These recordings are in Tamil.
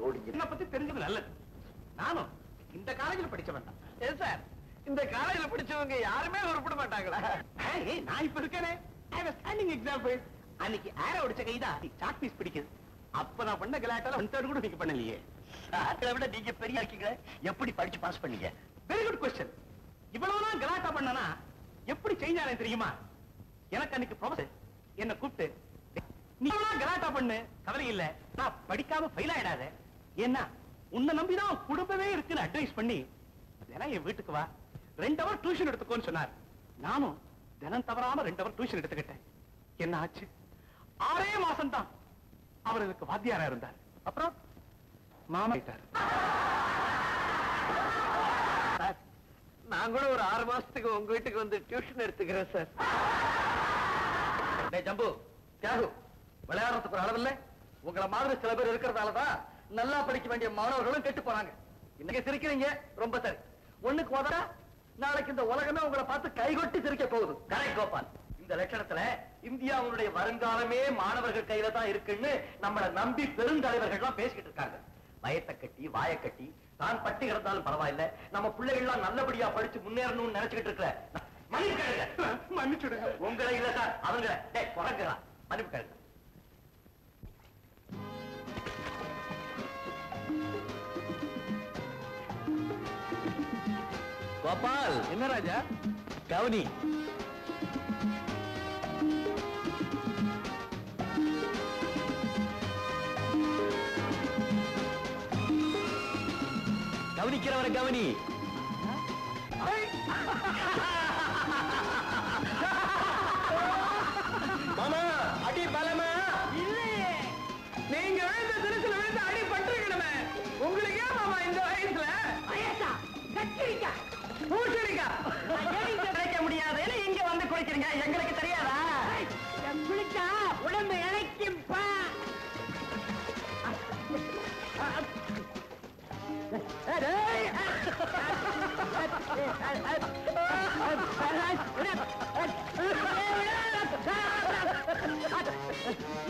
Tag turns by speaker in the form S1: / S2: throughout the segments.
S1: ரோடு என்ன பத்தி தெரிஞ்சது நல்லது. நானும் இந்த காலேஜில் படிச்ச வேண்டாம். ஏன் சார், இந்த காலேஜில் படிச்சவங்க யாருமே உருப்பிட மாட்டாங்களா? நான் இப்ப இருக்கேனே, ஸ்டாண்டிங் எக்ஸாம்பிள். அன்னைக்கு ஆரோ அடிச்ச கைதான் சாக் பீஸ் பிடிக்குது. அப்ப நான் பண்ண கலாட்டால 1/3 கூட நீங்க பண்ணலையே.
S2: அதை விட நீங்க பெரிய ஆக்கிங்களே, எப்படி படிச்சு பாஸ் பண்ணீங்க?
S1: Very good question. இவ்வளவுதான் கலாட்டா பண்ணனா எப்படி சேஞ்ச் ஆனே தெரியுமா? எனக்கு அன்னைக்கு ப்ரொஃபசர் என்ன கூப்பிட்டு, நீ கலாட்டா பண்ணு, கவலை இல்ல, நான் படிக்காம ஃபெயில் ஆயிடாத, ஏன்னா உன்னை நம்பிதான் குடும்பமே இருக்குன்னு அட்வைஸ் பண்ணி தினம் என் வீட்டுக்கு வா, 2 hour டியூஷன் எடுத்துக்கோன்னு சொன்னார். நானும் தினம் தவறாம 2 hour டியூஷன் எடுத்துக்கிட்டேன். என்ன ஆச்சு, 6 மாசம் தான் அவர் எனக்கு வாத்தியாரா இருந்தார். அப்புறம் மாமா ஆயிட்டார். நான் கூட ஒரு 6 மாசத்துக்கு உங்க வீட்டுக்கு வந்து டியூஷன் எடுத்துக்கிறேன் சார். ஜம்பு, தியாகு, விளையாடுறதுக்கு ஒரு அளவில்லை. உங்களை மாதிரி சில பேர் இருக்கிறதாலதான் நல்லா படிக்க வேண்டிய மாணவர்களும் கெட்டு போறாங்க. இன்னைக்கு சிரிக்கிறீங்க, ரொம்ப சரி. ஒண்ணுக்கு உதவ நாளைக்கு இந்த உலகமே உங்களை பார்த்து கைகொட்டி சிரிக்க போகுது.
S2: கரெக்ட் கோபால். இந்த லட்சணத்துல இந்தியாவுடைய வருங்காலமே மாணவர்கள் கையில தான் இருக்குன்னு நம்மளை நம்பி பெருந்தலைவர்கள் எல்லாம் பேசிக்கிட்டு இருக்காங்க. வயத்தை கட்டி வாயை கட்டி தான் பட்டி கிடந்தாலும் பரவாயில்ல, நம்ம பிள்ளைகள் எல்லாம் நல்லபடியா படிச்சு முன்னேறணும்னு நினைச்சுக்கிட்டு இருக்கிற
S1: மன்னிச்சுடுங்க.
S2: உங்களை இல்ல சார், அவங்களை குறைக்கிறான். மன்னிப்பு கேளுங்க.
S1: கோபால், என்ன ராஜா
S2: கவனி. கவனிக்கிறவரை கவனி.
S1: மாமா, அடி பலமா இல்லையே. நீங்க விழுந்த திருச்சில விழுந்து அடி பட்டிருக்கணுமே. உங்களுக்கு ஏன் மாமா இந்த வயசுல பூசணிக்கா கிடைக்க முடியாதுன்னு இங்க வந்து குளிக்கிறீங்க, எங்களுக்கு தெரியாதா? குளிச்சா உடம்பு இழைக்கும்பா.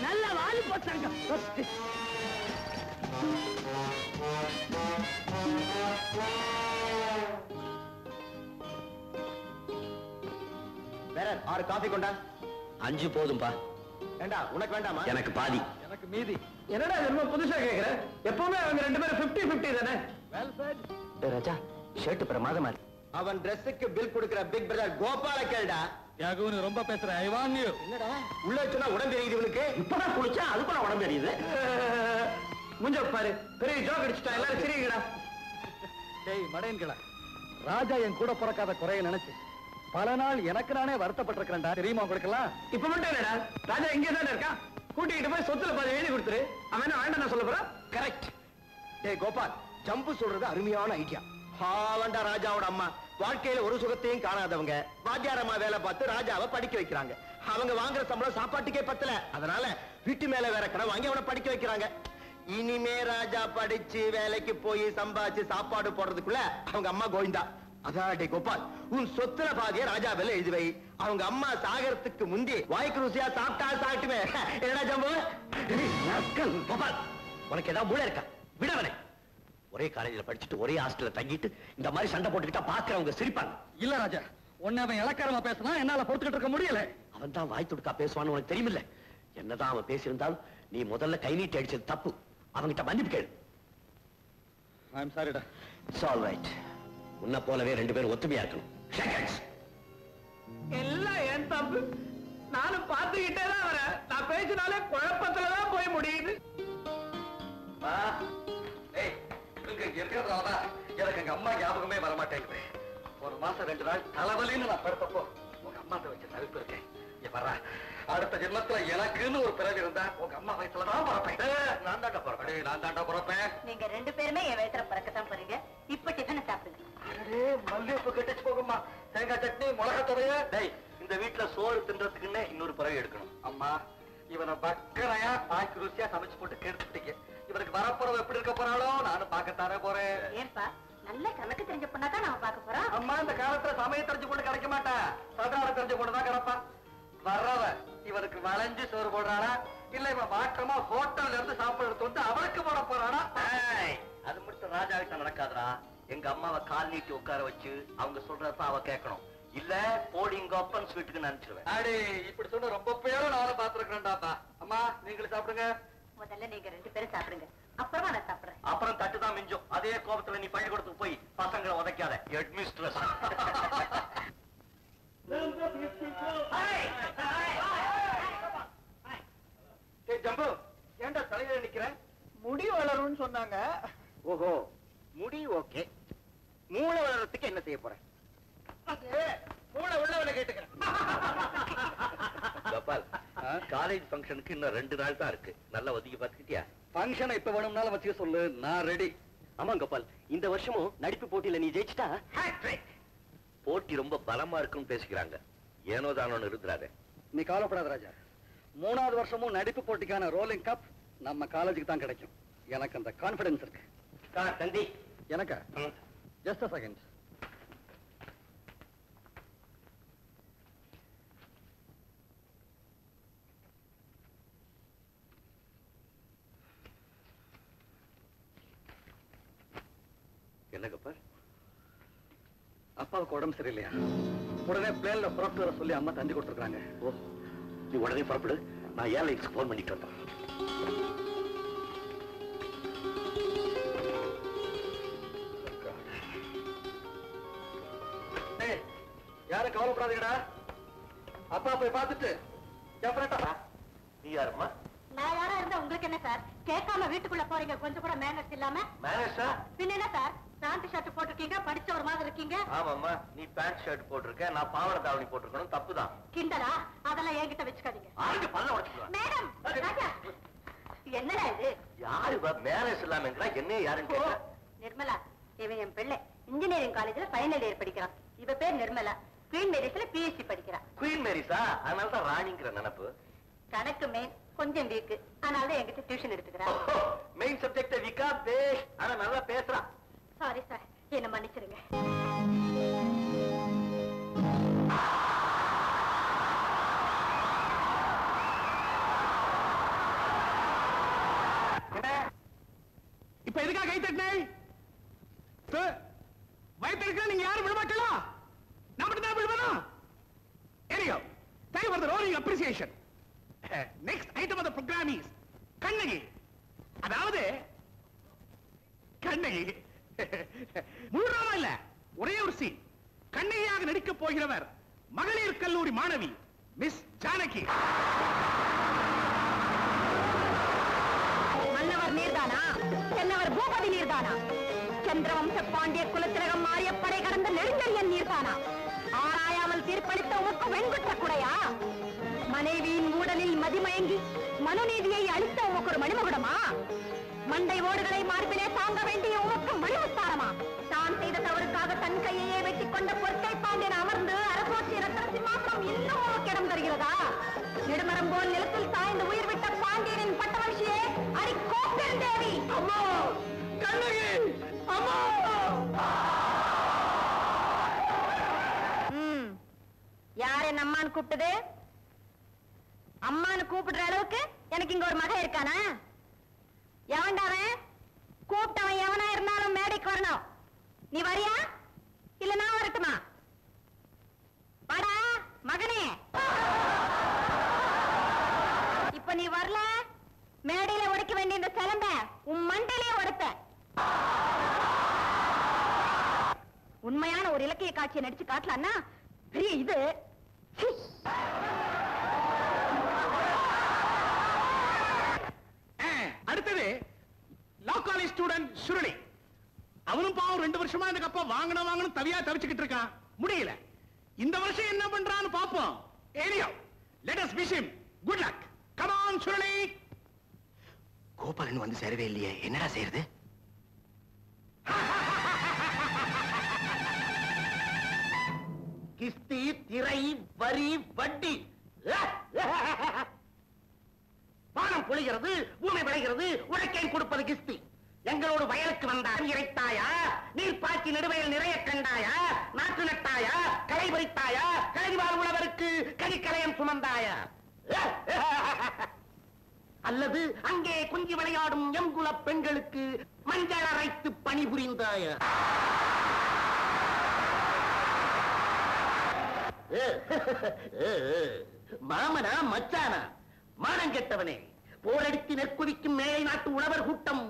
S1: நல்ல வாலி போச்சாங்க.
S2: வேற 6 காபி கொண்டா. 5 போதும்பா.
S1: ஏண்டா, உனக்கு வேண்டாமா?
S2: எனக்கு பாதி.
S1: எனக்கு மீதி. என்னடா என்ன புதுசா கேக்குற? எப்பவுமே அவங்க 2 பேரும் 50-50 தானே. Well side.
S2: ராஜா, ஷர்ட் பிரமாதமா இருக்கு.
S1: அவன் Dressக்கு பில் கொடுக்கிற பிக் பிரதர் கோபால கேளுடா.
S3: யாகுன்னு ரொம்ப பேசுற. ஐ வான் யூ.
S1: என்னடா உள்ள சொன்னா உடம்பு எரியுது இவனுக்கு.
S2: இப்பதான் குளிச்சா அதுக்குள்ள உடம்பு எரியுது.
S1: முஞ்ச பாரு, பெரிய ஜோக் அடிச்சுட்டா. எல்லாரும் சிரிங்கடா.
S3: டேய் மடையன்களா, ராஜா என் கூட பிறக்காத குறைய நினைச்சு பல நாள் எனக்கு நானே வருத்தப்பட்டிருக்கிறேன்டா. தெரியுமா உங்களுக்கெல்லாம்?
S1: இப்ப மட்டும் என்னடா, ராஜா இங்கே தானே இருக்கான். கூட்டிகிட்டு போய் சொத்துல பாதி எழுதி கொடுத்துரு. அவன் என்ன வேண்டாம் சொல்ல போறான்.
S2: கரெக்ட்.
S1: டேய் கோபால், ஜம்பு சொல்றது அருமையான ஐடியா. பாவண்டா ராஜாவோட அம்மா வாழ்க்கையில ஒரு சுகத்தையும் காணாதவங்க வாத்தியாரம்மா வேலை பார்த்து ராஜாவை படிக்க வைக்கிறாங்க. அவங்க வாங்குற சம்பளம் சாப்பாட்டுக்கே பத்தல. அதனால வீட்டு மேல வேற கடன் வாங்கி அவனை படிக்க வைக்கிறாங்க. இனிமே ராஜா படிச்சு வேலைக்கு போய் சம்பாதிச்சு சாப்பாடு போடுறதுக்குள்ள அவங்க அம்மா கோவிந்தா. அதான் டே கோபால், உன் சொத்துல பாதிய ராஜா வேலை எழுதி வை. அவங்க அம்மா சாகரத்துக்கு முந்தி வாய்க்கு ருசியா சாப்பிட்டா சாப்பிட்டுமே. என்னடா ஜம்பு?
S2: கோபால், உனக்கு ஏதாவது மூளை இருக்கா? விடவனே. ஒரே காலேஜில் படிச்சுட்டு ஒரே ஹாஸ்டல்ல தங்கிட்டு இந்த மாதிரி சண்டை போட்டுக்கிட்டா பாக்குறவங்க சிரிப்பாங்க.
S3: இல்ல ராஜா, உன்னை அவன் இலக்காரமா பேசினா என்னால பொறுத்துக்கிட்டு இருக்க முடியல.
S2: அவன் தான் வாய் துடுக்கா பேசுவான்னு உனக்கு தெரியுமில்ல. என்னதான் அவன் பேசியிருந்தாலும் நீ முதல்ல கை நீட்டி அடிச்சது தப்பு. அவன்கிட்ட மன்னிப்பு கேளு.
S3: ஐ எம் சாரிடா.
S2: It's all right. உன்னை போலவே 2 பேரும் ஒத்துமையா இருக்கணும்.
S1: எல்லாம் ஏன் தப்பு. நானும் பார்த்துக்கிட்டே தான் வரேன். நான் பேசினாலே குழப்பத்துலதான் போய் முடியுது.
S2: எனக்கு எங்க அம்மா ஞாபகமே வரமாட்டேங்குது. 1 மாசம் 2 நாள் தலைவலின்னு நான் படுத்தப்போ உங்க அம்மாட்ட வச்சு தவிப்பு இருக்கேன். வர்றா, அடுத்த ஜென்மத்துல எனக்குன்னு ஒரு பிறவி இருந்தா உங்க அம்மா வயசுலதான் பிறப்பேன். நான் தாண்டா பிறப்பேன். நான் தாண்டா பிறப்பேன்.
S4: நீங்க 2 பேருமே என் வயசுல பிறக்கத்தான் போறீங்க. இப்ப டிஃபன் சாப்பிடுங்க.
S2: மல்லிகைப்பூ கெட்டுச்சு போகுமா? தேங்காய் சட்னி, மிளகா துறைய. இந்த வீட்டுல சோறு தின்றதுக்குன்னு இன்னொரு பிறகு எடுக்கணும். அம்மா, இவனை பக்கரையா பாக்கி ருசியா சமைச்சு போட்டு கெடுத்துட்டீங்க. இவனுக்கு வரப்போறவ எப்படி இருக்க போறாளோ நானும் பார்க்கத்தானே போறேன்.
S4: ஏன்பா, நல்ல கணக்கு தெரிஞ்ச பொண்ணாதான் நாம பார்க்க போறோம்.
S2: அம்மா, இந்த காலத்துல சமயம் தெரிஞ்சு கொண்டு கிடைக்க மாட்டேன். சதாரம் தெரிஞ்ச கொண்டுதான் கிடப்பான். வர்றவ இவனுக்கு வளைஞ்சு சோறு போடுறாளா இல்ல
S3: இவன் மாற்றமா ஹோட்டல்ல இருந்து சாப்பிடுறது வந்து அவளுக்கு போட போறானா?
S2: அது மட்டும் ராஜா கிட்ட நடக்காதரா. எங்க அம்மாவை கால் நீட்டி உட்கார வச்சு அவங்க சொல்றதான் அவ கேட்கணும். இல்ல போடிங்க அப்பன் ஸ்வீட்டுக்கு நினைச்சிருவேன்.
S3: அடே இப்படி சொன்ன ரொம்ப பேரும் நானும் பாத்துருக்கேன்டாப்பா. அம்மா நீங்களும் சாப்பிடுங்க.
S4: முதல்ல நீங்க 2 பேரும் சாப்பிடுங்க, அப்புறமா நான் சாப்பிடுறேன்.
S2: அப்புறம் தட்டுதான் மிஞ்சும். அதே கோபத்துல நீ பள்ளிக்கூடத்துக்கு போய் பசங்களை உதைக்காத. ஹெட்மிஸ்ட்ரஸ்.
S3: ஜம்பு ஏன்டா தலையில நிக்கிறேன்?
S1: முடி வளரும்னு சொன்னாங்க.
S2: ஓஹோ, முடி ஓகே. மூளை வளர்றதுக்கு என்ன செய்ய போறேன்?
S3: மூளை உள்ளவனை கேட்டுக்கிறேன்.
S2: கோபால், காலேஜ் ஃபங்க்ஷனுக்கு இன்னும் 2 நாள் தான் இருக்கு. நல்லா ஒதுக்கி பார்த்துக்கிட்டியா?
S3: ஃபங்க்ஷனை இப்ப வேணும்னாலும் வச்சுக்க சொல்லு, நான் ரெடி.
S2: ஆமா கோபால், இந்த வருஷமும் நடிப்பு போட்டியில நீ ஜெயிச்சிட்டா போட்டி ரொம்ப பலமா இருக்குன்னு பேசிக்கிறாங்க. ஏனோ தானோன்னு இருந்துறாரு.
S3: நீ கவலைப்படாத ராஜா. 3வது வருஷமும் நடிப்பு போட்டிக்கான ரோலிங் கப் நம்ம காலேஜுக்கு தான் கிடைக்கும். எனக்கு அந்த கான்பிடன்ஸ் இருக்கு.
S2: தந்தி
S3: எனக்கு ஜஸ்ட் a second.
S2: என்ன கோபால்?
S3: அப்பாவுக்கு உடம்பு சரியில்லையா? உடனே பிளேன்ல புறப்பட்டு வர சொல்லி அம்மா தந்தி கொடுத்துருக்காங்க.
S2: ஓ, நீ உடனே புறப்படு. நான் ஏர்லைன்ஸ்க்கு போன் பண்ணிட்டு வந்தேன்.
S3: யாரும் கவலைப்படாதீங்கடா. அப்பா போய் பார்த்துட்டு
S2: நீ யாருமா?
S4: நான் யாரா இருந்தா உங்களுக்கு என்ன சார்? கேட்காம வீட்டுக்குள்ள போறீங்க, கொஞ்சம் கூட மேனர்ஸ் இல்லாம.
S2: மேனேஜா?
S4: பின்ன என்ன சார், பேண்ட் ஷர்ட் போட்டிருக்கீங்க, படிச்ச ஒரு மாதிரி இருக்கீங்க.
S2: ஆமாம்மா, நீ பேண்ட் ஷர்ட் போட்டிருக்க, நான் பாவாடை தாவணி போட்டிருக்கணும். தப்புதான்.
S4: கிண்டலா? அதெல்லாம் என்கிட்ட வச்சுக்காதீங்க.
S2: ஆளுக்கு பல்ல உடைச்சுடுவேன்.
S4: மேடம், ராஜா, என்னடா இது?
S2: யாரு மேனேஜ் இல்லாம இருந்தா என்ன யாருன்னு கேட்டா?
S4: நிர்மலா, இவன் என் பிள்ளை இன்ஜினியரிங் காலேஜ்ல ஃபைனல் இயர் படிக்கிறான். இவ பேர் நிர்மலா, குவீன் மேரிஸ்ல பிஎஸ்சி படிக்கிறான்.
S2: குயின் மேரிஸா? அதனாலதான் ராணிங்கிற நினைப்பு.
S4: கணக்கு மெயின், கொஞ்சம் வீக்கு, அதனால என்கிட்ட டியூஷன் எடுத்துக்கிறான்.
S2: மெயின் சப்ஜெக்ட் விகா பேஷ். ஆனா நல்லா பேசுறான்.
S4: சாரி சார், என்ன மன்னிச்சிருங்க.
S1: இப்ப எதுக்காக கை தட்டினேன்? வயத்திற்கு நீங்க யாரும் விடமாட்டலாம். நான் மட்டும் தான் விடுவேனா? Anyhow, thank you for the rolling appreciation. Next item of the program is Kannagi. அதாவது கண்ணகி முழுறாம இல்ல, ஒரே ஒரு சீன். கண்ணகியாக நடிக்க போகிறவர் மகளிர் கல்லூரி மாணவி மிஸ் ஜானகி.
S4: மன்னவர் நீர்தானா? சென்னவர் பூபதி நீர்தானா? சந்திரவம்ச பாண்டிய குலத்திலகம் மாறிய படை கடந்த நெடுஞ்செழியன் நீர்தானா? ஆராயாமல் தீர்ப்பளித்த உமக்கு வெண்குற்ற குடையா? மனைவியின் ஊடலில் மதிமயங்கி மனுநீதியை அளித்த உமக்கு ஒரு மணிமகுடமா? மண்டை ஓடுகளை மார்பிலே தாங்க வேண்டிய உமக்கு மணிமுத்தாரமா? தான் செய்த தவறுக்காக தன் கையையே வெட்டிக் கொண்ட பொற்கை பாண்டியன் அமர்ந்து அரசோட்சி ரத்ன சிம்மாசனம் இன்னும் உமக்கு இடம் தருகிறதா? நெடுமரம் போல் நிலத்தில் சாய்ந்து உயிர் விட்ட பாண்டியனின் பட்டவர்ஷியே அடி கோப்பெருந்தேவி. அம்மா கண்ணகி, அம்மா! யார் என்ன அம்மான்னு கூப்பிட்டது? அம்மான்னு கூப்பிடுற அளவுக்கு எனக்கு இங்க ஒரு மகன் இருக்கானா? எவன்டாவன்? கூப்பிட்டவன் எவனா இருந்தாலும் மேடைக்கு வரணும். நீ வரியா இல்ல நான் வரட்டுமா? வாடா மகனே. இப்ப நீ வரல, மேடையில உடைக்க வேண்டிய இந்த சிலம்ப உன் மண்டையிலே உடைப்ப. உண்மையான ஒரு இலக்கிய காட்சியை நடிச்சு காட்டலான்னா பெரிய இது.
S1: அடுத்தது லா காலேஜ் ஸ்டூடெண்ட் சுருளி. அவனும் பாவம் 2 வருஷமா இந்த கப்ப வாங்கணும் தவியா தவிச்சுக்கிட்டு இருக்கான். முடியல. இந்த வருஷம் என்ன பண்றான்னு பாப்போம். ஏரியோ, let us wish him good luck. Come on Suruli.
S2: Gopalan வந்து சேரவே இல்லையே, என்னடா செய்யறது? கிஸ்தி, திரை, வரி, வட்டி. வானம் பொழிகிறது, பூமி விளைகிறது, உழைக்கேன் கொடுப்பது கிஸ்தி. எங்களோடு வயலுக்கு வந்தாய் இறைத்தாயா? நீர் பாய்ச்சி நெடுவயல் நிறைய கண்டாயா? நாற்று நட்டாயா? களை பறித்தாயா? கலை வாழ் உழவருக்கு கனிக்கலையம் சுமந்தாயா?
S5: அல்லது அங்கே கொஞ்சி விளையாடும் எங்குல பெண்களுக்கு மஞ்சள் அரைத்து பணிபுரிந்தாயா? மாமனா மச்சானா? மானம் கெட்டவனே, போரடித்து நெற்குதிக்கும் மேலை நாட்டு உழவர் கூட்டம்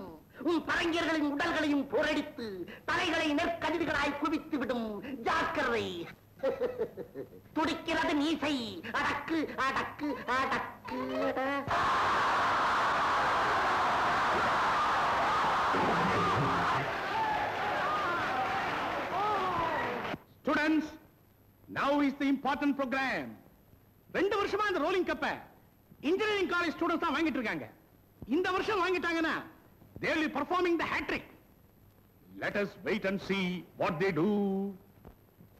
S5: உன் பரங்கியர்களின் உடல்களையும் போரடித்து தலைகளை நெற்கதிர்களாய் குவித்து விடும். ஜாக்கிரதை. துடிக்கிறது மீசை. அடக்கு அடக்கு அடக்கு.
S1: Students, now is the important program. 2 வருஷமா இந்த ரோலிங் கப்ப இன்ஜினியரிங் காலேஜ் ஸ்டூடண்ட்ஸ் தான் வாங்கிட்டு இருக்காங்க. இந்த வருஷம் வாங்கிட்டாங்கன்னா they will be performing the hat trick. Let us wait and see what they do.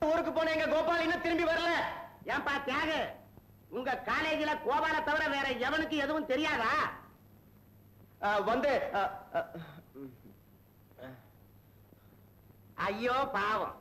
S5: ஊருக்கு போன எங்க கோபால் இன்னும் திரும்பி வரல. ஏன்பா தியாக, உங்க காலேஜில கோபால தவிர வேற எவனுக்கு எதுவும் தெரியாதா? ஐயோ பாவம்.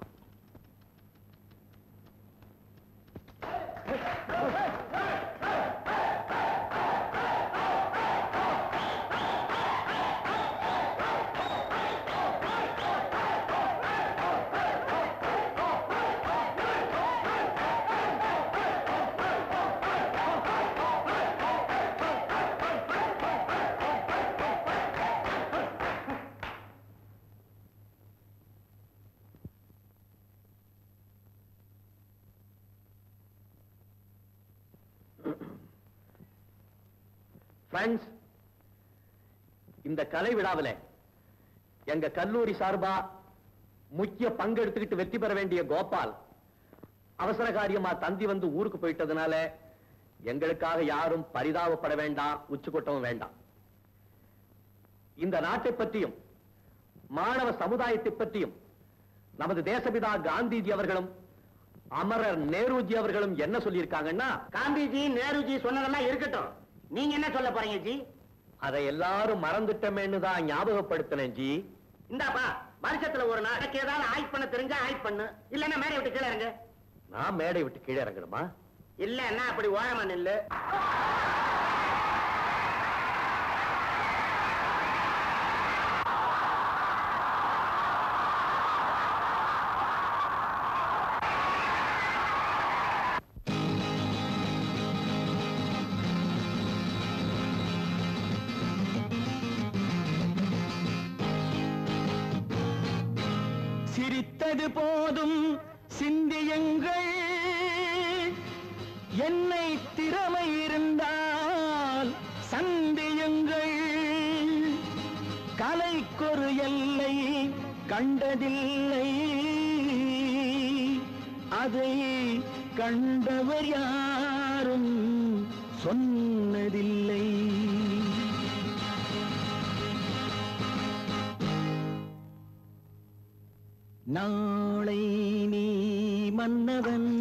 S2: ஃப்ரெண்ட்ஸ், இந்த கலை விழாவில எங்க கல்லூரி சார்பா முக்கிய பங்கெடுத்துக்கிட்டு வெற்றி பெற வேண்டிய கோபால் அவசர காரியமா தந்தி வந்து ஊருக்கு போயிட்டதுனால எங்களுக்காக யாரும் பரிதாபப்பட வேண்டாம், உச்சுக்கொட்டவும் வேண்டாம். இந்த நாட்டை பற்றியும் மாணவ சமுதாயத்தை பற்றியும் நமது தேசபிதா காந்திஜி அவர்களும் அமரர் நேருஜி அவர்களும் என்ன சொல்லியிருக்காங்கன்னா,
S5: காந்திஜி நேருஜி சொன்னதெல்லாம் இருக்கட்டும், நீங்க என்ன சொல்ல போறீங்க ஜி?
S2: அதை எல்லாரும் மறந்துட்டமேன்னு தான் ஞாபகப்படுத்தினேன் ஜி.
S5: இந்தாப்பா, வருஷத்துல ஒரு நாளைக்கு ஏதாவது ஆய்ட் பண்ண தெரிஞ்சா ஆய்ட் பண்ணு, இல்லன்னா மேடை விட்டு கீழே இறங்க.
S2: நான் மேடை விட்டு கீழே இறங்கணுமா?
S5: இல்லன்னா அப்படி ஓரமா நில்லு.
S3: சிரித்தது போதும் சிந்தியுங்கள், என்னை திறமை இருந்தால் சந்தியுங்கள். கலைக்கொரு எல்லை கண்டதில்லை, அதை கண்டவர் யாரும் சொன்னதில்லை. நாளை நீ மன்னவன்,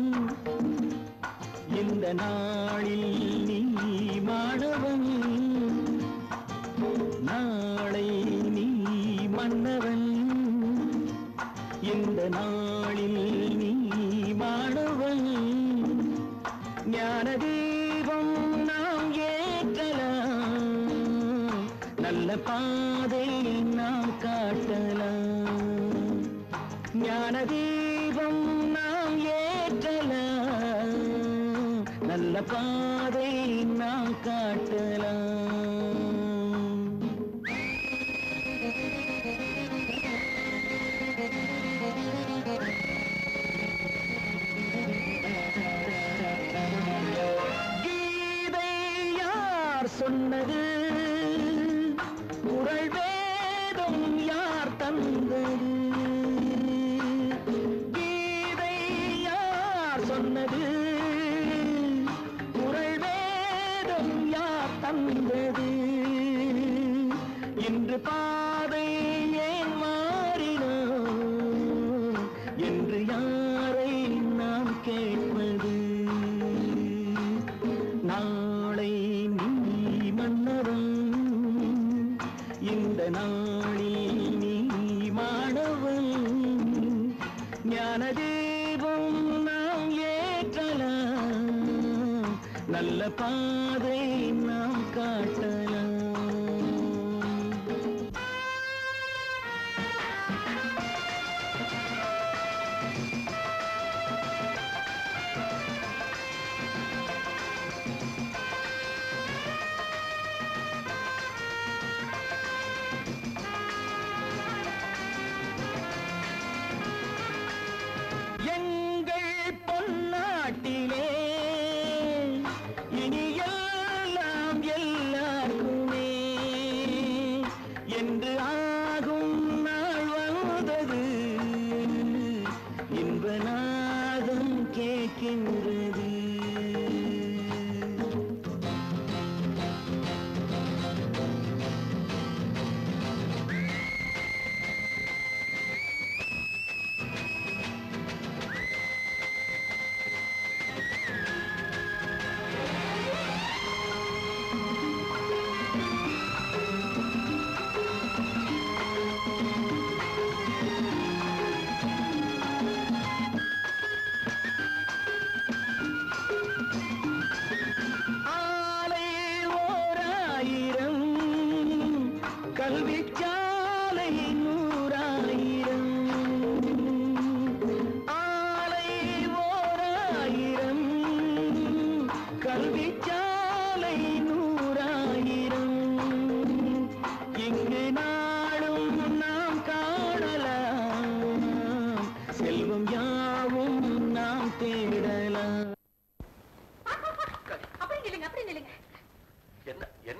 S3: இந்த நாளில் நீ மாணவன். நாளை நீ மன்னவன், இந்த நாளில் நீ மாணவன். ஞான தீபம் நாம் ஏற்றலாம், நல்ல பாதை நாம் காட்டலாம். ஞான தீபம் நாம் ஏற்றலாம், நல்ல பாதை நாம் காட்டலாம். கீதை யார் சொன்னது? குறள் வேதம் யார் தந்தது? சொன்னது குறள் வேதம் யார் தந்தது? இன்று பாதை ஏன் மாறினோ என்று யாரை நாம் கேட்பது? நாளை நீ மன்னவன், இந்த நாளில் நீ மாணவன். ஞான தீபம் நாம் ஏற்றலாம், நல்ல பாதை நாம் காட்டலாம்.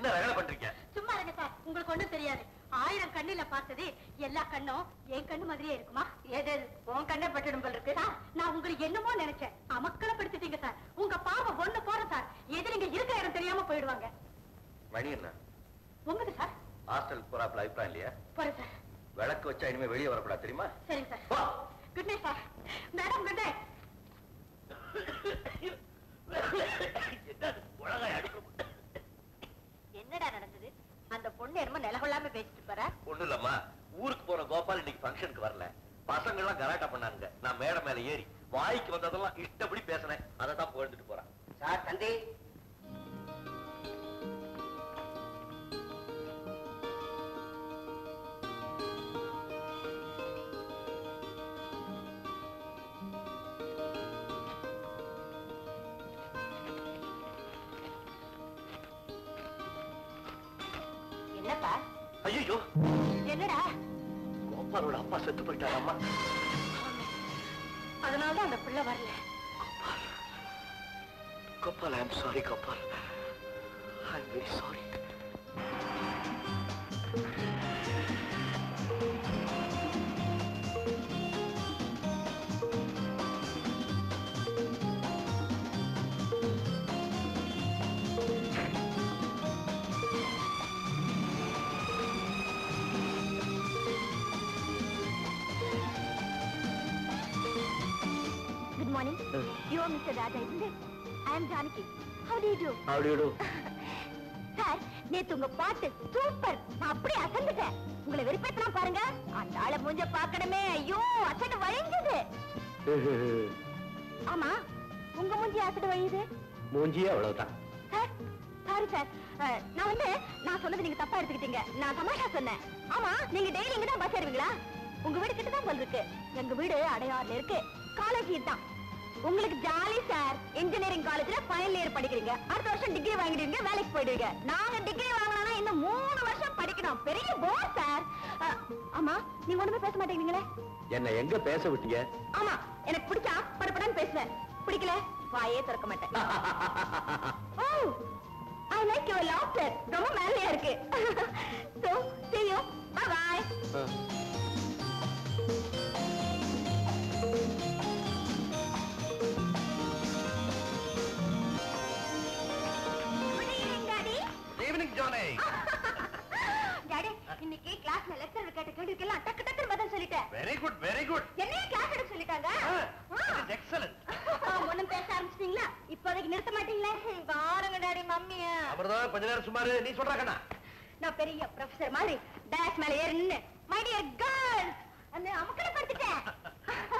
S2: என்ன ரகலை பண்றீங்க?
S4: சும்மா இருங்க சார், உங்களுக்கு ஒண்ணும் தெரியாது. 1000 கண்ணுல பார்த்தது எல்லா கண்ணும் என் கண்ணு மாதிரியே இருக்குமா? ஏது உன் கண்ணை பட்டுடும் போல இருக்கு சார். நான் உங்களுக்கு என்னமோ நினைச்சேன், அமக்கலப்படுத்திட்டீங்க சார். உங்க பாவம் ஒண்ணு போற சார், எது நீங்க இருக்கிற இடம் தெரியாம போயிடுவாங்க.
S2: மணி என்ன?
S4: உங்கது சார்.
S2: ஹாஸ்டலுக்கு போறாப்ல அபிப்பிராயம் இல்லையா?
S4: போறேன் சார்.
S2: விளக்கு வச்சா இனிமே வெளியே வரக்கூடாது தெரியுமா?
S4: சரிங்க sir. Good night sir. Madam good night. என்னடா நடந்தது? அந்த பொண்ணு என்னமோ நிலகொள்ளாம பேசிட்டு போற.
S2: ஒண்ணு இல்லம்மா, ஊருக்கு போற கோபால் இன்னைக்கு ஃபங்க்ஷனுக்கு வரல. பசங்க எல்லாம் கலாட்டா பண்ணாங்க. நான் மேடை மேல ஏறி வாய்க்கு வந்ததெல்லாம் இஷ்டப்படி பேசினேன். அதை தான் போயிட்டு போறேன்.
S5: சார் தந்தி.
S4: என்னப்பா?
S2: ஐயோ,
S4: என்னடா?
S2: கோபாலோட அப்பா செத்து போயிட்டாரம்மா.
S4: அதனாலதான் அந்த பிள்ளை வரல.
S2: Gopal, I am sorry Gopal. I am very sorry.
S4: Good morning. You are Mr. Raja, isn't it? I am Janaki. How do you do?
S2: How do you do?
S4: Sir, நேத்து உங்க பாட்டு சூப்பர். நான் அப்படியே அசந்துட்டேன். உங்களை வெறுப்பேத்தலாம் பாருங்க. அந்த ஆளை மூஞ்ச பார்க்கணுமே. ஐயோ, அசடு வழிஞ்சது. ஆமா, உங்க மூஞ்சி அசடு வழியுது.
S2: மூஞ்சியே அவ்வளவுதான்.
S4: Sir, sorry sir. நான் சொன்னது நீங்க தப்பா எடுத்துக்கிட்டீங்க. நான் தமாஷா சொன்னேன். ஆமா, நீங்க டெய்லி இங்க தான் பஸ் ஏறுவீங்களா? உங்க வீடு கிட்ட தான் போல இருக்கு. எங்க வீடு அடையாறுல இருக்கு. காலேஜ் இதுதான். உங்களுக்கு ஜாலி சார். இன்ஜினியரிங் காலேஜ்ல ஃபைனல் இயர் படிக்கிறீங்க. அடுத்த வருஷம் டிகிரி வாங்கிடுவீங்க, வேலைக்கு போயிடுவீங்க. நாங்க டிகிரி வாங்கணும்னா இன்னும் 3 வருஷம் படிக்கணும். பெரிய போர் சார். ஆமா, நீங்க ஒண்ணுமே பேச மாட்டேங்கிறீங்களே.
S2: என்ன எங்க பேச விட்டீங்க?
S4: ஆமா, எனக்கு பிடிச்சா படப்படன்னு பேசுவேன். பிடிக்கல வாயே திறக்க மாட்டேன். ஓ, I like your laughter. ரொம்ப மேலையா இருக்கு. So, see you. Bye bye. Good evening, Daddy.
S2: Evening Johnny.
S4: Daddy, இன்னைக்கு கிளாஸ்ல லெக்சரர் கேட்ட கேள்விக்கெல்லாம் டக்கு டக்குன்னு பதில் சொல்லிட்டேன்.
S2: Very good, very good.
S4: என்னைய கிளாஸ் எடுக்க சொல்லிட்டாங்க.
S2: எக்ஸலென்ட்.
S4: ஒண்ணும் பேச ஆரம்பிச்சிட்டீங்களா? இப்போதைக்கு நிறுத்த மாட்டீங்களா? பாருங்க டாடி, மம்மிய.
S2: அமர்தா, கொஞ்ச நேரம் சுமாரு. நீ சொல்றா கண்ணா.
S4: நான் பெரிய ப்ரொஃபசர் மாதிரி டேஷ் மேல ஏறி நின்னு மை டியர் கேர்ள்ஸ் அந்த அமக்கட படுத்துட்டேன்.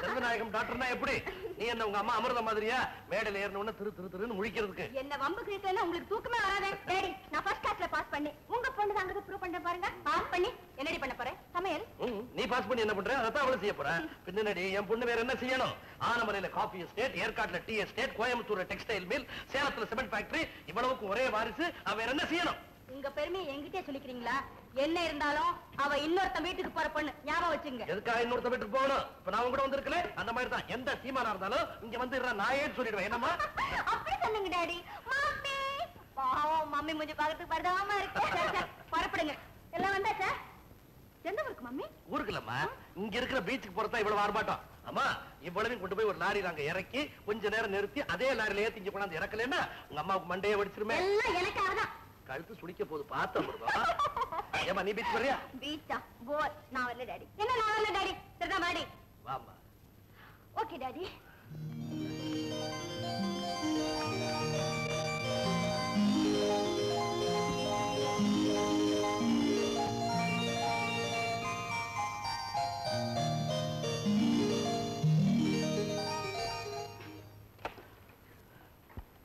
S2: செல்வநாயகம் டாக்டர்னா எப்படி? நீ என்ன உங்க அம்மா அமிர்தம் மாதிரியா மேடையில ஏறணும்னு திருன்னு முழிக்கிறதுக்கு?
S4: என்ன வம்பு கிரீட்டேன்னா உங்களுக்கு தூக்கமே வராதே. டாடி, நான் ஃபர்ஸ்ட் கிளாஸ்ல பாஸ் பண்ணி உங்க பொண்ணு தான் அங்க ப்ரூவ் பண்ண பாருங்க. பாஸ் பண்ணி என்னடி பண்ண போறேன்? சமையல்.
S2: நீ பாஸ் பண்ணி என்ன பண்ற? அதான் அவளை செய்ய போற. பின்னாடி என் பொண்ணு வேற என்ன செய்யணும்? ஆனமலையில காபி எஸ்டேட், ஏற்காட்டுல டீ எஸ்டேட், கோயம்புத்தூர்ல டெக்ஸ்டைல் மில், சேலத்துல சிமெண்ட் ஃபேக்டரி, இவ்வளவுக்கு ஒரே வாரிசு. அவ வேற என்ன செய்யணும்?
S4: உங்க பெருமையை என்கிட்டே சொல்லிக்கிறீங்களா? என்ன இருந்தாலும் அவ இன்னொருத்த வீட்டுக்கு போற பொண்ணு, ஞாபகம் வச்சுங்க.
S2: எதுக்காக இன்னொருத்த வீட்டுக்கு போகணும்? இப்ப நான் கூட வந்திருக்கல, அந்த மாதிரி தான். எந்த சீமானா இருந்தாலும் இங்க வந்து நாயே சொல்லிடுவேன். என்னம்மா
S4: அப்படி சொன்னீங்க டாடி. மம்மி பாவம், மம்மி கொஞ்சம் பார்க்கறதுக்கு பரதாம இருக்கு. பரப்படுங்க. எல்லாம் வந்தாச்சா? எந்த ஊருக்கு மம்மி?
S2: ஊருக்கு இல்லம்மா, இங்க இருக்கிற பீச்சுக்கு போறதா இவ்வளவு ஆர்ப்பாட்டம். அம்மா, இவ்வளவையும் கொண்டு போய் ஒரு லாரி நாங்க இறக்கி கொஞ்ச நேரம் நிறுத்தி அதே லாரியில ஏத்தி இங்க கொண்டாந்து இறக்கலன்னா உங்க அம்மாவுக்கு மண்டையை வெடிச்சிருமே.
S4: எல்லாம் எனக்காக தான்.
S2: கழுத்து சுடிக்க போது பார்த்தா ஏமா நீ பீச் வரியா?
S4: பீச்சா? போர். நான் வரல டாடி. என்ன நான் வரல டாடி? சரிதா வாடி.
S2: வாமா.
S4: Okay daddy.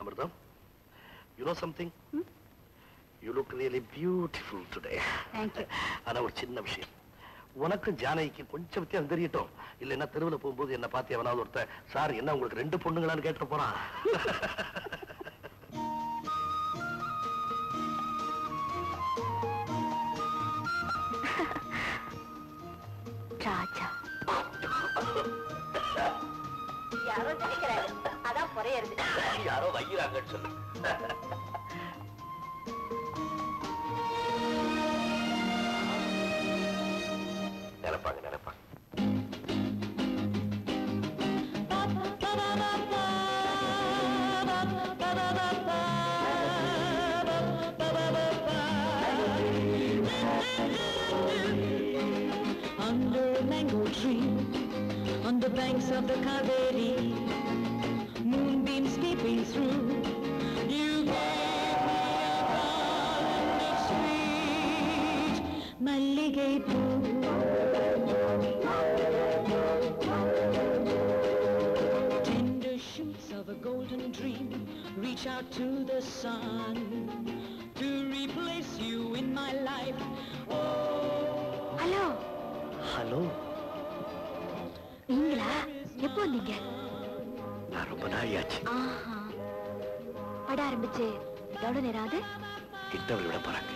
S2: அமிர்தம், you know something? You look really beautiful today.
S4: Thank you.
S2: ஆனா ஒரு சின்ன விஷயம், உனக்கு ஜானகிக்கு கொஞ்சம் வித்தியாசம் தெரியட்டும். இல்லைன்னா தெருவில் போகும்போது என்ன பார்த்து எவனாவது ஒருத்தர், சார் என்ன உங்களுக்கு 2 பொண்ணுங்களான்னு கேட்டு போறான்.
S4: ராஜா யாரோ நினைக்கிறாரு, அதான் குறையறது.
S2: யாரோ வைக்கிறாங்கன்னு சொல்லு.
S6: of the Kaveri, moonbeams peeping through. You gave me a garland of sweet Malligai poo. Tender shoots of a golden dream reach out to the sun to replace you in my life.
S4: Hello
S2: hello,
S4: நீங்களா? எப்போ வந்தீங்க?
S2: நான் ரொம்ப நாளியாச்சு.
S4: ஆஹா, பட ஆரம்பிச்சு எவ்வளவு நேரம் ஆகுது?
S2: இன்டர்வல் விட போறாங்க.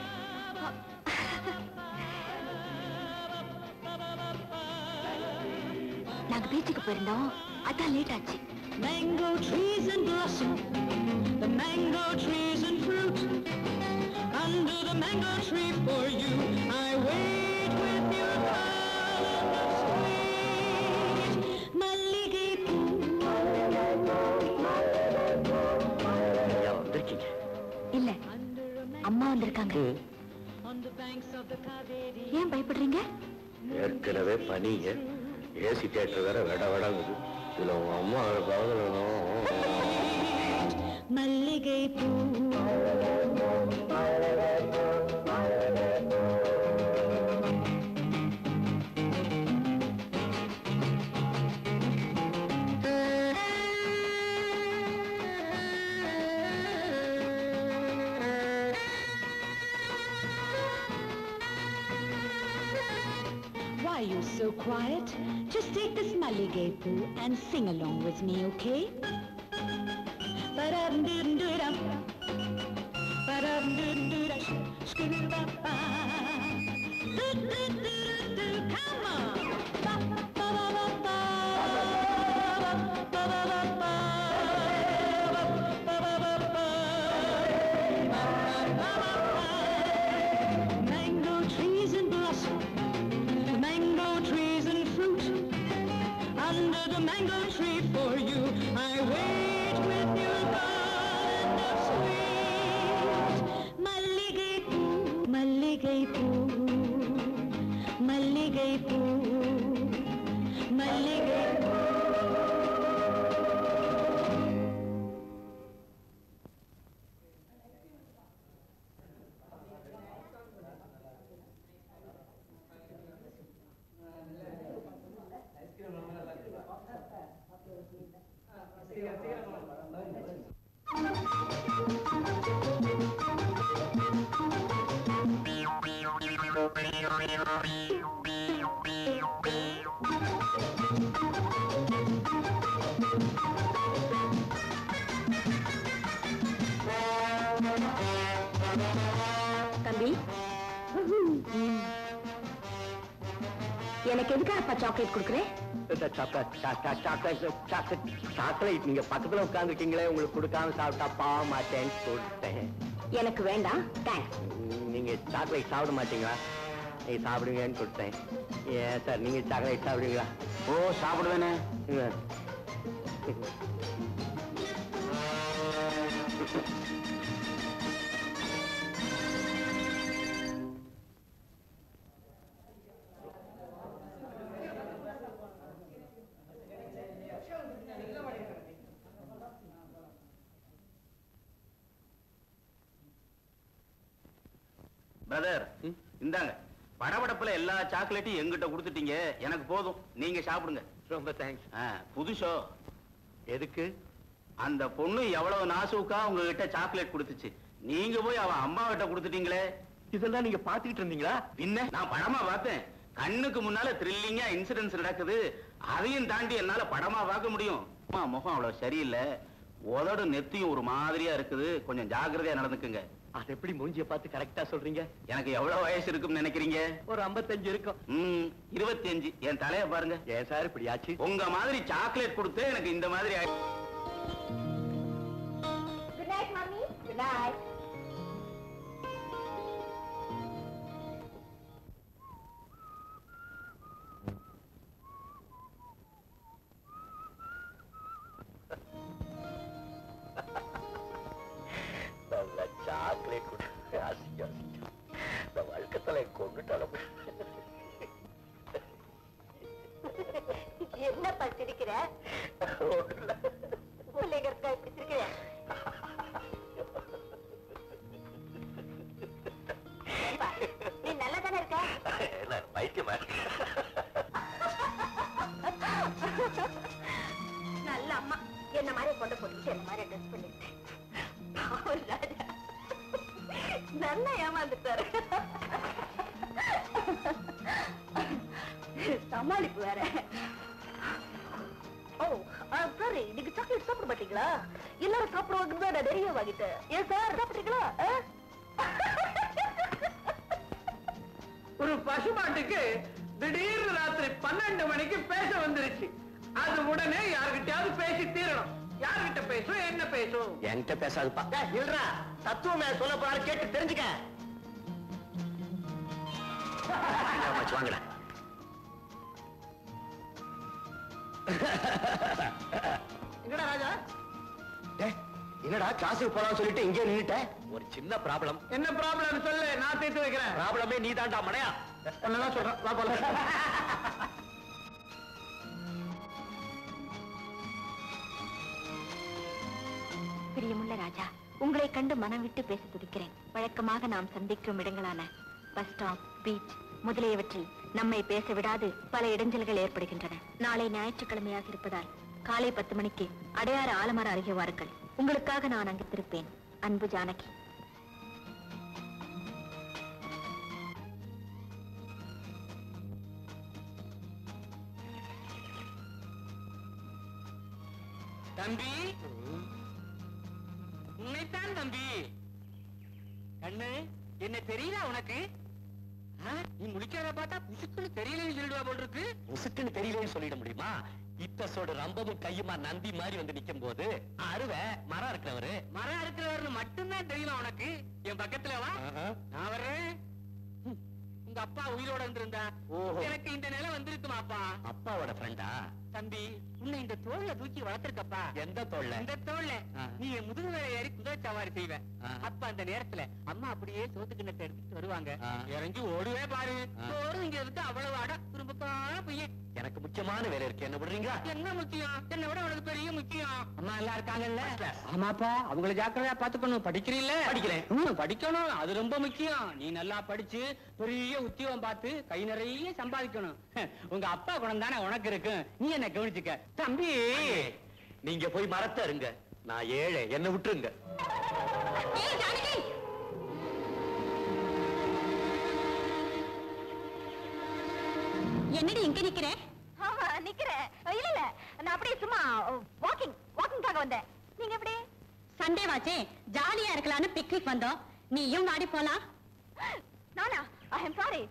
S4: நாங்க பீச்சுக்கு போயிருந்தோம், அதான் லேட் ஆச்சு.
S6: Mango trees and blossom, the mango trees and fruit. Under the mango tree for you, I wait with your garland of sweet Malligai poo.
S2: ஐயா வந்திருக்கீங்க?
S4: இல்ல, அம்மா வந்திருக்காங்க.
S6: On the banks of the Kaveri.
S4: ஏன் பயப்படுறீங்க?
S2: ஏற்கனவே பனிங்க, ஏசி தியேட்டர் வேற விட விடாங்குது. இதுல உங்க அம்மா பாக்கணும்.
S6: Malligai poo. Why are you so quiet? Just take this Malligai poo and sing along with me, okay? Ba-dum-dum-dum-dum. Ba-dum-dum-dum-dum. Skoo-ba-ba. Do-do-do-do-do. Come on. Ba-ba-ba-ba. Ba-ba-ba-ba. Ba-ba-ba-ba. Mango trees and blossom, mango trees and fruit. Under the mango tree for you, I wait with your garland of sweet Malligai poo, Malligai poo, Malligai poo, Malligai poo.
S4: தம்பி, எனக்கு எதுக்காகப்பா சாக்லேட் கொடுக்குறேன்?
S2: சாக்லேட் நீங்க பக்கத்துல உட்கார்ந்துருக்கீங்களே, உங்களுக்கு கொடுக்காம சாப்பிட்டா பாவ மாட்டேன்னு சொல்லிட்டேன்.
S4: எனக்கு வேண்டாம், தேங்க்ஸ்.
S2: நீங்க சாக்லேட் சாப்பிட மாட்டீங்களா? நீங்க சாப்பிடுங்கன்னு கொடுத்தேன். ஏன் சார், நீங்க சாக்லேட் சாப்பிடுவீங்களா? ஓ, சாப்பிடுவேனே.
S1: பிரதர், இந்தாங்க. படபடப்புல எல்லா சாக்லேட்டையும் எங்கிட்ட கொடுத்துட்டீங்க, எனக்கு போதும், நீங்க சாப்பிடுங்க.
S2: ரொம்ப தேங்க்ஸ்.
S1: புதுசோ?
S2: எதுக்கு?
S1: அந்த பொண்ணு எவ்வளவு நாசூக்கா உங்ககிட்ட சாக்லேட் கொடுத்துச்சு, நீங்க போய் அவன் அம்மா கிட்ட கொடுத்துட்டீங்களே.
S2: இதெல்லாம் நீங்க பாத்துக்கிட்டு இருந்தீங்களா?
S1: பின்ன நான் படமா பார்த்தேன். கண்ணுக்கு முன்னால த்ரில்லிங்கா இன்சிடென்ட்ஸ் நடக்குது, அதையும் தாண்டி என்னால படமா பார்க்க முடியும். அம்மா முகம் அவ்வளவு சரியில்லை, உதடு நெத்தியும் ஒரு மாதிரியா இருக்குது, கொஞ்சம் ஜாக்கிரதையா நடந்துக்குங்க.
S2: அது எப்படி மூஞ்சிய பார்த்து கரெக்டா சொல்றீங்க?
S1: எனக்கு எவ்வளவு வயசு இருக்கும்னு நினைக்கிறீங்க?
S2: ஒரு 55 இருக்கும்.
S1: 25. என் தலைய பாருங்க.
S2: ஏன் சார் இப்படி ஆச்சு?
S1: உங்க மாதிரி சாக்லேட் கொடுத்து எனக்கு இந்த மாதிரி
S4: குட் நைட் மாமி. Good night.
S2: நல்ல சாக்லேட் கொடுத்து ஆசையா இந்த வழக்கத்துல கொண்டுட்டாலும்.
S4: என்ன பச்சிருக்கிற? ஏமாந்துட்டாரு. சமாளிப்பு வேற. ஓ சாரி, நீங்க சாக்லேட் சாப்பிட மாட்டீங்களா? எல்லாரும் சாப்பிடுவாங்க தான் நான் நிறைய வாங்கிட்டேன். ஏன் சார் சாப்பிட்டீங்களா?
S1: ஒரு பசுமாட்டுக்கு திடீர்னு ராத்திரி 12 மணிக்கு பேச வந்துருச்சு. அது உடனே யாருகிட்டயாவது பேசி தீரணும். யாருகிட்ட பேசும், என்ன பேசும்?
S2: என்கிட்ட பேசாதுப்பா. இல்லடா, தத்துவமே சொல்ல போறாரு, கேட்டு தெரிஞ்சுக்க. வாங்கடா.
S1: எங்கடா ராஜா?
S2: என்னடா கிளாஸுக்கு போலாம் சொல்லிட்டு இங்கே நின்னுட்ட? ஒரு சின்ன ப்ராப்ளம்.
S1: என்ன ப்ராப்ளம் சொல்லு, நான் தீர்த்து வைக்கிறேன்.
S2: ப்ராப்ளமே நீ தாண்டா மடையா.
S1: என்னதான் சொல்றேன், வா போலாம்.
S4: பிரியமுள்ள ராஜா, உங்களை கண்டு மனம் விட்டு பேச துடிக்கிறேன். வழக்கமாக நாம் சந்திக்கும் இடங்களான பஸ் ஸ்டாப், பீச் முதலியவற்றில் நம்மை பேச விடாது பல இடைஞ்சல்கள் ஏற்படுகின்றன. நாளை ஞாயிற்றுக்கிழமையாக இருப்பதால் காலை 10 மணிக்கு அடையாறு ஆலமர அருகே வாருங்கள். உங்களுக்காக நான் அங்கு திருப்பேன். அன்பு ஜானகி.
S1: தம்பி, உன்னைத்தான் தம்பி. கண்ணு, என்ன தெரியல உனக்கு? நீ முடிக்காத பார்த்தா புசுக்குன்னு தெரியலன்னு சொல்லிடுவா போல் இருக்கு.
S2: உசுக்குன்னு தெரியலன்னு சொல்லிட முடியுமா? இத்தசோட ரம்பமும் கையுமா நந்தி மாதிரி வந்து நிக்கும் போது அருவை மரம் இருக்கிறவரு.
S1: மரம் இருக்கிறவர்னு மட்டும்தான் தெரியல உனக்கு. என் பக்கத்துல வா, நான் வர்றேன். உங்க அப்பா உயிரோட இருந்திருந்தா எனக்கு இந்த நிலை வந்திருக்குமாப்பா.
S2: அப்பாவோட ஃப்ரெண்டா?
S1: தம்பி, உன்னை இந்த தோல்ல தூக்கி வளர்த்திருக்கப்பா.
S2: எந்த தோல்ல?
S1: இந்த தோல்ல நீ என் முதுகு மேல ஏறி குதிரை சவாரி செய்வ. அப்ப அந்த நேரத்துல அம்மா அப்படியே சோத்து கிண்ணத்தை எடுத்துட்டு வருவாங்க. இறங்கி ஓடுவே பாரு. சோறுங்கிறதுக்கு அவ்வளவு அட திரும்பக்கான பையன்.
S2: எனக்கு முக்கியமான வேலை இருக்கு, என்ன விடுறீங்களா?
S1: என்ன முக்கியம்? என்னை விட உனக்கு பெரிய முக்கியம். அம்மா எல்லாம் இருக்காங்கல்ல? ஆமாப்பா, அவங்களை ஜாக்கிரதையா பாத்துக்கணும். படிக்கிறீல்ல?
S2: படிக்கிறேன்.
S1: படிக்கணும், அது ரொம்ப முக்கியம். நீ நல்லா படிச்சு பெரிய உத்தியோகம் பார்த்து கை நிறைய சம்பாதிக்கணும். உங்க அப்பா குணம் தானே உனக்கு இருக்கு. நீ என்ன கவனிச்சுக்க தம்பி.
S2: நீங்க போய் மரத்தை இருங்க, நான் ஏழை, என்ன விட்டுருங்க.
S4: என்னடி இங்க நிக்கிறேன்? நிக்கிறேன். இல்ல இல்ல, நான் அப்படியே சும்மா வாக்கிங்காக வந்தேன். நீங்க எப்படி? சண்டே வாச்சே, ஜாலியா இருக்கலாம்னு பிக்னிக் வந்தோம். நீயும் வாடி போலாம். நானா? ஐ அம் சாரி.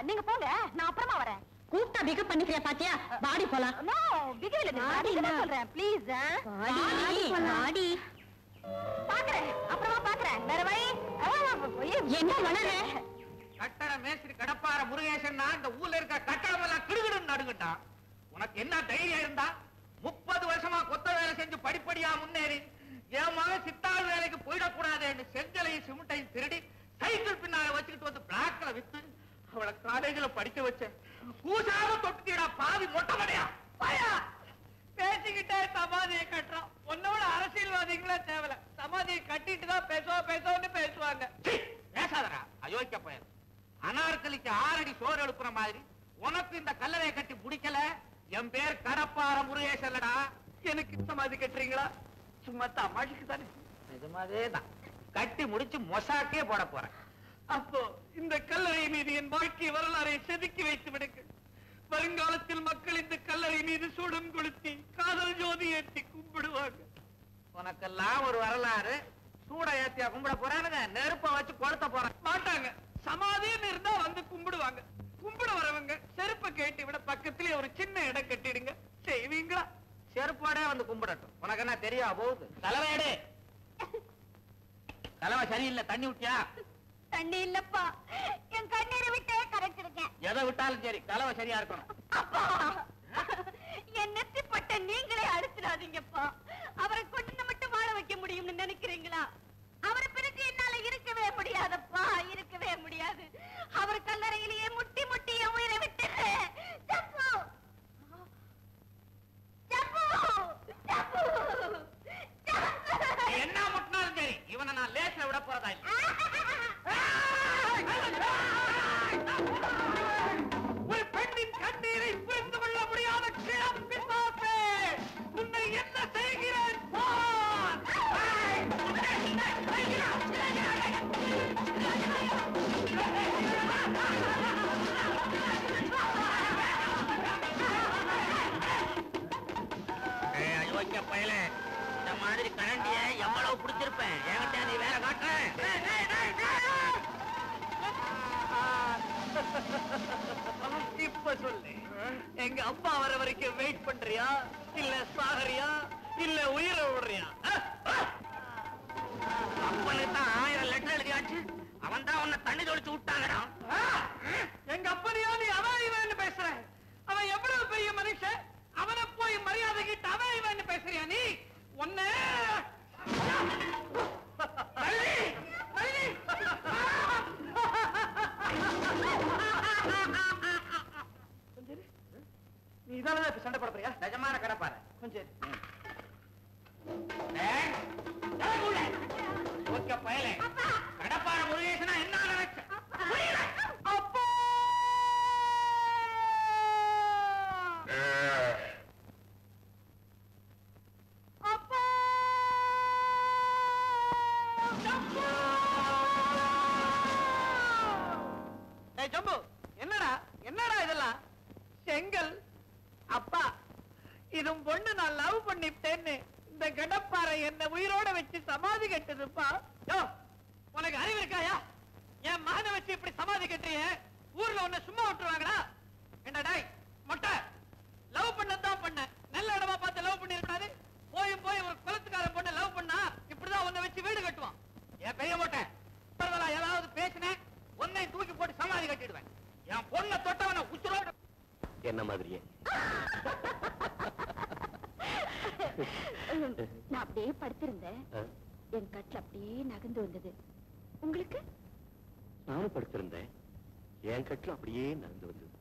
S4: நீங்க போங்க, நான் அப்புறமா வரேன். கூப்பிட்டா பிகப் பண்ணிக்கிறியா பாத்தியா? வாடி போலாம். நோ, பிகப் இல்ல, நான் சொல்றேன். ப்ளீஸ் வாடி. பாக்குறேன், அப்புறமா பாக்குறேன். வேற வழி என்ன வளர?
S1: கட்டட மேஸ்திரி கடப்பார முருகேசன் இந்த ஊர்ல இருக்க கட்டடம் எல்லாம் கிடுகிடுன்னு நடுங்கட்டா. உனக்கு என்ன தைரியம் இருந்தா 30 வருஷமா கொத்த வேலை செஞ்சு படிப்படியா முன்னேறி என் மகன் சித்தாள் வேலைக்கு போயிடக்கூடாதுன்னு செங்கலையும் சிமெண்டையும் திருடி சைக்கிள் பின்னால வச்சுக்கிட்டு வந்து பிளாக்ல வித்து அவளை காலேஜ்ல படிக்க வச்சேன். கூசாம தொட்டுடா பாவி மொட்டை மடையா பயா. பேசிக்கிட்டே சமாதியை கட்டுறான். உன்னோட அரசியல்வாதிகளே தேவையில்ல, சமாதியை கட்டிட்டு தான் பேசுவோன்னு பேசுவாங்க. பேசாதரா அயோக்கிய பையன். அனார்கலிக்கு 6 அடி சோறு எழுப்புற மாதிரி உனக்கு இந்த கல்லறையை கட்டி பிடிக்கல. என் பேர் கடப்பார முருகேசன்லடா. எனக்கு சமாதி கட்டுறீங்களா? சும்மா தமாஷுக்கு தானே. நிஜமாவே தான் கட்டி முடிச்சு மொசாக்கே போட போறேன். அப்போ இந்த கல்லறை மீது என் வாழ்க்கை வரலாறை செதுக்கி வைத்து விடுங்க. வருங்காலத்தில் மக்கள் இந்த கல்லறை மீது சூடம் கொளுத்தி காதல் ஜோதி ஏற்றி கும்பிடுவாங்க. உனக்கெல்லாம் ஒரு வரலாறு. சூட ஏத்தியா கும்பிட போறானுங்க, நெருப்ப வச்சு கொளுத்த போறாங்க. மாட்டாங்க. சமாதின்னு இருந்தா வந்து கும்பிடுவாங்க. கும்பிட வரவங்க செருப்பை கேட்டு விட பக்கத்திலே ஒரு சின்ன இடம் கட்டிடுங்க. செய்வீங்களா? செருப்போட வந்து கும்பிடட்டும். உனக்கு என்ன தெரியா போகுது? தலைவையடு. தலைவை சரியில்லை, தண்ணி விட்டியா?
S4: தண்ணி இல்லப்பா, என் கண்ணீரை விட்டே கரைச்சிருக்கேன்.
S1: எதை விட்டாலும் சரி, தலைவை சரியா இருக்கணும்.
S4: அப்பா, என் நெத்திப்பட்ட நீங்களே அடிச்சிடாதீங்கப்பா. அவரை கொண்டு மட்டும் வாழ வைக்க முடியும்னு நினைக்கிறீங்களா? அவரை பிறகு என்னால இருக்கவே முடியாதப்பா, இருக்கவே முடியாது. அவர் கல்லறையிலேயே முட்டி முட்டி என் உயிரை விட்டுறேன். ஜப்பு, ஜப்பு, ஜப்பு, ஜப்பு.
S1: என்ன முட்டினாலும் சரி, இவனை நான் லேஸ்ல விட போறதா இல்லை. ஒரு பெண்ணின் கண்ணீரை புரிந்து கொள்ள முடியாத கிழம் பிசாசே, உன்னை என்ன செய்கிறேன் பார்.
S5: லவ் பிடிச்சிருப்பேன். என்கிட்ட நீ வேற காட்டுற.
S1: இப்ப சொல்லு, எங்க அப்பா வர வரைக்கும் வெயிட் பண்றியா, இல்ல சாகரியா, இல்ல உயிரை விடுறியா?
S5: அப்பனுக்கு தான் 1000 லெட்டர் எழுதியாச்சு. அவன் தான் உன்னை தண்ணி தொளிச்சு விட்டாங்கடா.
S1: எங்க அப்பனையா நீ அவன் இவன் பேசுற? அவன் எவ்வளவு பெரிய மனுஷன், அவனை போய் மரியாதை கிட்ட அவன் இவன் பேசுறியா நீ? ஒன்னு நீ இதானதான் இப்ப சண்டை போட போறியா?
S5: நிஜமான கடப்பாரு.
S1: கொஞ்சம்
S5: ஓகே பயலே. கடப்பார முருகேசனா என்ன நினைச்ச?
S1: அப்பா அப்பா ஜம்பு, என்னடா என்னடா இதெல்லாம்? செங்கல் அப்பா, இதும் பொண்ணு நான் லவ் பண்ணிட்டேன்னு இந்த கடப்பாறை என்ன உயிரோட வச்சு சமாதி கட்டுதுப்பா. யோ, உனக்கு அறிவு இருக்காயா? என் மகனை வச்சு இப்படி சமாதி கட்டுறிய, ஊர்ல உன்னை சும்மா விட்டுருவாங்கடா? என்னடா மொட்டை, லவ் பண்ணதான் பண்ண, நல்ல இடமா பார்த்து லவ் பண்ணி இருக்காது. போய் ஒரு குலத்துக்கார பொண்ணை லவ் பண்ணா இப்படிதான் உன்னை வச்சு வீடு கட்டுவான். என் பெரிய மொட்டை, ஏதாவது பேசினேன் உன்னை தூக்கி போட்டு சமாதி கட்டிடுவேன். என் பொண்ணை தொட்டவனை உச்சுரோட
S2: என்ன மாதிரியே
S4: நான் அப்படியே படுத்திருந்தேன். என் கட்டில் அப்படியே நகர்ந்து வந்தது. உங்களுக்கு?
S2: நானும் படுத்திருந்தேன், என் கட்டில் அப்படியே நடந்து வந்தது.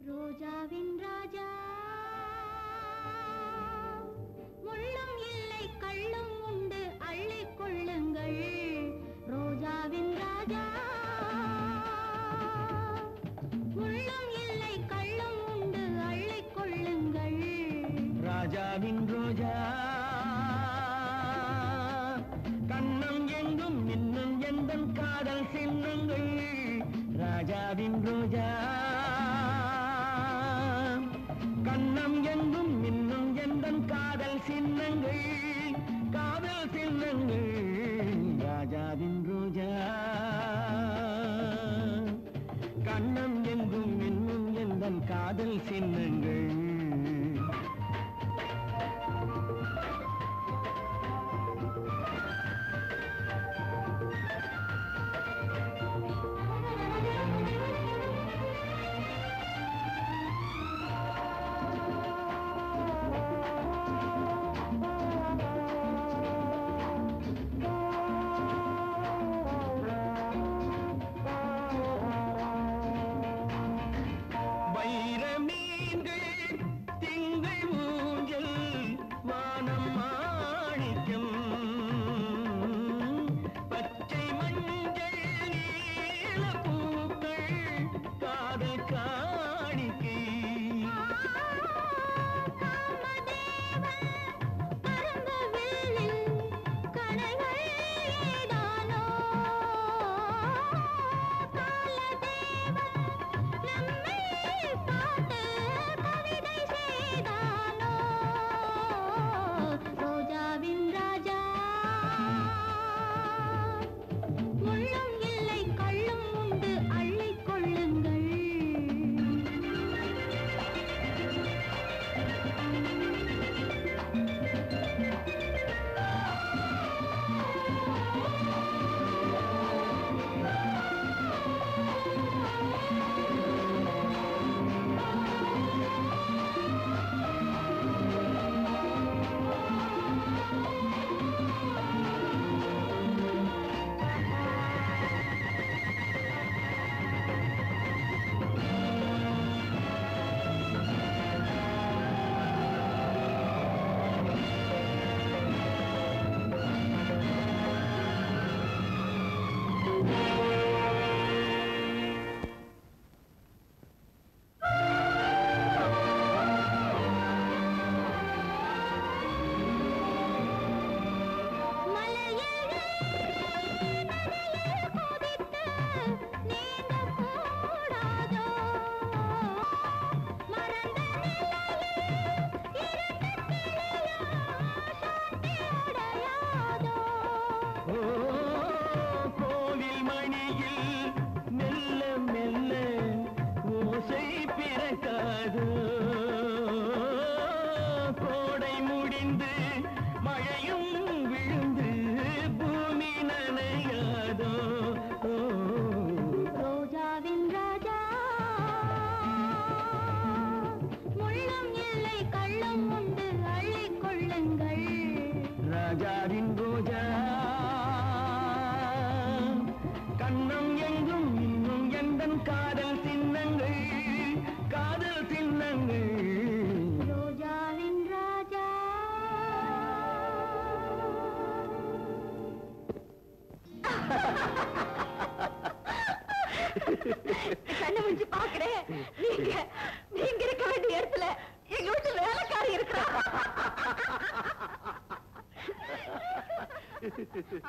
S7: ரோஜாவின் ராஜா, முள்ளும் இல்லை கள்ளும் உண்டு அள்ளிக் கொள்ளுங்கள். ரோஜாவின் ராஜா, முள்ளும் இல்லை கள்ளும் உண்டு அள்ளிக் கொள்ளுங்கள்.
S6: ராஜாவின் ரோஜா, கண்ணம் எங்கும் மின்னும் எந்தன் காதல் சின்னங்கள். ராஜாவின் ரோஜா, கண்ணம் எங்கும் மின்னும் எந்தன் காதல் சின்னங்கள், காதல் சின்னங்கள். ராஜாவின் ரோஜா, கண்ணம் எங்கும் மின்னும் எந்தன் காதல் சின்னங்கள். பொழிந்து மழையும் விழுந்து பூமி நனையாதோ
S7: ரோஜாவின் ராஜா முள்ளம் இல்லை கள்ளம் உண்டு அள்ளிக் கொள்ளுங்கள்
S6: ராஜாவின் ரோஜா கண்ணம் எங்கும் இன்னும் எந்தன் காதல் சின்னங்கள் காதல் சின்னங்கள்
S7: ரோஜாவின் ராஜா
S4: கண்ணு முடிச்சு பாக்குறேன். நீங்க இருக்க வேண்டிய இடத்துல எங்க வீட்டு வேலைக்காரி இருக்கிறா.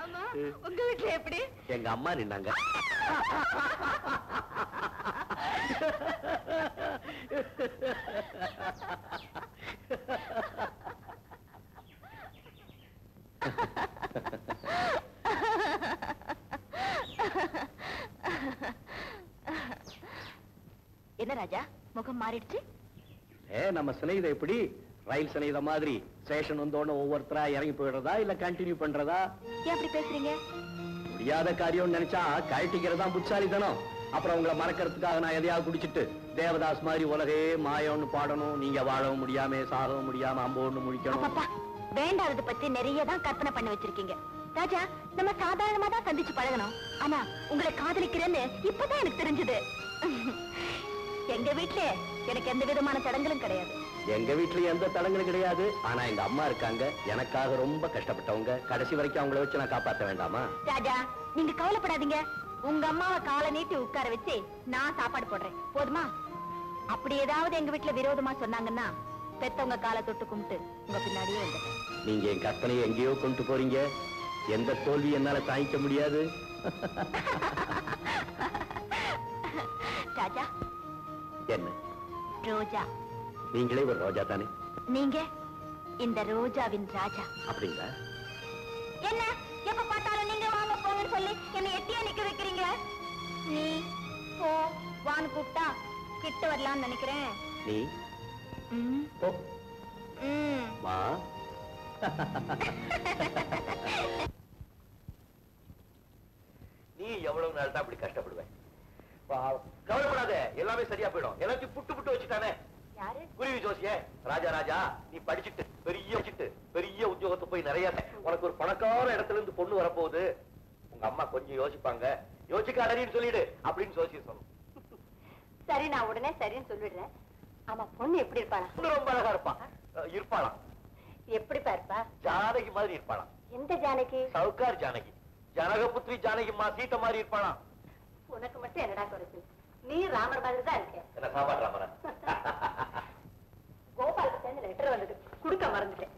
S4: ஆமா, உங்க வீட்டுல எப்படி?
S2: எங்க அம்மா நின்னாங்க.
S4: என்ன ராஜா, முகம் மாறிடுச்சு?
S3: நம்ம சிலைதை எப்படி ரயில் சிலைத மாதிரி ஸ்டேஷன் வந்தோன்னு ஒவ்வொருத்தரா இறங்கி போயிடுறதா இல்ல கண்டினியூ பண்றதா?
S4: ஏன் அப்படி பேசுறீங்க?
S3: முடியாத காரியம் நினைச்சா கழட்டிக்கிறதா புட்சாலித்தனம். அப்புறம் உங்களை மறக்கிறதுக்காக நான் எதையாவது குடிச்சிட்டு தேவதாஸ் மாதிரி உலகே மாயம்னு பாடணும், நீங்க வாழவும் முடியாம சாகவும் முடியாம அம்போன்னு முடிக்கணும்.
S4: அப்பா, வேண்டாதது பத்தி நிறைய தான் கற்பனை பண்ணி வச்சிருக்கீங்க. ராஜா, நம்ம சாதாரணமா தான் சந்திச்சு பழகணும். ஆனா உங்களை காதலிக்கிறேன்னு இப்பதான் எனக்கு தெரிஞ்சது. எங்க வீட்டுல எனக்கு எந்த விதமான தடங்களும் கிடையாது.
S3: எங்க வீட்டுல எந்த தடங்களும் கிடையாது. ஆனா எங்க அம்மா இருக்காங்க, எனக்காக ரொம்ப கஷ்டப்பட்டவங்க. கடைசி வரைக்கும் அவங்கள வச்சு நான் காப்பாற்ற வேண்டாமா?
S4: ராஜா, நீங்க கவலைப்படாதீங்க. உங்க அம்மாவை காலை நீட்டி உட்கார வச்சு நான் சாப்பாடு போடுறேன், போதுமா? அப்படி ஏதாவது எங்க வீட்டுல விரோதமா சொன்னாங்கன்னா பெத்தவங்க காலை தொட்டு கும்பிட்டு உங்க பின்னாடியே வந்துட்டேன்.
S3: நீங்க என் கற்பனையை எங்கேயோ கொண்டு போறீங்க. எந்த தோல்வி என்னால தாங்கிக்க முடியாது.
S4: ராஜா,
S3: என்ன
S4: ரோஜா.
S3: நீங்களே ஒரு ரோஜா தானே?
S4: நீங்க இந்த ரோஜாவின் ராஜா.
S3: அப்படிங்களா?
S4: என்ன எப்ப பார்த்தாலும் நீங்க வாங்க போங்கன்னு சொல்லி என்ன எட்டியா நிக்க வைக்கிறீங்க? நீ போ வான்னு கூப்பிட்டா கிட்ட வரலாம்னு நினைக்கிறேன்.
S3: நீ
S4: ம்,
S3: போ
S4: ம்.
S3: மா.
S2: நீ எவ்வளவு நாள் தான் அப்படி கஷ்டப்படுவேன்? கவலைப்படாத, எல்லாமே சரியா போயிடும். எல்லாத்தையும் புட்டு புட்டு வச்சுட்டானே
S4: யாரு?
S2: குருவி ஜோசிய. ராஜா ராஜா, நீ படிச்சுட்டு பெரிய உத்தியோகத்தை போய் நிறைய உனக்கு ஒரு பணக்கார இடத்துல இருந்து பொண்ணு வரப்போகுது. உங்க அம்மா கொஞ்சம் யோசிப்பாங்க. யோசிக்காதன்னு சொல்லிடு அப்படின்னு ஜோசிய சொன்னோம்.
S4: சரி, நான் உடனே சரின்னு சொல்லிடுறேன். ஆமா, பொண்ணு எப்படி இருப்பாளா?
S2: பொண்ணு ரொம்ப அழகா இருப்பான். இருப்பாளாம்.
S4: எப்படிப்பா இருப்பா?
S2: ஜானகி மாதிரி இருப்பாளாம்.
S4: எந்த ஜானகி?
S2: சவுக்கார் ஜானகி. ஜனகபுத்திரி ஜானகிமா சீட்ட மாதிரி இருப்பாளாம்.
S4: உனக்கு மட்டும் என்னடா குறைச்சு? நீ ராமர் மாதிரி தான் இருக்க.
S2: என்ன சாப்பாடு ராமரா?
S4: கோபாலுக்கு சேர்ந்து லெட்டர் வந்தது, குடுக்க மறந்துட்டேன்.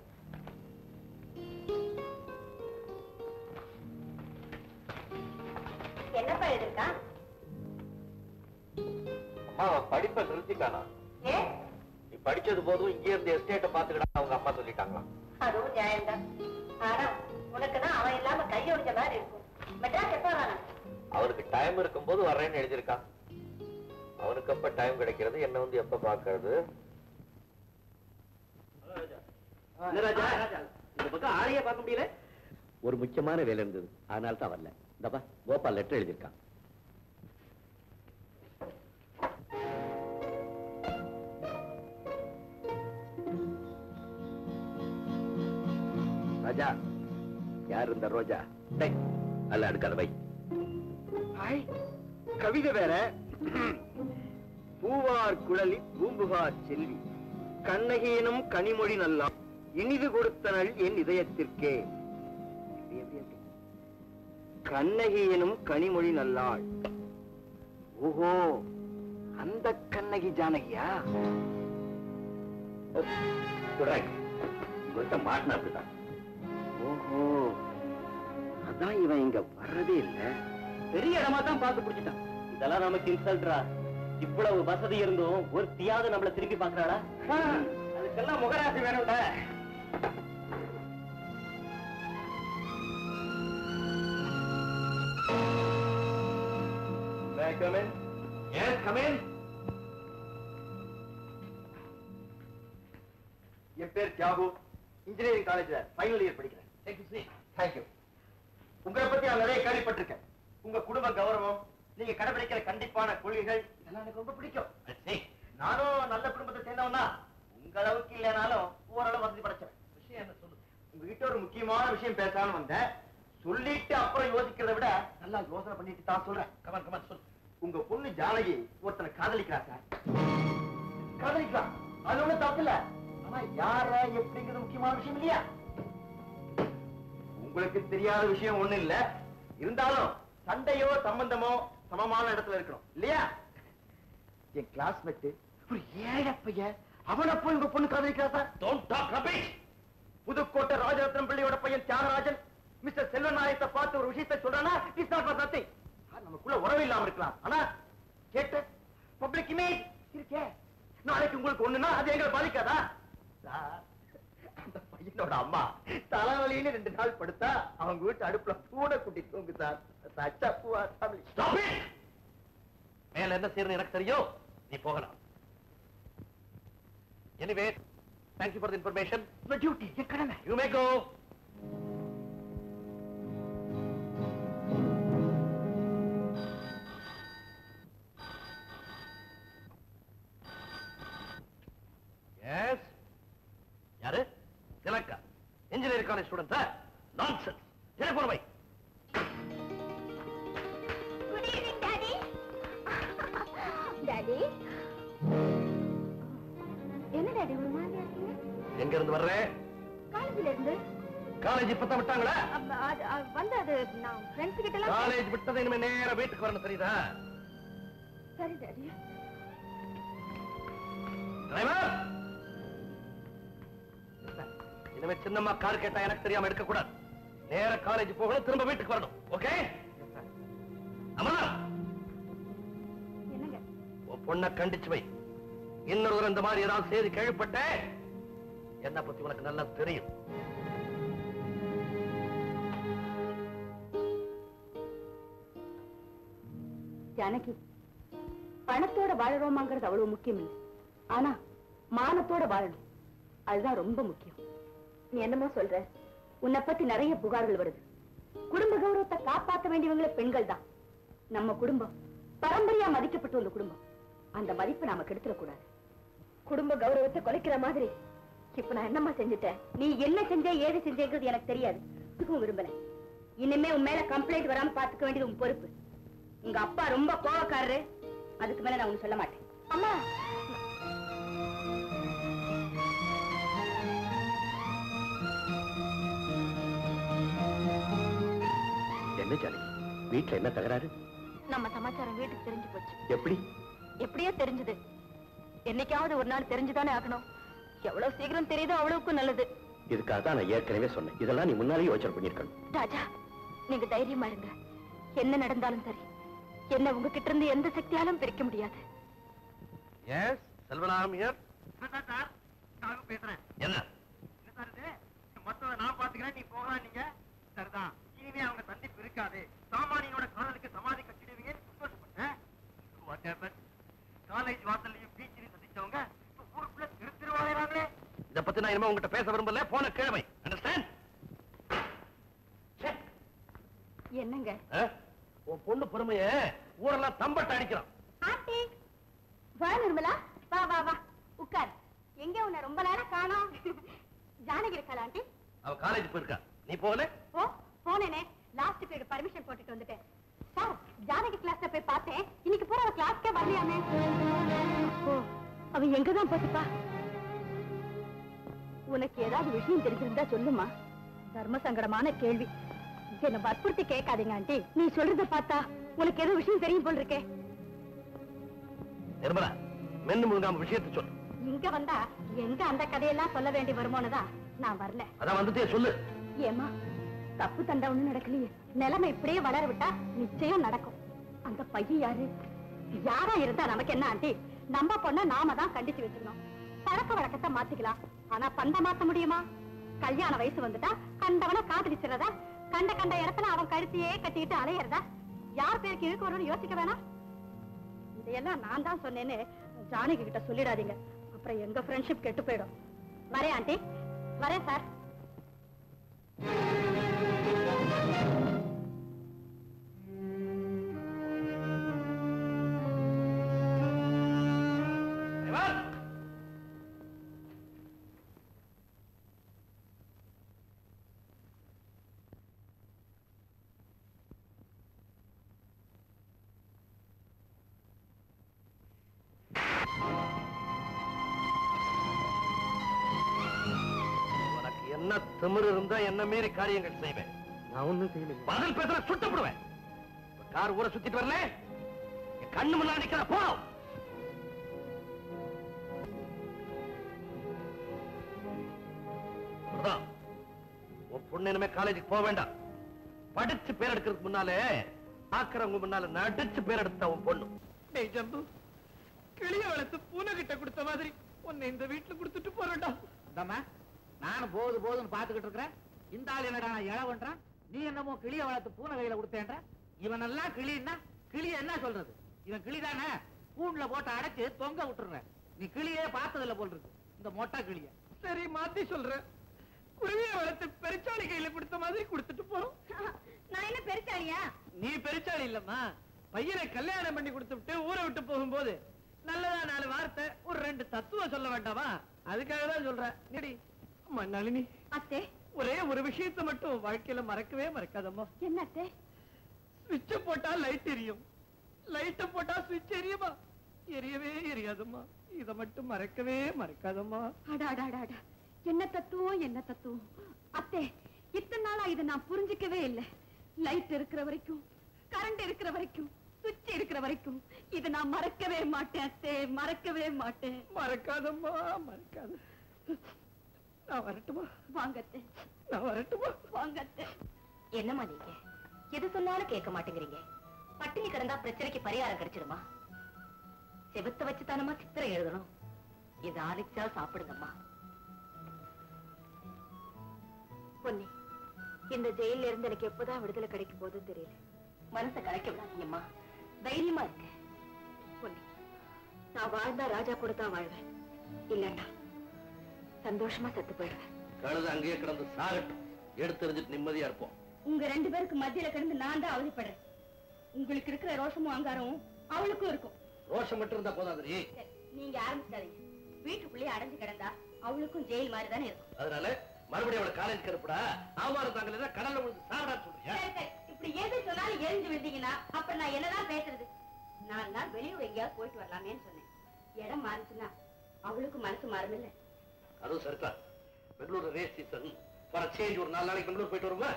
S4: என்னப்பா எழுதிருக்கா?
S2: அம்மா படிப்பை நிறுத்திக்கானா?
S4: ஏ,
S2: நீ படிச்சது போதும் இங்கே இருந்து எஸ்டேட்டை பாத்துக்கிட்டா அவங்க அம்மா சொல்லிட்டாங்களாம்.
S4: அதுவும் நியாயம்தான். ஆனா உனக்குதான் அவன் இல்லாம கையொடிச்ச மாதிரி இருக்கும். மெட்ராஸ் எப்ப வரானா?
S2: அவனுக்கு டைம் இருக்கும் போது வர்றேன்னு எழுதியிருக்கான். அவனுக்கு எப்ப டைம் கிடைக்கிறது, என்ன வந்து எப்ப பாக்குறது?
S3: இந்த பக்கம் ஆளையே பார்க்க முடியல. ஒரு முக்கியமான வேலை இருந்தது, அதனால தான் வரல. இந்தப்பா, கோபால் லெட்டர் எழுதியிருக்கான். ராஜா, யார் இந்த ரோஜா? அல்ல அடுக்காத வை.
S1: கவிதை வேற. பூவார் குழலி பூம்புகார் செல்வி கண்ணகியினும் கனிமொழி நல்லா இனிது கொடுத்தனள் என் இதயத்திற்கே. கண்ணகியினும் கனிமொழி நல்லாள். ஓஹோ, அந்த கண்ணகி ஜானகியா?
S2: மாட்டினா அப்படிதான்.
S1: ஓஹோ, அதான் இவன் இங்க வர்றதே இல்ல.
S3: பெரிய இடமா தான் பார்த்து பிடிச்சிட்டான். இதெல்லாம் நமக்கு இன்சல்ட்ரா. இவ்வளவு வசதி இருந்தும் ஒரு தியாவது நம்மள திருப்பி பாக்குறாளா?
S1: அதுக்கெல்லாம் முகராசி வேணும்ல.
S2: Come in. Yes, come in.
S1: என் பேர் தியாகு.
S2: இன்ஜினியரிங் காலேஜ்ல ஃபைனல் இயர் படிக்கிறேன். தேங்க்யூ. உங்களை பத்தி நான் நிறைய கேள்விப்பட்டிருக்கேன். உங்க குடும்ப கௌரவம், நீங்க கடைபிடிக்கிற கண்டிப்பான கொள்கைகள் இதெல்லாம் எனக்கு ரொம்ப பிடிக்கும். நானும் நல்ல குடும்பத்தை சேர்ந்தவனா, உங்க அளவுக்கு இல்லைனாலும் ஓரளவு வசதி படைச்சேன். விஷயம் என்ன சொல்லு? உங்ககிட்ட ஒரு முக்கியமான விஷயம் பேசலாம்னு வந்தேன். சொல்லிட்டு அப்புறம் யோசிக்கிறத விட நல்லா யோசனை பண்ணிட்டு தான் சொல்றேன். கமான் சொல்லு. உங்க பொண்ணு ஜானகி ஒருத்தனை காதலிக்கிறா சார். காதலிக்கலாம், அது ஒண்ணும் தப்பு இல்ல. ஆனா யார எப்படிங்கிறது முக்கியமான விஷயம் இல்லையா? உங்களுக்கு தெரியாத விஷயம் ஒண்ணு இல்ல. இருந்தாலும் சண்டையோ சம்பந்தமோ சமமான இடத்துல இருக்கணும் இல்லையா? என் கிளாஸ்மேட் ஒரு ஏழை பையன், அவனை போய் உங்க பொண்ணு காதலிக்கிறா sir. Don't talk rubbish. Pudukkottai Rajarathnam பிள்ளையோட பையன் தியாகராஜன் மிஸ்டர் செல்வநாயகத்தை பார்த்து ஒரு விஷயத்தை சொல்றானா, இட்ஸ் நாட் ஃபார் நதிங். நமக்குள்ள உறவு இல்லாம இருக்கலாம், ஆனா கேட்ட பப்ளிக் இமேஜ் இருக்கே. நாளைக்கு உங்களுக்கு ஒண்ணுனா அது எங்களை பாதிக்காதா? அந்த பையனோட அம்மா தலைவலின்னு 2 நாள் படுத்தா அவங்க வீட்டு அடுப்புல பூனை குட்டி தூங்கு சார்.
S3: மேல என்ன செய்யறது எனக்கு தெரியும், நீ போகலாம். Anyway thank you for the information.
S2: The duty, என் கடமை.
S3: You may go. Yes. யாரு? Thilaka. Engineering college student. Nonsense. Telephone வை.
S4: Good evening, Daddy. Daddy. என்ன டாடி ஒரு மாதிரியா இருக்கீங்க?
S3: எங்க இருந்து வர்ற?
S4: காலேஜ்ல இருந்து.
S3: காலேஜ் இப்பதான் விட்டாங்களா?
S4: வந்து அது நான் ஃப்ரெண்ட்ஸ் கிட்ட எல்லாம்
S3: காலேஜ் விட்டதை இனிமே நேரா வீட்டுக்கு வரணும், தெரியுதா?
S4: சரி டாடி.
S3: டிரைவர், இனிமே சின்னம்மா கார் கேட்டா எனக்கு தெரியாம எடுக்க கூடாது. நேர காலேஜ் போகணும், திரும்ப வீட்டுக்கு வரணும். ஓகே? அமரா,
S4: என்னங்க?
S3: உன் பொண்ணை கண்டிச்சு வை. இன்னொரு இந்த மாதிரி ஏதாவது செய்தி கேள்விப்பட்ட என்ன பத்தி உனக்கு நல்லா தெரியும்.
S4: ஜானகி, பணத்தோட வாழறோமாங்கிறது அவ்வளவு முக்கியம் இல்லை. ஆனா மானத்தோட வாழணும், அதுதான் ரொம்ப முக்கியம். நீ என்னமோ சொல்ற? உன்னை பத்தி நிறைய புகார்கள் வருது. குடும்ப கௌரவத்தை காப்பாற்ற வேண்டியவங்களே பெண்கள் தான். நம்ம குடும்பம் பரம்பரையா மதிக்கப்பட்டு வந்த குடும்பம். அந்த மதிப்பை நாம கெடுத்துடக்கூடாது. குடும்ப கௌரவத்தை குலைக்கிற மாதிரி இப்ப நான் என்னம்மா செஞ்சுட்டேன்? நீ என்ன செஞ்ச ஏது செஞ்சேங்கிறது எனக்கு தெரியாது, இதுக்கும் விரும்பல. இனிமே உன் மேல கம்ப்ளைண்ட் வராம பாத்துக்க வேண்டியது உன் பொறுப்பு. உங்க அப்பா ரொம்ப கோவக்காரரு, அதுக்கு மேல நான் ஒண்ணு சொல்ல மாட்டேன். அம்மா,
S3: என்ன ஜானகி, வீட்டுல என்ன தகராறு?
S4: நம்ம சமாச்சாரம் வீட்டுக்கு தெரிஞ்சு போச்சு.
S3: எப்படி?
S4: எப்படியோ தெரிஞ்சது. என்னைக்காவது ஒரு நாள் தெரிஞ்சுதானே ஆகணும். எவ்வளவு சீக்கிரம் தெரியுதோ அவ்வளவுக்கும் நல்லது.
S3: இதுக்காக தான் நான் ஏற்கனவே சொன்னேன், இதெல்லாம் நீ முன்னாலே யோசனை பண்ணிருக்கணும்.
S4: ராஜா, நீங்க தைரியமா இருங்க. என்ன நடந்தாலும் சரி, என்ன உங்ககிட்ட இருந்து எந்த சக்தியாலும் பிரிக்க முடியாது.
S3: S, Selvaram here.
S2: சார், நான் பேசுறேன்.
S3: என்ன?
S2: என்ன சார் இது? மொத்தம் நான் பாத்துக்கிறேன், நீ போகலாம். நீங்க சரிதான். இனிமே அவங்க சந்திப்பு இருக்காது. சாமானியனோட காதலுக்கு சமாதி கட்டிடுவீங்க. சந்தோஷப்பட்டேன். காலேஜ் வாசல்லையும் பீச்சிலையும் சந்திச்சவங்க ஊருக்குள்ள திருவாளையாங்களே.
S3: இத பத்தி நான் இனிமே உங்ககிட்ட பேச விரும்பல. போன கிழமை. அண்டர்ஸ்டாண்ட்?
S4: என்னங்க?
S3: உன் பொண்ணு பொறுமைய ஊரெல்லாம் தம்பட்ட அடிக்கிறான்.
S4: ஆண்டி, வா நிர்மலா, வா வா வா, உட்கார். எங்க உன்னை ரொம்ப நேரம் காணோம். ஜானகி இருக்காளா ஆண்டி?
S3: அவ காலேஜ் போயிருக்கா. நீ போகல?
S4: ஓ, போனேனே. லாஸ்ட் பீரியட் பர்மிஷன் போட்டுட்டு வந்துட்டேன். சார், ஜானகி கிளாஸ்ல போய் பார்த்தேன். இன்னைக்கு பூரா அவ கிளாஸ்க்கே வரலையாமே. ஓ, அவ எங்கதான் போட்டுப்பா? உனக்கு ஏதாவது விஷயம் தெரிஞ்சிருந்தா சொல்லுமா. தர்ம சங்கடமான கேள்வி. என்ன வற்புறுத்தி கேட்காதீங்க ஆண்டி. நீ சொல்றத பார்த்தா உனக்கு ஏதோ விஷயம் தெரியும் போல் இருக்கே.
S3: நிர்மலா, மென்னு முழுங்காம விஷயத்தை சொல்லு.
S4: இங்க வந்தா எங்க அந்த கதையெல்லாம் சொல்ல வேண்டி வருமோனுதான் நான் வரல.
S3: அதான் வந்துட்டே சொல்லு.
S4: ஏமா, தப்பு தண்டா ஒண்ணு நடக்கலையே. நிலைமை இப்படியே வளர விட்டா நிச்சயம் நடக்கும். அந்த பையன் யாரு? யாரா இருந்தா நமக்கு என்ன ஆண்டி? நம்ம பொண்ண நாம தான் கண்டிச்சு வச்சுக்கணும். பழக்க வழக்கத்தை மாத்திக்கலாம், ஆனா பண்ட மாத்த முடியுமா? கல்யாண வயசு வந்துட்டா கண்டவனை காதலிச்சுறதா? கண்ட இடத்துல அவன் கழுத்தையே கட்டிட்டு அலையறதா? யார் பேருக்கு இழுக்கு வரும்னு யோசிக்க வேணாம். இதையெல்லாம் நான் தான் சொன்னேன்னு ஜானகி கிட்ட சொல்லிடாதீங்க. அப்புறம் எங்க ஃப்ரெண்ட்ஷிப் கெட்டு போயிடும். வரேன் ஆண்டி, வரேன் சார்.
S2: என்ன திமிரு இருந்தா என்ன மீறி காரியங்கள் செய்வேன்.
S3: நான் ஒண்ணும் செய்யல.
S2: பதில் பேசுற சுட்டப்படுவேன். கார் ஊரை சுத்திட்டு வரல, என் கண்ணு முன்னாடி நிக்கிற போ. உன் பொண்ணு இனிமே காலேஜுக்கு போக வேண்டாம். படிச்சு பேர் எடுக்கிறதுக்கு முன்னாலே பாக்குறவங்க முன்னால நடிச்சு பேர் எடுத்த உன் பொண்ணு.
S1: டேய் ஜம்பு, கிளிய வளர்த்து பூனை கிட்ட கொடுத்த மாதிரி உன்னை இந்த வீட்டுல கொடுத்துட்டு போறேன்டா.
S5: நானும் போதுன்னு பாத்துக்கிட்டு இருக்கிறேன். இந்த ஆள் என்னடா இளவன்றான், நீ என்னமோ கிளிய வளர்த்து பூனை கையில கொடுத்தேன்ற. இவன் எல்லாம் கிளின்னா கிளிய என்ன சொல்றது? இவன் கிளிதானே, கூண்டுல போட்டு அடைச்சு தொங்க விட்டுற. நீ கிளியே பார்த்ததில்ல போல் இருக்கு, இந்த மொட்டை கிளிய.
S1: சரி, மாத்தி சொல்றேன். குருவிய வளர்த்து பெருச்சாளி கையில கொடுத்த மாதிரி கொடுத்துட்டு போறோம்.
S4: நான் என்ன பெருச்சாளியா?
S1: நீ பெருச்சாளி இல்லம்மா, பையனை கல்யாணம் பண்ணி கொடுத்துட்டு ஊரை விட்டு போகும்போது நல்லதா 4 வார்த்தை, ஒரு 2 தத்துவம் சொல்ல வேண்டாமா? அதுக்காக தான் சொல்றேன். நீடி அம்மா நளினி,
S4: அத்தே,
S1: ஒரே ஒரு விஷயத்தை மட்டும் வாழ்க்கையில மறக்கவே மறக்காதம்மா.
S4: என்ன அத்தே?
S1: ஸ்விட்ச போட்டா லைட் எரியும், லைட்ட போட்டா ஸ்விட்ச் எரியுமா? எரியவே எரியாதம்மா. இத மட்டும் மறக்கவே மறக்காதம்மா.
S4: அடாடாடாடா, என்ன தத்துவம், என்ன தத்துவம். அத்தே, இத்தனை நாளா இதை நான் புரிஞ்சுக்கவே இல்லை. லைட் இருக்கிற வரைக்கும், கரண்ட் இருக்கிற வரைக்கும், சுவிட்ச் இருக்கிற வரைக்கும் இதை நான் மறக்கவே மாட்டேன் அத்தே, மறக்கவே மாட்டேன்.
S1: மறக்காதம்மா, மறக்காத. நான் வரட்டுமா?
S4: வாங்கத்தே.
S1: நான் வரட்டுமா?
S4: வாங்கத்தே.
S8: என்னம்மா நீங்க எது சொன்னாலும் கேட்க மாட்டேங்கிறீங்க. பட்டினி கிடந்தா பிரச்சனைக்கு பரிகாரம் கிடைச்சிருமா? செவத்தை வச்சு தானமா சித்திரம் எழுதணும். இது ஆலிச்சா சாப்பிடுங்கம்மா. பொன்னி, இந்த ஜெயில இருந்து எனக்கு எப்பதான் விடுதலை கிடைக்க போதும் தெரியல. மனசை கலைக்க விடாதீங்கம்மா, தைரியமா இருக்க. பொன்னி, நான் வாழ்ந்தா ராஜா கூட தான் வாழ்வேன், இல்லண்டா சந்தோஷமா செத்து போயிடுவேன்.
S2: கழுது அங்கேயே கிடந்து சாகட்டும், எடுத்து எறிஞ்சிட்டு நிம்மதியா இருப்போம்.
S4: உங்க 2 பேருக்கு மத்தியில கிடந்து நான் தான் அவதிப்படுறேன். உங்களுக்கு இருக்கிற ரோஷமும் அங்காரமும் அவளுக்கும் இருக்கும்.
S2: ரோஷம் மட்டும் இருந்தா போதாதிரி.
S4: நீங்க ஆரம்பிச்சாதீங்க. வீட்டுக்குள்ளேயே அடைஞ்சு கிடந்தா அவளுக்கும் ஜெயில் மாதிரி தானே இருக்கும்.
S2: அதனால மறுபடியும் அவளை காலேஜ் கருப்புடா, ஆமாரம் தாங்கல கடல்ல விழுந்து சாகடான்னு சொல்றியா?
S4: இப்படி எது சொன்னாலும் எரிஞ்சு விழுந்தீங்கன்னா அப்புறம் நான் என்னதான் பேசுறது? 4 நாள் வெளியூர் எங்கேயாவது போயிட்டு வரலாமேன்னு சொன்னேன். இடம் மாறிச்சுன்னா அவளுக்கு மனசு மாறுமில்ல.
S2: அதுவும் சரிதான். Bangalore race season for change ஒரு 4 நாளைக்கு பெங்களூர் போயிட்டு வருமா?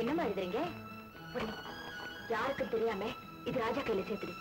S8: என்னம்மா எழுதுறீங்க? யாருக்கும் தெரியாம இது ராஜா கையில சேர்த்துடு.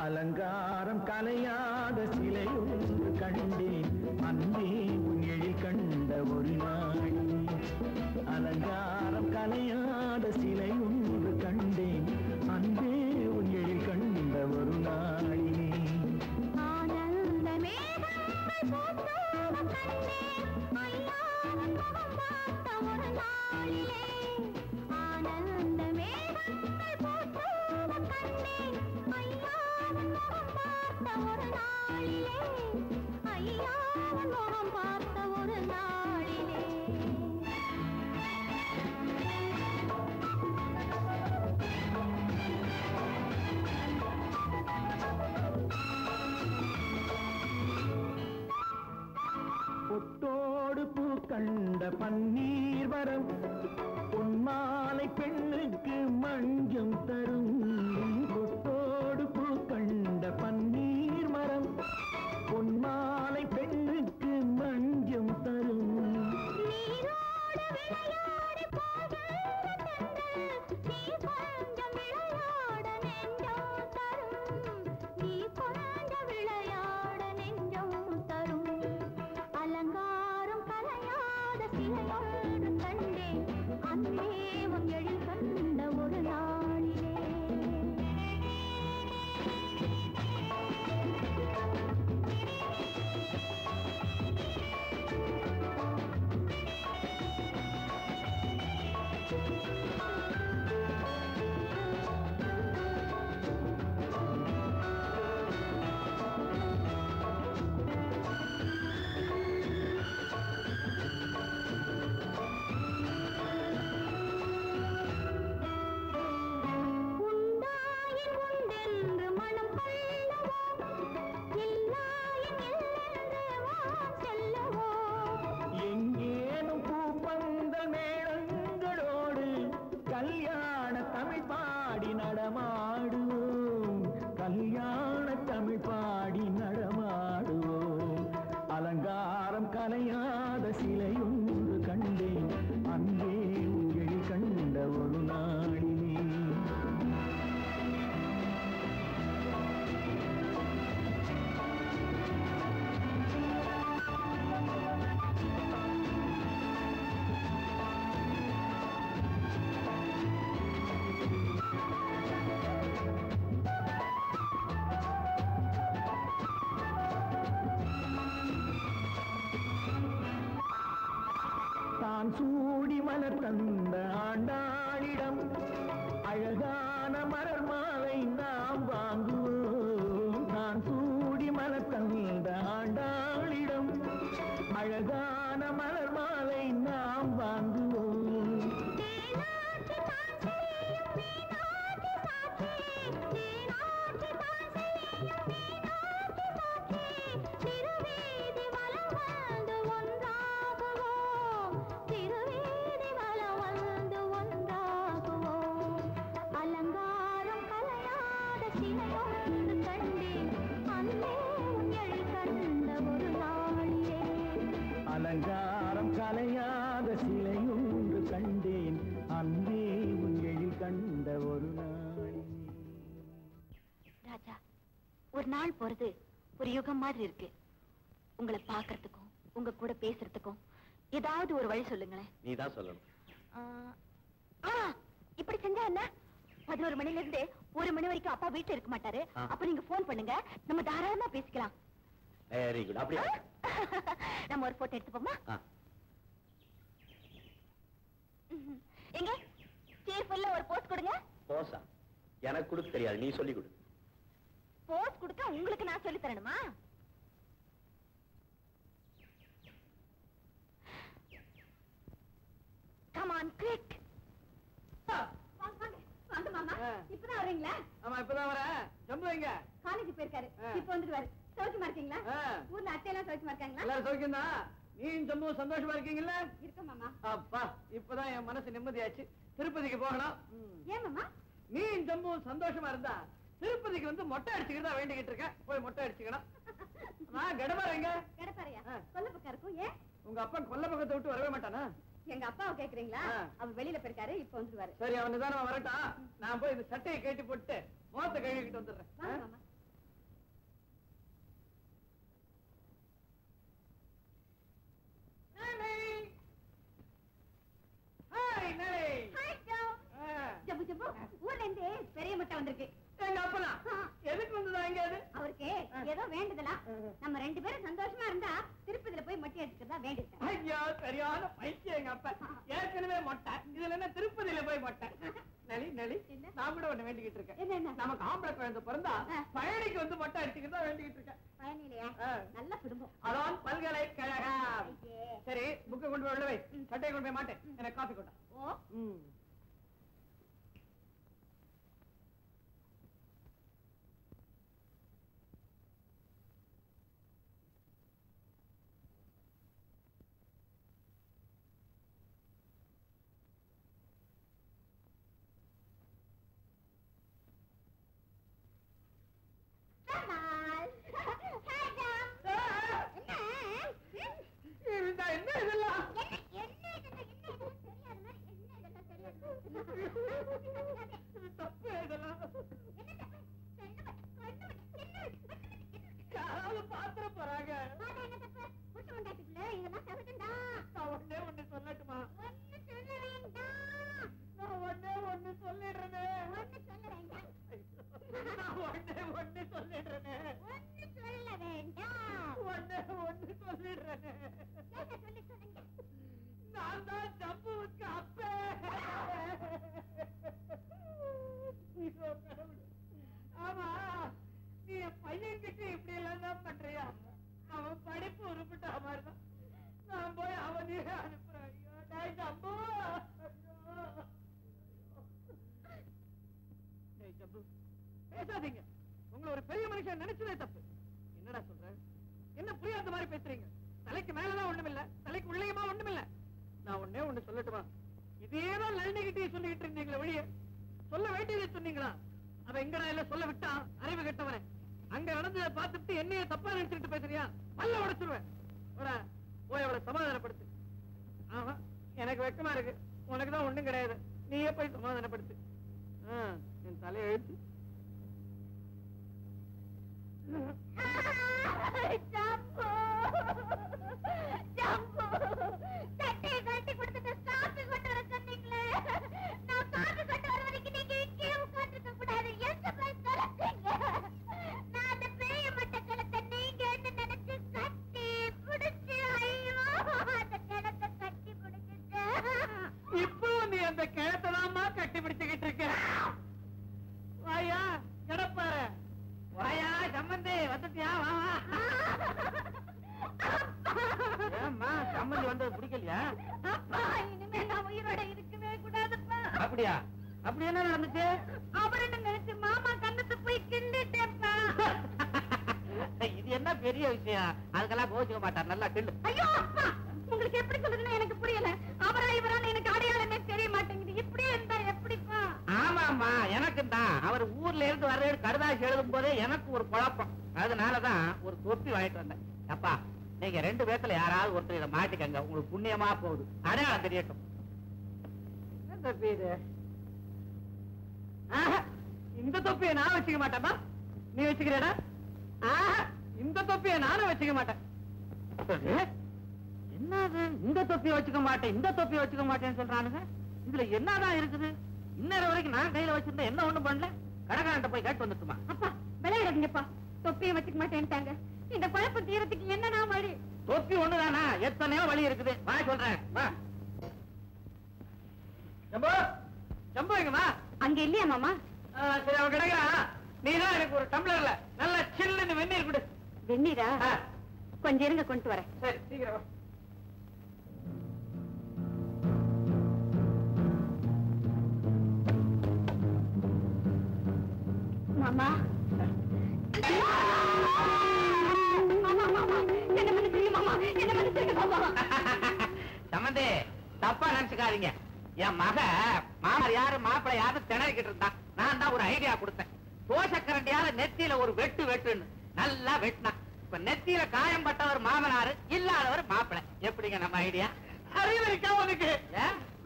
S6: அலங்காரம் கலையாத சிலையொன்று கண்டேன் அன்பே உன் எழில் கண்ட ஒரு நாள். அலங்காரம் கலையாத சிலையொன்று கண்டேன் அன்பே உன் எழில் கண்ட ஒரு நாளிலே.
S7: ஆனந்த மேகங்கள் பூத்தோட கண்டேன் ஐயா உன் முகம் பார்த்த ஒரு நாளிலே. ஆனந்த மேகங்கள் பூத்தோட கண்டேன் ஐயா உன் முகம் பார்த்த ஒரு நாளிலே. ஐயா உன் முகம்
S9: மலர் தந்த ஆண்டாளிடம் அழகான மலர் மாலை நாம் வாங்குவோம். நான் சூடி மலர் தந்த ஆண்டாளிடம் அழகான மலர் மாலை நாம் வாங்குவோம். அலங்காரம் கலையாத சிலையொன்று கண்டேன் அன்பே உங்களில் கண்ட ஒரு நாள்.
S8: ராஜா, ஒரு நாள் போறது ஒரு யுகம் மாதிரி இருக்கு. உங்களை பாக்குறதுக்கும் உங்க கூட பேசுறதுக்கும் ஏதாவது ஒரு வழி சொல்லுங்களேன்.
S3: நீதான் சொல்லணும்.
S8: இப்படி செஞ்சா என்ன? 11 மணில இருந்து 1 மணி வரைக்கும் அப்பா வீட்டுல இருக்க மாட்டாரு. அப்ப நீங்க போன் பண்ணுங்க, நம்ம தாராளமா பேசிக்கலாம்.
S3: Very good. அப்படியா?
S8: நம்ம ஒரு போட்டோ எடுத்துப்போமா? எங்க சீர்ஃபுல்ல ஒரு போஸ் கொடுங்க.
S3: போஸா? எனக்கு கொடுக்க தெரியாது, நீ சொல்லி கொடு.
S8: போஸ் கொடுக்க உங்களுக்கு நான் சொல்லி தரணுமா? Come on quick. வாங்க மாமா. இப்பதான் வரீங்களா?
S1: ஆமா, இப்பதான் வரேன். ஜம்பு எங்க?
S8: காலேஜ் போயிருக்காரு. இப்ப வந்துடுவாரு. சௌக்கியமா இருக்கீங்களா? ஊர்ல அத்தையெல்லாம் சௌக்கியமா இருக்காங்களா?
S1: எல்லாரும் சௌக்கியம் தான். நீயும் ஜம்பு சந்தோஷமா இருக்கீங்கல்ல?
S8: இருக்கேன் மாமா.
S1: அப்பா, இப்பதான் என் மனசு நிம்மதியாச்சு. திருப்பதிக்கு போகணும்.
S8: ஏன் மாமா?
S1: நீயும் ஜம்பு சந்தோஷமா இருந்தா திருப்பதிக்கு வந்து மொட்டை அடிச்சுக்கிட்டு தான் வேண்டிக்கிட்டு இருக்கேன். போய் மொட்டை அடிச்சுக்கணும். நான் கடப்பாருங்க.
S8: கடப்பாறையா? கொல்ல பக்கம் இருக்கும். ஏன்?
S1: உங்க அப்பா கொல்ல பக்கத்தை விட்டு வரவே மாட்டானா?
S8: எங்க அப்பாவை கேக்குறீங்களா? அவர் வெளியில போயிருக்காரு, இப்ப வந்துருவாரு.
S1: சரி, அவன் நிதானமா வரட்டான். நான் போய் இந்த சட்டையை கேட்டி போட்டு முகத்தை கழுவிக்கிட்டு வந்துடுறேன்.
S8: வாங்க மாமா. ஜம்பு ஜம்பு, ஊர்ல இருந்து பெரிய மட்டை வந்திருக்கு.
S1: எங்க அப்பனா எதுக்கு வந்ததா? எங்க அது?
S8: அவருக்கு ஏதோ வேண்டுதலாம். நம்ம 2 பேரும் சந்தோஷமா இருந்தா திருப்பதியில போய் மட்டை அடிச்சுக்கிறதா வேண்டிட்டேன்.
S1: ஐயா, சரியான பைத்தியம் எங்க அப்பா. ஏற்கனவே மொட்டை, இதுல என்ன திருப்பதியில போய் மொட்டை? நளி நளி, நான் கூட ஒண்ணு வேண்டிக்கிட்டு இருக்கேன்.
S8: என்ன?
S1: நமக்கு ஆம்பளை குழந்தை பிறந்தா பழனிக்கு வந்து மொட்டை அடிச்சுக்கிட்டு தான் வேண்டிக்கிட்டு இருக்கேன்.
S8: பயனிலையா? நல்ல குடும்பம்.
S1: அதான் பல்கலைக்கழகம். சரி, புக்கை கொண்டு போய் உள்ள வை. சட்டையை கொண்டு போய் மாட்டேன். எனக்கு காஃபி கொண்டா.
S8: ஓ,
S1: என்ன இதெல்லாம்? தப்பு இதெல்லாம். யாராவது பாத்திர போறாங்க. நான் ஒண்ணே ஒண்ணு சொல்லட்டுமா? நான் ஒண்ணே ஒண்ணு சொல்லிடுறேனே. நான் ஒண்ணே ஒண்ணு சொல்லிடுறேனே. ஒண்ணே ஒண்ணு சொல்லிடுறேனே. நான் தான் ஜம்புவுக்கு அப்பே. ஆமா, நீ என் பையன்கிட்ட இப்படி எல்லாம் தான் பண்றியா? அவன் படிப்பு உருப்பிட்டா மாதிரிதான். நான் போய் அவனே அனுப்புறேன். ஜம்பு, ஜம்பு பேசாதீங்க. உங்களை ஒரு பெரிய மனுஷன் நினைச்சதே தப்பு. என்னடா சொல்ற? என்ன புரியாத மாதிரி பேசுறீங்க? தலைக்கு மேலதான் ஒண்ணுமில்ல, தலைக்கு உள்ளேயுமா ஒண்ணுமில்ல. நான் ஒண்ணே ஒண்ணு சொல்லட்டுமா? இதேதான் நளினிகிட்டே சொல்லிக்கிட்டு இருந்தீங்களே வெளியே, சொல்ல வேண்டியதை சொன்னீங்களா? அவ எங்கடா இல்ல சொல்ல விட்டா? அறிவு கெட்டவனே, அங்க நடந்ததை பார்த்துட்டு என்னைய தப்பா நினைச்சுட்டு பேசுறியா? பல்ல உடைச்சிருவேன். போய் அவளை சமாதானப்படுத்து. ஆமா, எனக்கு வெக்கமா இருக்கு. உனக்குதான் ஒண்ணும் கிடையாது. நீயே போய் சமாதானப்படுத்து. என் தலையெழுத்து.
S7: சட்டையை கட்டி கொடுத்துட்டு காப்பி கொண்டு வர சொன்னீங்களே, நான் காப்பி கொண்டு வர வரைக்கும் நீங்க இங்கே உட்கார்ந்துக்க கூடாது. எந்த போய் தொலைச்சீங்க? நான் அந்த பெரிய மட்ட கிளத்தை நீங்க நினைச்சு கட்டி பிடிச்சு, ஐயோ அந்த கிளத்தை கட்டி பிடிச்சிட்டு
S1: அப்படியா? அப்படி என்ன நடந்துச்சு?
S7: அவருன்னு நினைச்சு மாமா கண்ணத்தை போய் கிண்டிட்டேன்ப்பா.
S1: இது என்ன பெரிய விஷயம்? அதுக்கெல்லாம் கோச்சிக்க மாட்டார். நல்லா கிண்டு.
S7: ஐயோ அப்பா, உங்களுக்கு எப்படி சொல்றதுன்னு எனக்கு புரியல. அவரா இவரான்னு எனக்கு அடையாளமே தெரிய மாட்டேங்குது. இப்படியே இருந்தா எப்படிப்பா?
S1: ஆமாமா, எனக்கு தான். அவர் ஊர்ல இருந்து வர்ற கடுதாசி எழுதும் போதே எனக்கு ஒரு குழப்பம். அதனாலதான் ஒரு தொப்பி வாங்கிட்டு வந்தேன். அப்பா, நீங்க 2 பேத்துல யாராவது ஒருத்தர் இதை மாட்டிக்கங்க, உங்களுக்கு புண்ணியமா போகுது. அடையாளம் தெரியட்டும். என்ன தொப்பி இது? இந்த தொப்பியை நான் வச்சுக்க மாட்டேன்பா. நீ வச்சுக்கிறேடா? இந்த தொப்பியை நானும் வச்சுக்க மாட்டேன். என்னது இந்த தொப்பியை வச்சுக்க மாட்டேன், இந்த தொப்பியை வச்சுக்க மாட்டேன்னு சொல்றானுங்க? இதுல என்னதான் இருக்குது? இன்னொரு வரைக்கும் நான் கையில வச்சிருந்தேன், என்ன ஒண்ணும் பண்ணல. கடைக்காரன்ட்ட போய் கேட்டு வந்துட்டுமா?
S7: அப்பா விளையாடுங்கப்பா. தொப்பியை வச்சுக்க மாட்டேன்ட்டாங்க. இந்த குழப்பம் தீரத்துக்கு என்னன்னா வழி?
S1: தொப்பி ஒண்ணுதானா? எத்தனையோ வழி இருக்குது. வா சொல்றேன், வா. ஜம்பு, ஜம்பு எங்கம்மா?
S7: அங்க இல்லையா மாமா?
S1: சரி, அவன் கிடைக்கிறான். நீதான் எனக்கு ஒரு டம்ளர்ல நல்ல சில்லுன்னு வெந்நீர் கொடு.
S7: வெந்நீரா? கொஞ்சம் இருங்க, கொண்டு வரேன்.
S1: சரி, சீக்கிரம்.
S7: மாமா என்ன மன்னிச்சிருங்க மாமா, என்ன மன்னிச்சிருங்க மாமா.
S1: சம்பந்தி, தப்பா நினைச்சுக்காதீங்க. என் மக மாமர் யாரு மாப்பிள்ளை யாரு திணறிக்கிட்டு இருந்தான். நான் தான் ஒரு ஐடியா கொடுத்தேன். தோசைக்கரண்டியால நெத்தியில ஒரு வெட்டு வெட்டுன்னு நல்லா வெட்டினான். இப்ப நெத்தியில காயம் பட்டவர் மாமனாரு, இல்லாதவர் மாப்பிள்ளை. எப்படிங்க நம்ம ஐடியா? அறிவிக்கா உனக்கு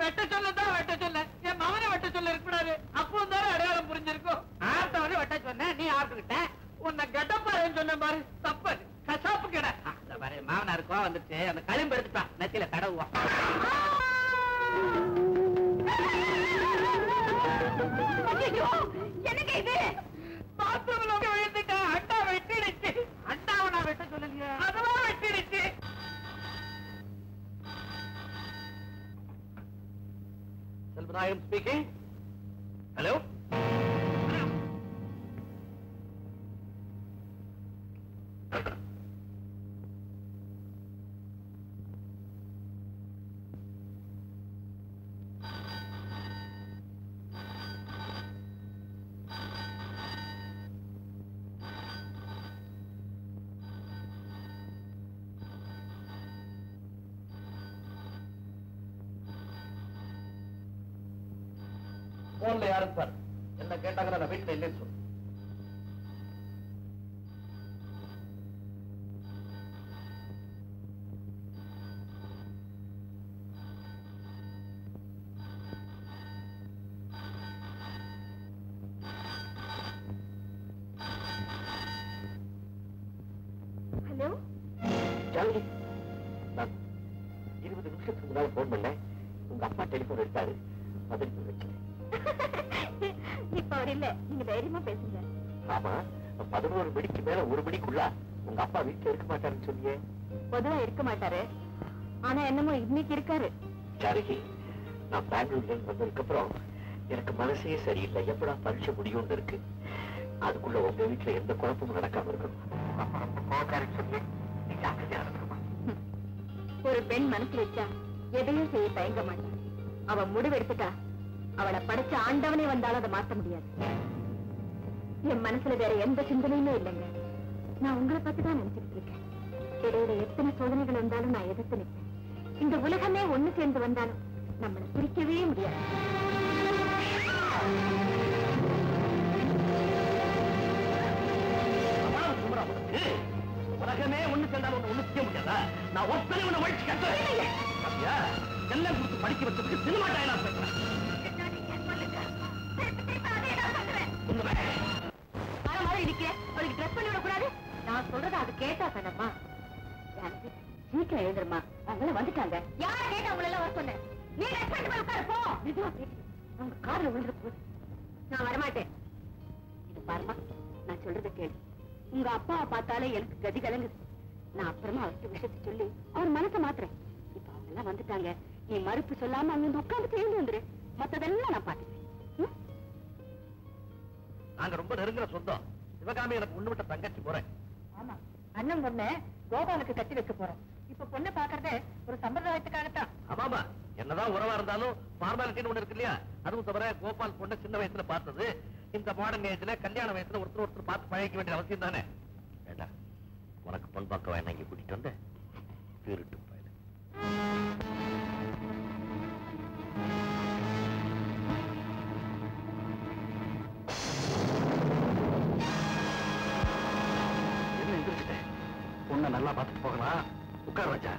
S1: வெட்ட சொல்லதான் வெட்ட சொல்ல, என் மகனை வெட்ட சொல்ல இருக்கக்கூடாது. அப்போ தானே அடையாளம் புரிஞ்சிருக்கும். ஆட்டவனே வெட்ட சொன்ன, நீ ஆட்டுக்கிட்ட. உன்னை கெட்டப்பாருன்னு சொன்ன பாரு, தப்பு. கசாப்பு கடை பாரு. மாமனாரு கோவம் வந்துச்சு, அந்த களிம்பு எடுத்துட்டான், நெத்தியில தடவுவான்.
S7: எனக்கு இது
S1: பாத்ரூம்ல விழுந்துட்டான். அண்டா வெட்டிடுச்சு. அண்டாவை நான் வெட்ட சொல்லலையா? அதுவா வெட்டிடுச்சு. செல்வராயன் ஸ்பீக்கிங். ஹலோ. போன்ல யாரும் சார் என்ன கேட்டாங்க, நான் வீட்டுல இல்லைன்னு சொல்லு.
S7: ஹலோ.
S3: ஜானகி, நான் 20 நிமிஷத்துக்கு முன்னால போன் பண்ணேன். உங்க அப்பா டெலிபோன் எடுத்தாரு, பதில் வச்சேன்.
S7: இப்ப அவர் இல்ல, நீங்க தைரியமா பேசுங்க.
S3: ஆமா, 11 மணிக்கு மேல 1 மணிக்குள்ள உங்க அப்பா வீட்டுல இருக்க மாட்டாருன்னு சொன்னியே.
S7: பொதுவா இருக்க மாட்டாரு, ஆனா என்னமோ இன்னைக்கு இருக்காரு.
S3: ஜானகி, நான் பெங்களூர்ல இருந்து வந்ததுக்கு அப்புறம் எனக்கு மனசே சரியில்லை. எப்படா பரீட்சை முடியும்னு இருக்கு. அதுக்குள்ள உங்க வீட்டுல எந்த குழப்பமும் நடக்காம இருக்கணும். அப்பா ரொம்ப கோவக்காரன்னு சொன்னேன், நீ ஜாக்கிரதையா இருக்கணுமா?
S7: ஒரு பெண் மனசு வச்சா எதையும் செய்ய தயங்க மாட்டான். அவ முடிவெடுத்துட்டா அவளை படைச்ச ஆண்டவனே வந்தாலும் அதை மாற்ற முடியாது. என் மனசுல வேற எந்த சிந்தனையுமே இல்லைங்க. நான் உங்களை பத்தி தான் நினைச்சிட்டு இருக்கேன். இடையில எத்தனை சோதனைகள் வந்தாலும் நான் எதிர்த்து நிற்பேன். இந்த உலகமே ஒண்ணு சேர்ந்து வந்தாலும் நம்மளை பிரிக்கவே முடியாது.
S3: உலகமே ஒண்ணு சேர்ந்தாலும் ஒண்ணு செய்ய முடியாதா? நான் ஒத்தனை உன்னை வழிச்சு கட்டுறேன். எல்லாம் கொடுத்து படிக்க வச்சதுக்கு சினிமா டயலாக் பேசுறேன்.
S7: நான் சொல்றது அது கேட்டா தானம்மா. சீக்கிரம் எழுந்துருமா, அவங்க வந்துட்டாங்க. யார கேட்டா உங்களை எல்லாம் வர சொன்னேன்? நீ உட்காரு போ. அவங்க கார்ல விழுந்துற போது நான் வரமாட்டேன். இது பாருமா, நான் சொல்றத கேளு. உங்க அப்பாவை பார்த்தாலே எனக்கு கதி கலங்குது. நான் அப்புறமா அவர்கிட்ட விஷயத்தை சொல்லி அவர் மனசை மாத்துறேன். இப்ப அவங்க எல்லாம் வந்துட்டாங்க. நீ மறுப்பு சொல்லாம அங்க உட்கார்ந்து எழுந்து வந்துரு. மத்ததெல்லாம் நான் பாத்துக்கிறேன்.
S3: நாங்க ரொம்ப நெருங்குற சொந்தம். சிவகாமி எனக்கு ஒண்ணு விட்ட தங்கச்சி போறேன்.
S7: ஆமா, அண்ணன் பொண்ணு கோபாலுக்கு கட்டி வைக்க போறோம். இப்ப பொண்ணு பாக்குறதே ஒரு சம்பிரதாயத்துக்காகத்தான்.
S3: ஆமாமா, என்னதான் உறவா இருந்தாலும் ஃபார்மாலிட்டின்னு ஒண்ணு இருக்கு இல்லையா?
S2: அதுவும் தவிர கோபால் பொண்ண சின்ன வயசுல பார்த்தது இந்த மாடர்ன் ஏஜ்ல கல்யாண வயசுல ஒருத்தர் பார்த்து பழகிக்க வேண்டிய அவசியம் தானே. வேண்டாம், உனக்கு பொன் பார்க்க வேணா இங்க கூட்டிட்டு வந்த திருட்டு போயிடு. என்ன எந்திரிச்சிட்டேன்? பொண்ணை நல்லா பார்த்துட்டு போகலாம். உட்கார் ராஜா.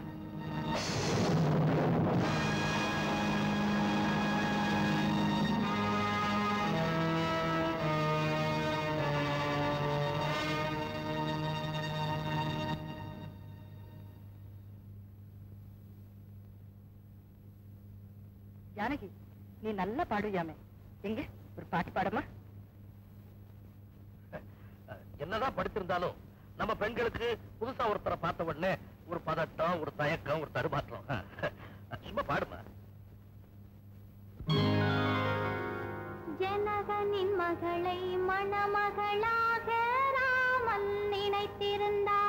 S4: ஜானகி, நீ நல்லா பாடுவியாமே, எங்க ஒரு பாட்டு பாடமா?
S2: என்னதான் படிச்சிருந்தாலும் நம்ம பெண்களுக்கு புதுசா ஒருத்தரை பார்த்த உடனே ஒரு பதட்டம், ஒரு தயக்கம், ஒரு தடுமாற்றம். சும்மா பாடுமா.
S7: ஜனகனின் மகளை மணமகளாக ராமன் நினைத்திருந்தார்.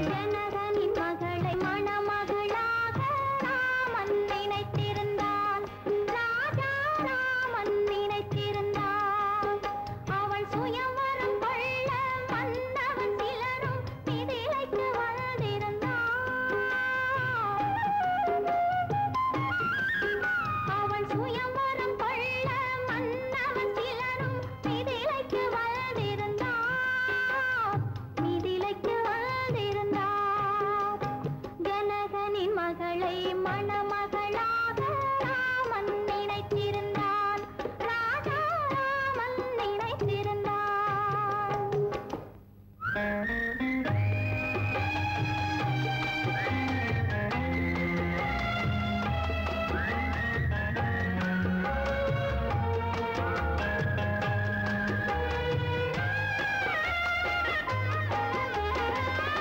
S7: ஜனகனின் மகளை மணமகளாக ராமன் நினைத்திருந்தான். ராஜா ராமன் நினைத்திருந்தான். அவள் சுயம்வரம் கொள்ள வந்தவன் சிலரும் மிதிலைக்கு வந்திருந்தான். அவள் சுயம்வரம் கொள்ள வந்தவன் சிலரும் மிதிலைக்கு வந்திருந்தான். மிதிலைக்கு வந்திருந்தான். ஜனகனின் மகளை மணமகளாக ராமன் நினைத்திருந்தான். ராஜா ராமன் நினைத்திருந்தான்.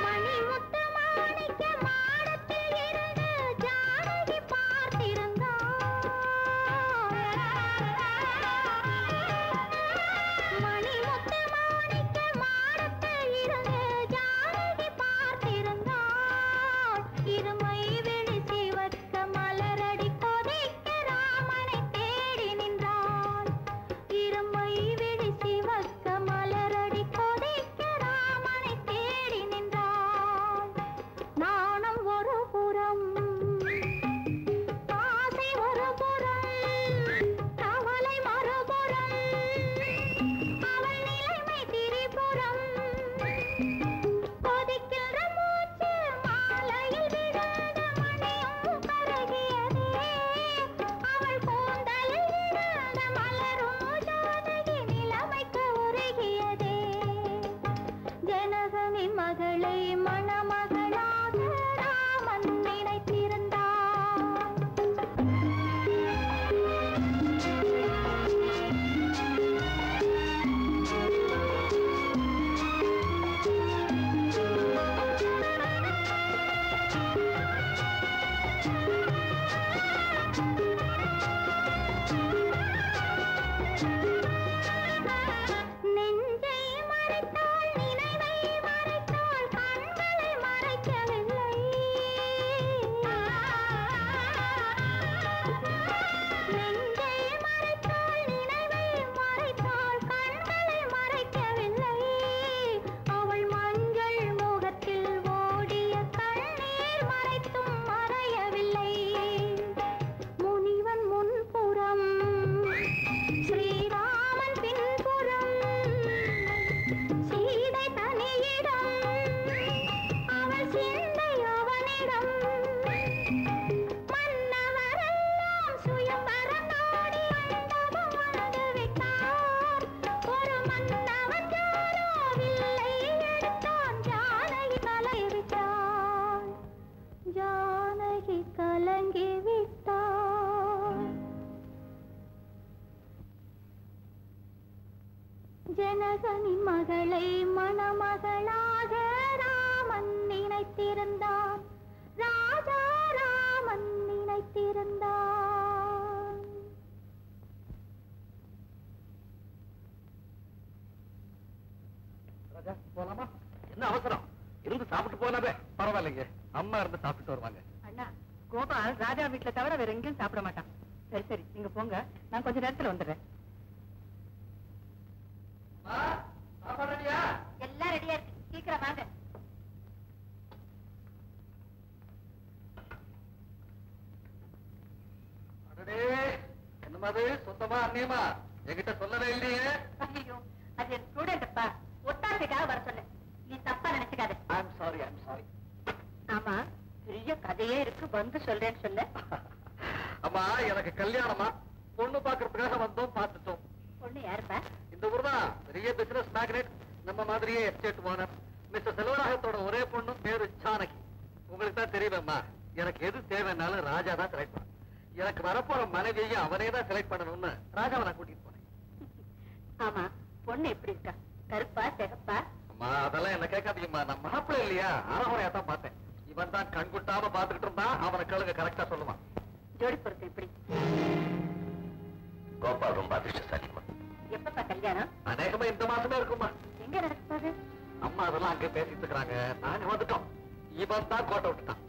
S7: மணிமுத்து மாணிக்க மாடத்தில் இருந்து ஜானகி பார்த்திருந்தாள். மணிமுத்து மாணிக்க மாடத்தில் இருந்து ஜானகி பார்த்திருந்தாள். இருமை விழி சிவக்க மலரடி கொதிக்க ராமனை தேடி நின்றாள். இருமை விழி சிவக்க மலரடி கொதிக்க ராமனை தேடி நின்றாள். நாணம் ஒரு புறம், ஆசை ஒரு புறம், கவலை மறுபுறம், அவள் நிலைமை திரிபுறம். கொதிக்கின்ற மூச்சு மாலையில் விழுந்த மணியும் கருகியதே. அவள் கூந்தலில் விழுந்த மலரும் ஜானகி நிலைமைக்கு உருகியதே. ஜனகனின் மகளை மணமகளாக ராமன் நினைத்திருந்தான். நெஞ்சை மறைத்தாள், நினைவை மறைத்தாள், கண்களை மறைக்கவில்லை. நெஞ்சை மறைத்தாள், நினைவை மறைத்தாள், கண்களை மறைக்கவில்லை. அவள் மஞ்சள் முகத்தில் ஓடிய கண்ணீர் மறைத்தும் மறையவில்லை. முனிவன் முன்புறம், ஸ்ரீராமன் பின்புறம், சீதை தனியிடம், அவள் சிந்தை அவனிடம். மன்னவரெல்லாம் சுயம்பரம் நாடி மண்டபம் வந்து விட்டார். ஒரு மன்னவன் யாரோ வில்லை எடுத்தான். ஜானகி கலங்கிவிட்டாள். ஜானகி கலங்கிவிட்டாள். ஜனகனின் மகளை மணமகளாக ராமன் நினைத்திருந்தான். ராஜா ராமன் நினைத்திருந்தான்.
S2: ராஜா, போலாமா? என்ன அவசரம்? இருந்து பரவாயில்லைங்க, அம்மா இருந்து சாப்பிட்டு வருவாங்க.
S8: அண்ணா, கோபால் ராஜா வீட்டுல தவிர வேற எங்கேயும் சாப்பிட மாட்டான். சரி சரி, நீங்க போங்க, நான் கொஞ்ச நேரத்துல வந்துடுறேன்.
S4: எல்லாம் ரெடியா இருக்கு, சீக்கிரம் வாங்க.
S2: என்னமாது சொந்தமா அண்ணியமா என்கிட்ட சொல்லவே இல்லையே.
S4: ஐயோ, அது என் ஸ்டூடெண்ட் அப்பா, ஒட்டாசைக்காக வர சொன்னேன், நீ தப்பா நினைச்சுக்காத.
S2: I'm sorry.
S4: ஆமா, பெரிய கதையே இருக்கு, வந்து சொல்றேன்னு சொன்ன.
S2: அம்மா, எனக்கு கல்யாணமா, பொண்ணு பாக்குறதுக்காக வந்தோம், பார்த்துட்டோம்.
S4: பொண்ணு யாருப்பா?
S2: இந்த ஊர் தான் பெரிய பிசினஸ் மேக்னெட், நம்ம மாதிரியே எஸ்டேட் ஓனர் மிஸ்டர் செல்வராகத்தோட ஒரே பொண்ணு பேரு ஜானகி. உங்களுக்கு தான் தெரியுமேம்மா, எனக்கு எது தேவைன்னாலும் ராஜா தான் செலக்ட் பண்ண. எனக்கு வரப்போற மனைவியை அவனே தான் செலக்ட் பண்ணணும்னு ராஜாவை நான் கூட்டிட்டு போனேன்.
S4: ஆமா, பொண்ணு எப்படி இருக்கா? கருப்பா சிகப்பா?
S2: அம்மா, அதெல்லாம் என்ன கேட்காதீங்கம்மா, நான் மாப்பிள்ளை இல்லையா, அறகுறையா தான் பார்த்தேன். இவன் தான் கண்குட்டாம பாத்துக்கிட்டு இருந்தான், அவனை கேளுங்க, கரெக்டா சொல்லுவான்.
S4: ஜோடி பொறுத்து எப்படி?
S3: கோபால் ரொம்ப அதிர்ஷ்டசாலிமா.
S4: எப்பப்பா கல்யாணம்?
S2: அநேகமா இந்த மாசமே இருக்குமா.
S4: எங்க நடக்குது?
S2: அம்மா அதெல்லாம் அங்கே பேசிட்டு இருக்கிறாங்க, நாங்க வந்துட்டோம். இவன் தான் கோட்டை விட்டுட்டான்.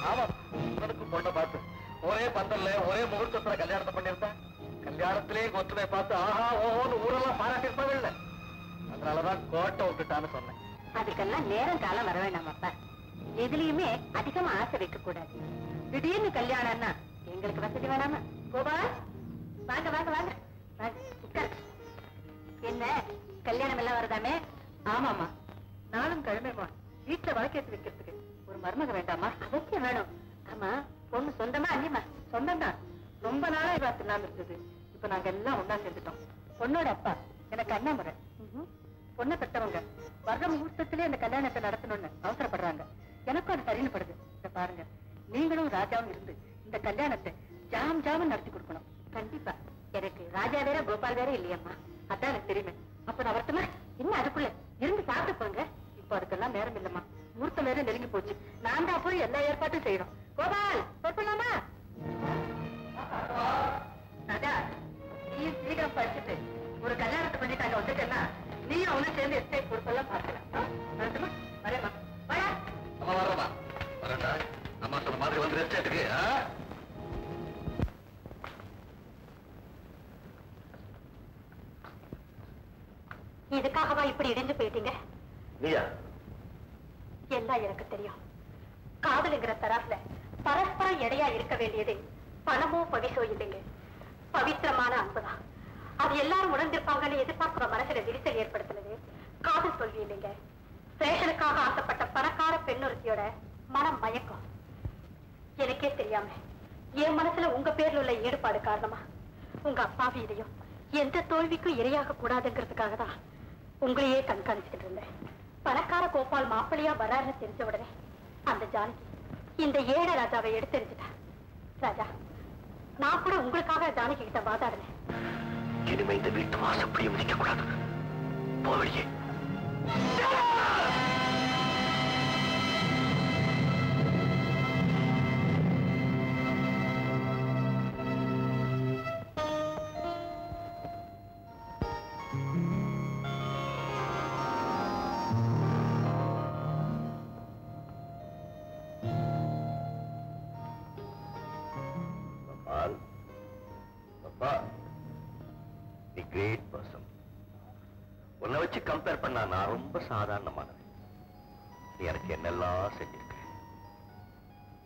S2: ஆமா, இவனுக்கு பொண்ணை பார்த்து ஒரே பந்தல்ல ஒரே முகூர்த்தத்துல கல்யாணத்தை பண்ணிருந்தேன். கல்யாணத்திலேயே கொத்துமை பார்த்து ஆஹா ஓஹோன்னு ஊரெல்லாம் பாராட்டி இருப்பவில்லை. அதனாலதான் கோட்டை விட்டுட்டான்னு சொன்னேன்.
S4: அதுக்கெல்லாம் நேரம் காலம் வர வேண்டாம் அப்பா. எதுலயுமே அதிகமா ஆசை வைக்க கூடாது. திடீர்னு கல்யாணம்னா எங்களுக்கு வசதி வேணாமா? கோபால், வாங்க வாங்க வாங்க வாங்க, உட்காரு. என்ன கல்யாணம் எல்லாம் வருதாமே? ஆமாமா, நானும் கிழமைமா வீட்டுல வழக்கேற்று வைக்கிறதுக்கு ஒரு மருமக வேண்டாமா? அவசியம் வேணும். ஆமா, பொண்ணு சொந்தமா அண்ணியமா? சொந்தம் தான். ரொம்ப நாளா பார்த்து நாம இருந்தது, இப்ப நாங்க எல்லாம் ஒன்னா சேர்ந்துட்டோம். பொண்ணோட அப்பா எனக்கு அண்ணா முறை. பொண்ணை பெற்றவங்க வர்ற முகூர்த்தத்திலே அந்த கல்யாணத்தை நடத்தணும்னு அவசரப்படுறாங்க. எனக்கும் அது சரின்னு படுது. இத பாருங்க, நீங்களும் ராஜாவும் இருந்து இந்த கல்யாணத்தை ஜாம் ஜாமன் நடத்தி கொடுக்கணும். கண்டிப்பா. எனக்கு ராஜா வேற கோபால் வேற இல்லையம்மா, அதான் எனக்கு தெரியுமே. அப்ப நான் வரட்டுமா? இன்னும் அதுக்குள்ள இருந்து சாப்பிட்டு போங்க. இப்ப அதுக்கெல்லாம் நேரம் இல்லம்மா, முகூர்த்தம் வேற நெருங்கி போச்சு. நான் தான் போய் எல்லா ஏற்பாட்டும் செய்யணும். கோபால், சொல்லலாமா? ராஜா, நீ சீக்கிரம் படிச்சுட்டு ஒரு கல்யாணத்தை பண்ணிட்டாங்க வந்துட்டேன்னா நீயும் அவனும் சேர்ந்து எஸ்டேட் பொறுப்பெல்லாம் பார்க்கலாம். வரட்டுமா? வரேம்மா. வரா.
S2: அம்மா வரமா வரண்டா. அம்மா சொன்ன மாதிரி வந்து எஸ்டேட்டுக்கு.
S4: இதுக்காகவா இப்படி இடிஞ்சு போயிட்டீங்க?
S3: நீயா?
S4: எல்லாம் எனக்கு தெரியும். காதலுங்கிற தராசுல பரஸ்பரம் எடையா இருக்க வேண்டியது பணமோ பவிசோ இல்லைங்க, பவித்திரமான அன்புதான். அது எல்லாரும் உணர்ந்திருப்பாங்கன்னு எதிர்பார்க்கிற மனசுல விரிசல் ஏற்படுத்தினது காதல் தோல்வி இல்லைங்க, பேஷனுக்காக ஆசைப்பட்ட பணக்கார பெண்ணொருத்தியோட மனம் மயக்கம். எனக்கே தெரியாம என் மனசுல உங்க பேர்ல உள்ள ஈடுபாடு காரணமா உங்க அப்பாவி இதையும் எந்த தோல்விக்கும் இரையாக கூடாதுங்கிறதுக்காக தான் உங்களையே கண்காணிச்சுட்டு இருந்தேன். பணக்கார கோபால் மாப்பிள்ளையா வராருன்னு தெரிஞ்ச உடனே அந்த ஜானகி இந்த ஏழை ராஜாவை எடுத்தெறிஞ்சிட்டா. ராஜா, நான் கூட உங்களுக்காக ஜானகி கிட்ட வாதாடினேன்.
S3: இனிமே இந்த வீட்டு வாசப்படியை மிதிக்க கூடாது. போவழியே. உன்னை வச்சு கம்பேர் பண்ணா நான் ரொம்ப சாதாரணமானது. நீ எனக்கு என்னெல்லாம் செஞ்சிருக்க.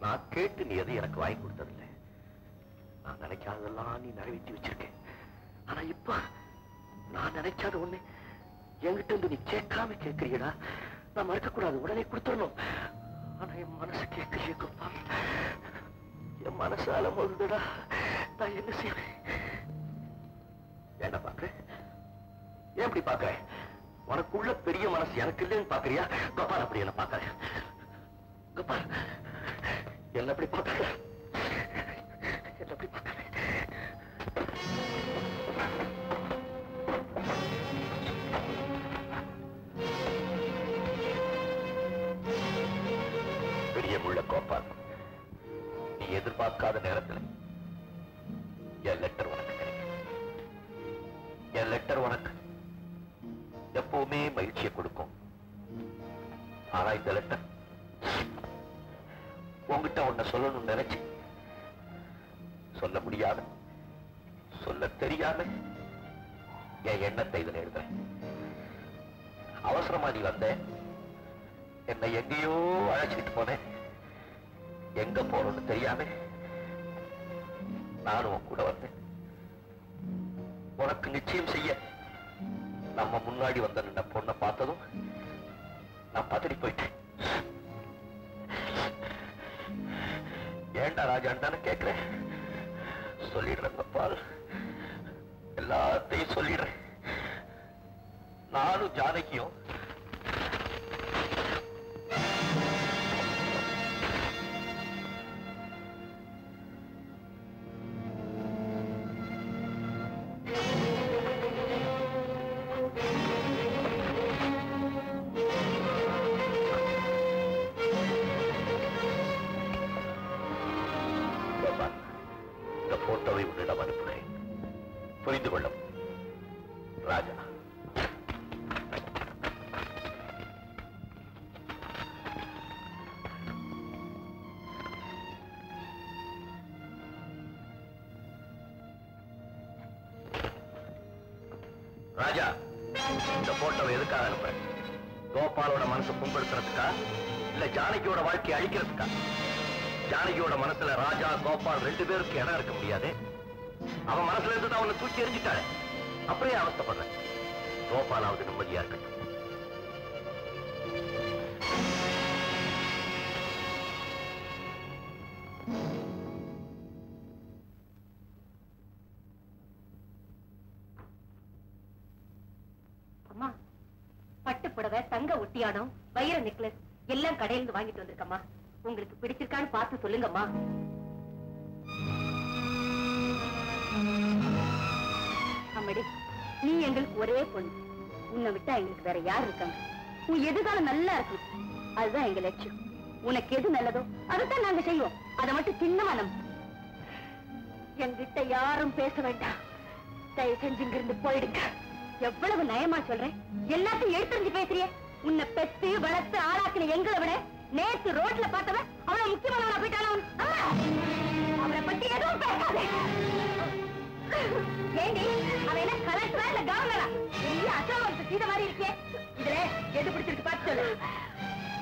S3: நான் கேட்டு நீ எது எனக்கு வாங்கி கொடுத்ததில்லை. நான் நினைக்காதெல்லாம் நீ நிறைவேற்றி வச்சிருக்கேன். ஆனா இப்ப நான் நினைக்காத ஒண்ணு என்கிட்ட இருந்து நீ கேட்காம கேட்கறியடா. நான் மறக்கக்கூடாது, உடனே கொடுத்துடணும். ஆனா என் மனசு கேட்கறிய கோபால், என் மனசு அலமோதுடா. நான் என்ன செய்வேன்? என்ன பாக்குறேன்? ஏன் அப்படி பாக்குறேன்? உனக்குள்ள பெரிய மனசு எனக்கு இல்லைன்னு பாக்குறியா? கோபால், அப்படி என்ன பாக்குறேன்? கோபால், என்ன அப்படி பாக்குற? என்ன அப்படி பாக்குற? பெரிய முள்ள கோபால், நீ எதிர்பார்க்காத நேரத்தில் என் லெட்டர் உனக்கு கிடைக்கும். என் லெட்டர் உனக்கு எப்பவுமே மகிழ்ச்சியை கொடுக்கும். ஆனா இந்த லெட்டர் உங்ககிட்ட ஒன்ன சொல்லணும்னு நினைச்சு சொல்ல முடியாத, சொல்ல தெரியாத என் எண்ணத்தை இதுல எழுதுறேன். அவசரமா நீ வந்த, என்னை எங்கேயோ அழைச்சிட்டு போனேன். எங்க போறோம்னு தெரியாம நானும் உன் கூட வந்தேன். உனக்கு நிச்சயம் செய்ய நம்ம முன்னாடி வந்த நின்ன பொண்ணை பார்த்ததும் நான் பதறி போயிட்டேன். ஏண்டா ராஜான்னு கேட்கிறேன். சொல்லிடுறேன் பால், எல்லாத்தையும் சொல்லிடுறேன். நானும் ஜானகியும் இந்த போட்டோவை உன்னிடம் அனுப்புகிறேன். புரிந்து கொள்ளும் ராஜா. ராஜா, இந்த போட்டோவை எதுக்காக அனுப்புறேன்? கோபாலோட மனசு புண்படுத்துறதுக்கா இல்ல ஜானகியோட வாழ்க்கையை அழிக்கிறதுக்கா? ஜானகியோட மனசுல ராஜா கோபால் ரெண்டு பேருக்கு இடம் இருக்க முடியாது. அவன் மனசுல இருந்து அவனை தூக்கி எறிஞ்சிட்டாரு. அப்படியே அவஸ்தைப்படுறேன். கோபாலாவது நிம்மதியா இருக்கட்டும்.
S8: அம்மா, பட்டு புடவை, தங்க ஒட்டியானம், வைர நெக்லஸ் எல்லாம் கடையிலிருந்து வாங்கிட்டு வந்திருக்கம்மா. உங்களுக்கு பிடிச்சிருக்கான்னு பார்த்து சொல்லுங்கம்மா. அம்மடி, நீ எங்களுக்கு ஒரே பொண்ணு. உன்னை விட்டா எங்களுக்கு வேற யார் இருக்காங்க? உன் எதிர்காலம் நல்லா இருக்கும், அதுதான் எங்க லட்சியம். உனக்கு எது நல்லதோ அதைத்தான் நாங்க செய்வோம். அதை மட்டும் சின்னமா நம்ப. என்கிட்ட யாரும் பேச வேண்டாம். தயவு செஞ்சு இங்கிருந்து போயிடுங்க. எவ்வளவு நயமா சொல்றேன். எல்லாத்தையும் எடுத்துரிஞ்சு பேசுறிய. உன்னை பெத்து வளர்த்து ஆளாக்கின எங்களை விட நேத்து ரோட்ல பார்த்தவன் அவனை முக்கியமானவனா போயிட்டாலும் அவனை பத்தி எதுவும் பேசாதே. ஏண்டி, அவன் என்ன கலெக்டரா இல்ல கவர்னரா? பெரிய அசோகத்தை சீத மாதிரி இருக்கே. இதுல எது பிடிச்சிருக்கு பார்த்து சொல்லு.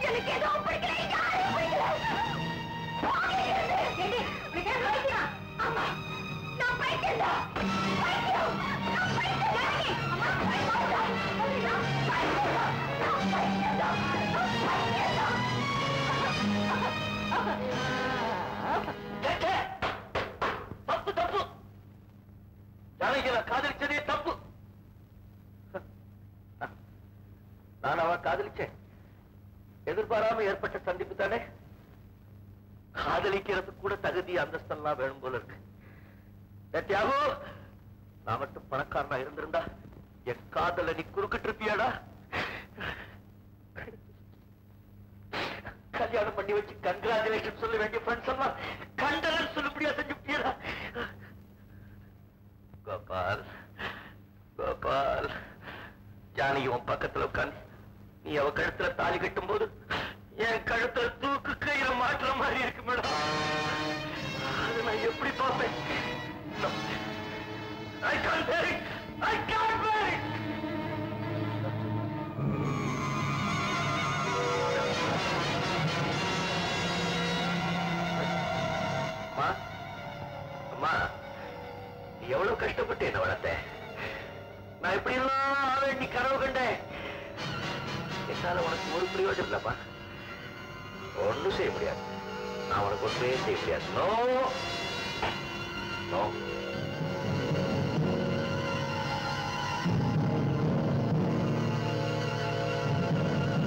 S8: எனக்கு எதுவும் பிடிக்கல, யாரையும் பிடிக்கல. ஏண்டி, உனக்கு என்ன பைத்தியமா? ஆமா, நான் பைத்தியம் தான். பைத்தியம், நான் பைத்தியம் தான். அம்மா, பைத்தியம் தான். நான் பைத்தியம் தான். நான் பைத்தியம் தான். நான் பைத்தியம் தான்.
S3: தப்பு தப்பு. ஜானகி நான் காதலிச்சதே தப்பு. நான் அவ காதலிச்சேன். எதிர்பாராம ஏற்பட்ட சந்திப்பு தானே. காதலிக்கிறதுக்கு கூட தகுதி அந்தஸ்தெல்லாம் வேணும் போல இருக்கு. தியாகு, நான் மட்டும் பணக்காரனா இருந்திருந்தா என் காதல நீ குறுக்கிட்டு இருப்பியாடா? கல்யாணம் பண்ணி வச்சு கங்க்ராச்சுலேஷன் சொல்ல வேண்டிய ஃப்ரெண்ட்ஸ் எல்லாம் கண்டலன் சொல்லுபடியா செஞ்சுட்டியடா. கோபால், கோபால், ஜானகி உன் பக்கத்துல உட்காந்து நீ அவ கழுத்துல தாலி கட்டும் போது என் கழுத்துல தூக்கு கயிற மாற்ற மாதிரி இருக்கு மேடம். அதை நான் எப்படி பார்ப்பேன்? I can't bear it! I can't bear it! அம்மா, அம்மா, எவ்வளவு கஷ்டப்பட்டு என்ன வளர்த்த. நான் எப்படி எல்லாம் நீ கனவு கண்டேன். என்னால உனக்கு ஒரு பிரயோஜனம் இல்லப்பா. ஒன்றும் செய்ய முடியாது. நான் உனக்கு ஒன்றே செய்ய முடியாது. No no.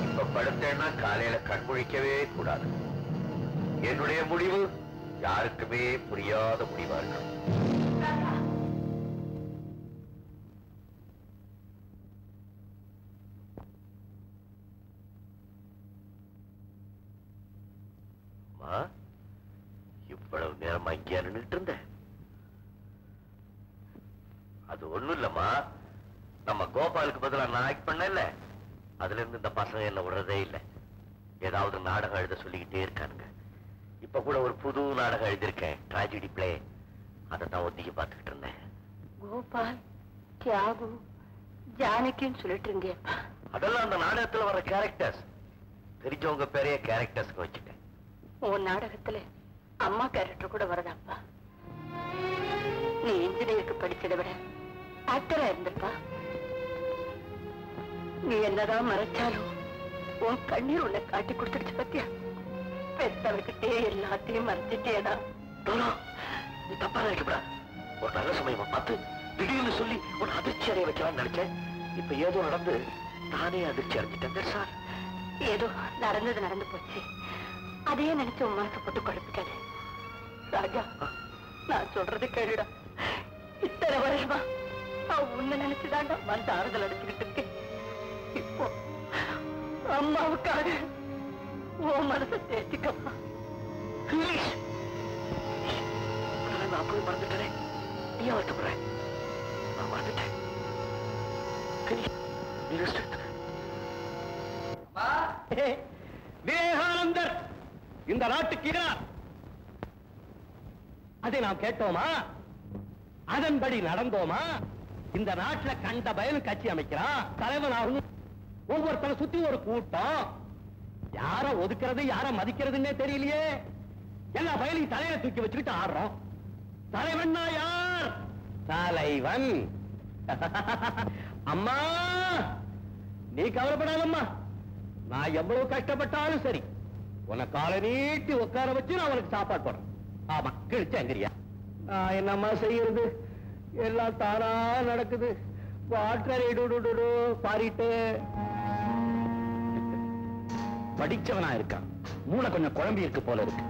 S3: இப்ப படுத்தேன்னா காலையில கண்முழிக்கவே கூடாது. என்னுடைய முடிவு யாருக்குமே புரியாத முடிவா இருக்கும். இவ்வளவு நேரமா இங்கே நின்றுட்டு இருந்த? அது ஒண்ணும் இல்லம்மா, நம்ம கோபாலுக்கு பதிலா நான் ஆக்ட் பண்ணல. அதுல இருந்து இந்த பசங்க என்ன விடுறதே இல்லை. ஏதாவது நாடகம் எழுத சொல்லிக்கிட்டே இருக்கானுங்க. இப்ப கூட ஒரு புது நாடகம் எழுதியிருக்கேன், டிராஜடி பிளே. அதை தான் ஒத்திக்கு பார்த்துக்கிட்டு இருந்தேன்.
S8: கோபால், தியாகு, ஜானகின்னு சொல்லிட்டு இருந்தேன்.
S3: அதெல்லாம் அந்த நாடகத்துல வர கேரக்டர்ஸ். தெரிஞ்சவங்க பேரைய கேரக்டர்ஸ்க்கு வச்சுட்டேன்.
S8: உன் நாடகத்துல அம்மா கேரக்டர் கூட வருதாப்பா. நீ இன்ஜினியருக்கு படிச்சதை விட ஆக்டரா இருந்திருப்பா. நீ என்னதான் மறைச்சாலும் உன் கண்ணீர் உன்னை காட்டி கொடுத்துடுச்சு பத்தியா? பெத்தவர்கிட்டே எல்லாத்தையும் மறைச்சிட்டேடா.
S3: நீ தப்பா நினைக்கப்படாது. ஒரு நல்ல சமயமா பார்த்து திடீர்னு சொல்லி உன்னை அதிர்ச்சி அடைய வைக்கலாம்னு நினைச்சேன். இப்ப ஏதோ நடந்து நானே அதிர்ச்சி அடைஞ்சிட்டேன் சார்.
S8: ஏதோ நடந்தது நடந்து போச்சு. அதையே நினைச்சு உன் மனசை போட்டு குழப்பிக்காது. ராஜா, நான் சொல்றது கேளுடா. இத்தனை வருஷமா நான் உன்னை நினைச்சுதாண்டா மனசு ஆறுதல் அடைச்சுக்கிட்டு இருக்கேன். இப்போ அம்மாவுக்காக உன் மனசை தேய்ச்சிக்கப்பா.
S3: நான் அப்பவே மறந்துட்டேன். நீ வருத்தப்படுறேன். நான் மறந்துட்டேன்.
S1: விவேகானந்தர் இந்த நாட்டுக்கு அதை நாம் கேட்டோமா? அதன்படி நடந்தோமா? இந்த நாட்டுல கண்ட பயனும் கட்சி அமைக்கிறான், தலைவனாகும். ஒவ்வொருத்தனை சுத்தி ஒரு கூட்டம். யார ஒதுக்கிறது யார மதிக்கிறதுன்னே தெரியலையே. எல்லா பயனையும் தலையில தூக்கி வச்சுக்கிட்டு ஆடுறோம். தலைவன்னா யார்? தலைவன். அம்மா, நீ கவலைப்படாதம்மா. நான் எவ்வளவு கஷ்டப்பட்டாலும் சரி, உன்னை காலை நீட்டி உட்கார வச்சு நான் உனக்கு சாப்பாடு போடுறேன். ஆமா, கிழிச்சங்கிறியா? என்னம்மா செய்யறது? எல்லாம் தானா நடக்குது. பாரிட்டு படிச்சவனா இருக்கான், மூளை கொஞ்சம் குழம்பி இருக்கு போல இருக்கு.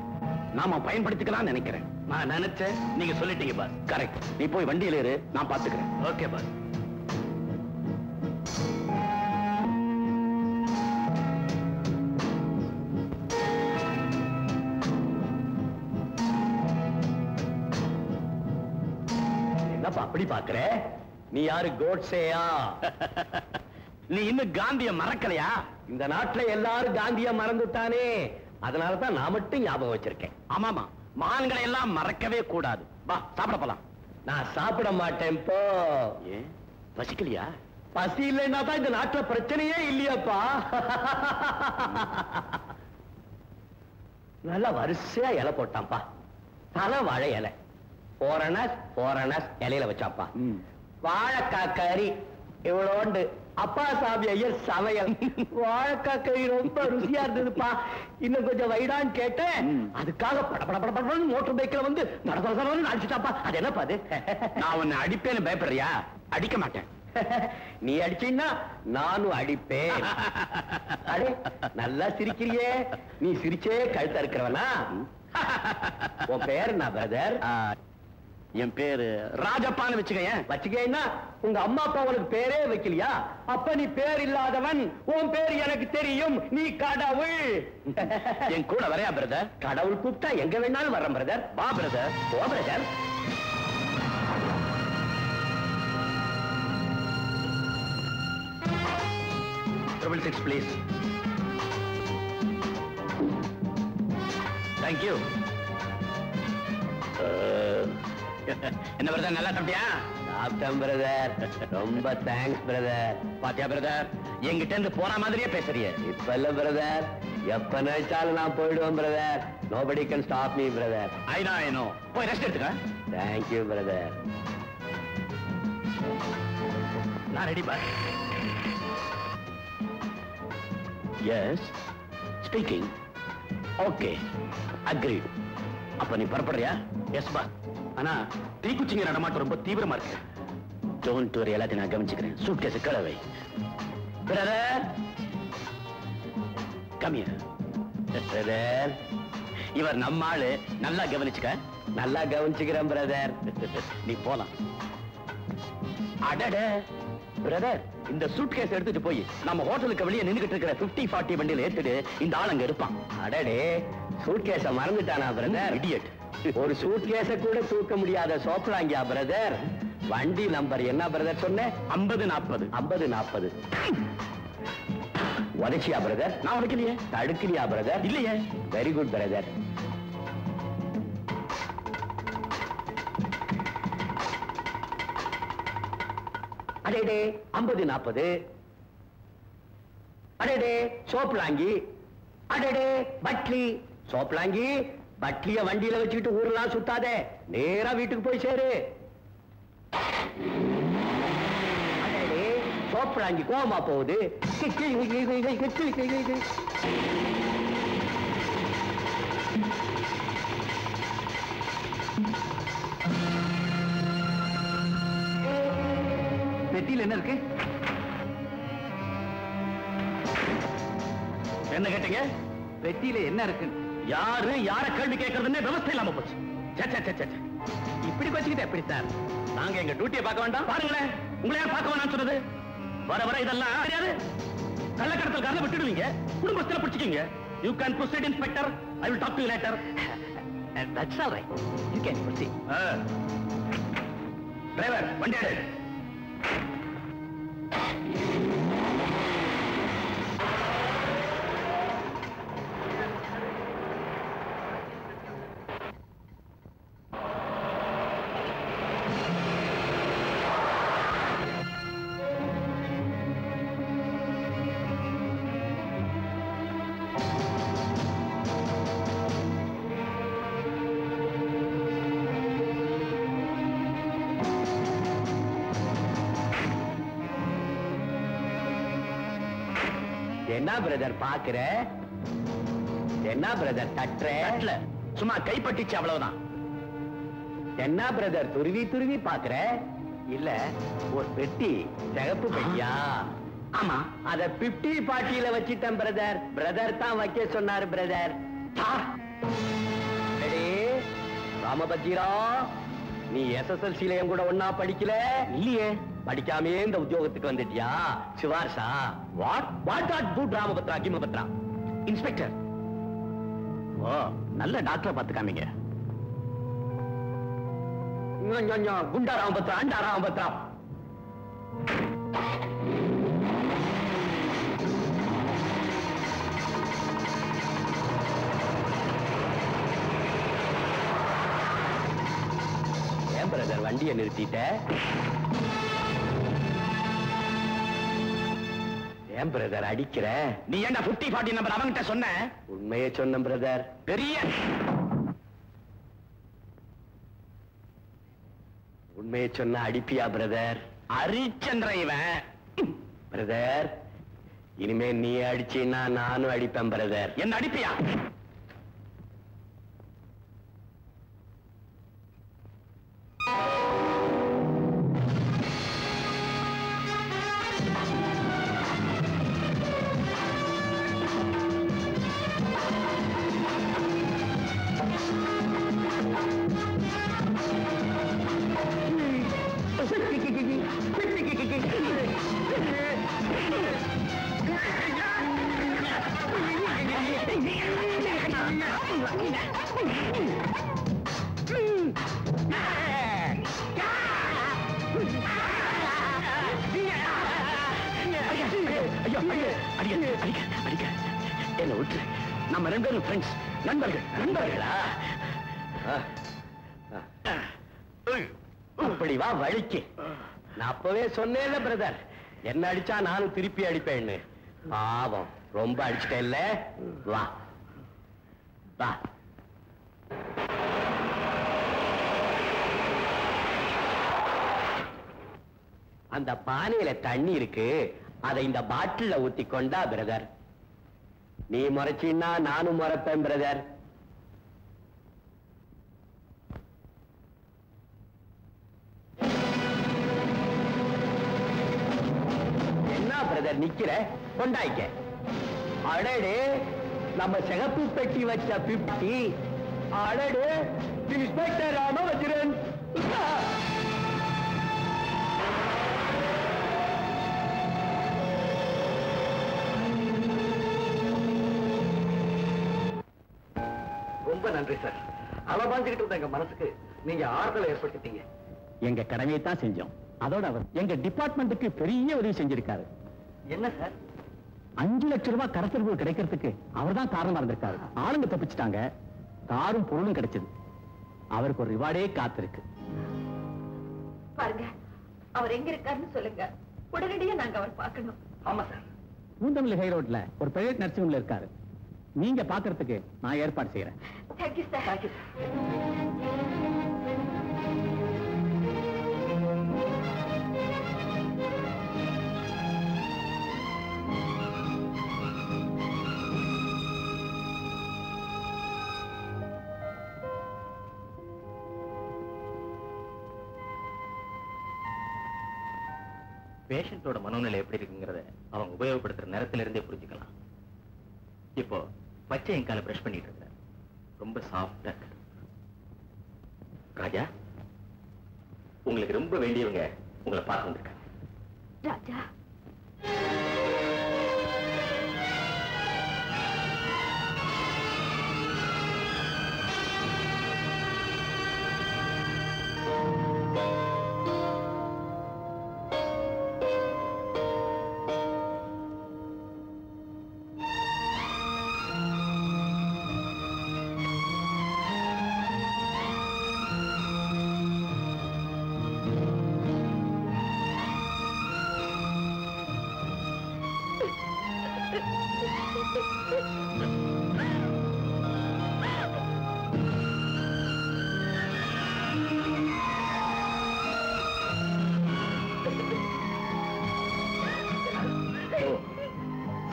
S1: நாம பயன்படுத்திக்கலாம் நினைக்கிறேன். நான் நினைச்சேன், நீங்க சொல்லிட்டீங்க பாஸ். கரெக்ட். நீ போய் வண்டியில இரு, நான் பாத்துக்கிறேன். Okay boss. என்னப்பா அப்படி பாக்குற? நீ யாரு, கோட்சேயா? நீ இன்னும் காந்திய மறக்கலையா? இந்த நாட்டுல எல்லாரும் காந்திய மறந்துட்டானே, அதனாலதான் நான் மட்டும் ஞாபகம் வச்சிருக்கேன். ஆமாமா, மகான்களை எல்லாம் மறக்கவே கூடாது. வா சாப்பிட போலாம். நான் சாப்பிட மாட்டேன். போ. ஏன், பசிக்கலையா? பசி இல்லைன்னா தான் இந்த நாட்டுல பிரச்சனையே இல்லையாப்பா. நல்லா வரிசையா இலை போட்டான்ப்பா. தலை வாழை இலை. போரணஸ் இலையில வச்சாப்பா. வாழைக்காய் கறி இவ்வளோண்டு. அப்பா சாமி ஐயர் சமையல். வாழைக்காய் கறி ரொம்ப ருசியா இருந்ததுப்பா. இன்னும் கொஞ்சம் வைடான்னு கேட்டேன். அதுக்காக படபடபடன்னு மோட்டர் பைக்ல வந்து நடந்து அடிச்சுட்டாப்பா. அது என்னப்பா அது? நான் உன்னை அடிப்பேன்னு பயப்படுறியா? அடிக்க மாட்டேன். நீ அடிச்சீன்னா நானும் அடிப்பேன். அடே, நல்லா சிரிக்கிறியே. நீ சிரிச்சே கழுத்த இருக்கிறவனா? உன் பேர் என்ன பிரதர்? என் பேரு ராஜப்பான்னு வச்சுக்கேன்னா உங்க அம்மா அப்பா உனக்கு பேரே வைக்கலையா? அப்ப நீ பேர் இல்லாதவன். உன் பேர் எனக்கு தெரியும். நீ கடவுள். என் கூட வரையா பிரதர்? கடவுள் கூப்பிட்டா எங்க வேணாலும் வர்றேன் பிரதர். வா பிரதர். ஓ brother. Triple 6 please. Thank you. என்ன பிரதர், நல்லா சாப்பிட்டியா? சாப்பிட்டேன் பிரதர். ரொம்ப தேங்க்ஸ் பிரதர். பாத்தியா பிரதர், என்கிட்ட இருந்து போன மாதிரியே பேசுறிய. இப்ப இல்ல பிரதர், எப்ப நினைச்சாலும் நான் போயிடுவேன் brother. Nobody can stop me brother. I know. போய் ரெஸ்ட் எடுத்துக்க. Thank you brother. நான் ரெடி பா. Yes, speaking. Okay, agreed. அப்ப நீ புறப்படுறியா? எஸ் பா. ஆனா தீக்குச்சிங்க நடமாட்டம் ரொம்ப தீவிரமா இருக்கு. டோன்ட் வரி, எல்லாத்தையும் நான் கவனிச்சுக்கிறேன். சூட்கேஸ் கலவை. Brother, come here. பிரதர், இவர் நம்ம ஆளு. நல்லா கவனிச்சுக்க. நல்லா கவனிச்சுக்கிறேன் பிரதர். நீ போலாம். அடட பிரதர், இந்த சூட்கேஸ் எடுத்துட்டு போய் நம்ம ஹோட்டலுக்கு வெளியே நின்னுகிட்டு இருக்கிற 50-40 வண்டியில ஏத்துடு. இந்த ஆள் அங்க இருப்பான். அடடே, சூட்கேஸ மறந்துட்டானா பிரதர்? இடியட். ஒரு சூட்கேஸ கூட தூக்க முடியாத சோப்பலாங்கியா பிரதர்? வண்டி நம்பர் என்ன பிரதர் சொன்ன? 50-40. 50-40.
S3: உதைச்சியா பிரதர்? நான் உதைக்கலையே. தடுக்கலையா பிரதர்? இல்லையே. Very good brother. அடேடே 50-40. அடேடே சோப்லாங்கி. அடேடே பட்லி. சோப்லாங்கி பட்லிய வண்டியில வச்சுக்கிட்டு ஊரெல்லாம் சுத்தாதே, நேரா வீட்டுக்கு போய் சேரு. அடேடே சோப்லாங்கி கோமா போகுது.
S1: பெட்டியில் என்ன இருக்கு? என்ன கேட்டீங்க? பெட்டியில என்ன இருக்கு? யாரு யார கேள்வி கேட்கறதுன்னு விவசாயம் இல்லாம போச்சு. இப்படி வச்சுக்கிட்டு எப்படி சார்? நாங்க எங்க டியூட்டியை பார்க்க வேண்டாம்? பாருங்களேன், உங்களை யார் பார்க்க வேணாம்னு சொன்னது? வர வர இதெல்லாம் தெரியாது. கள்ளக்கடத்தல்காரனை விட்டுடுவீங்க, குடும்பத்துல பிடிச்சிக்கீங்க. You can proceed inspector. I will talk to you later. That's all right. You can proceed. Driver வண்டி எடு.
S3: என்ன பிரதர் பாக்குற? என்ன பிரதர் தட்டுற? சும்மா கைப்பற்றிச்சு அவ்வளவுதான். என்ன பிரதர் துருவி துருவி பாக்குற? இல்ல ஒரு பெட்டி, சிகப்பு பெட்டியா? ஆமா, அத 50 பாட்டியில வச்சிட்டேன் பிரதர். பிரதர் தான் வைக்க சொன்னாரு பிரதர். ராமபஜ்ஜிரா, நீ SSLC-ல என் கூட ஒன்னா படிக்கல? இல்லையே. படிக்காமே இந்த உத்தியோகத்துக்கு வந்துட்டியா? சிவார்ஷா. வாட் ஆர் குட் ராமபத்ரா கிமபத்ரா? இன்ஸ்பெக்டர். ஓ, நல்ல டாக்டரை பார்த்து காமிங்க. குண்டா ராமபத்ரா, அண்டா ராமபத்ரா. ஏன் பிரதர் வண்டியை நிறுத்திட்ட? ஏன் பிரதர் அடிக்கிற? நீ என்ன 50-40 நம்பர் அவங்கிட்ட சொன்ன? உண்மையே சொன்ன பிரதர். பெரிய உண்மையை சொன்ன அடிப்பியா பிரதர்? அரிச்சந்திர இவன். பிரதர், இனிமே நீ அடிச்சீன்னா நானும் அடிப்பேன் பிரதர். என்ன அடிப்பியா? என்ன விட்டு நம்ம 2 பேரும் ஃப்ரெண்ட்ஸ், நண்பர்கள். நண்பர்களா? அப்படி வா வழிக்கு. நான் அப்பவே சொன்னேன்ல பிரதர், என்ன அடிச்சா நானும் திருப்பி அடிப்பேன்னு. பாவம், ரொம்ப அடிச்சிட்டேன் இல்ல? வா வா. அந்த பானையில தண்ணி இருக்கு, அதை இந்த பாட்டில ஊத்தி கொண்டா பிரதர். நீ முறைச்சின்னா நானும் முறைப்பேன் பிரதர். என்ன பிரதர் நிக்கிற? கொண்டாய்க்க. அடடே, நம்ம சிகப்பு பெட்டி வச்ச 50. அடடே, இன்ஸ்பெக்டர் ராமபத்ரன். ரொம்ப நன்றி சார். அலபாஞ்சுக்கிட்டு இருந்த எங்க மனசுக்கு நீங்க ஆறுதலை ஏற்படுத்திட்டீங்க. எங்க கடமையை தான் செஞ்சோம். அதோட அவர் எங்க டிபார்ட்மெண்ட்டுக்கு பெரிய உதவி செஞ்சிருக்காரு. என்ன சார்?
S1: 5 லட்சம் ரூபாய் கடத்தல் கிடைக்கிறதுக்கு அவர்தான் காரணமா இருந்திருக்காரு. ஆளுங்க தப்பிச்சிட்டாங்க, காரும் பொருளும் கிடைச்சது. அவருக்கு ஒரு ரிவார்டே காத்திருக்கு.
S8: பாருங்க, அவர் எங்க இருக்காருன்னு சொல்லுங்க, உடனடியா நாங்க அவர் பார்க்கணும்.
S2: ஆமா சார்.
S1: பூந்தமல்லி ஹை ரோட்ல ஒரு பிரைவேட் நர்சிங் ஹோம்ல இருக்காரு. நீங்க பாக்குறதுக்கு நான் ஏற்பாடு செய்யறேன்.
S8: Thank you sir.
S2: தேங்க்யூ.
S3: பேஷண்டோட மனோநிலை எப்படி இருக்குங்கிறத அவங்க உபயோகப்படுத்துற நேரத்துல இருந்தே புரிஞ்சுக்கலாம். இப்போ பச்சை எங்கால பிரஷ் பண்ணிட்டு இருக்க, ரொம்ப சாஃப்டா இருக்கு. ராஜா, உங்களுக்கு ரொம்ப வேண்டியவங்க உங்களை பார்க்க வந்திருக்காங்க.
S8: ராஜா,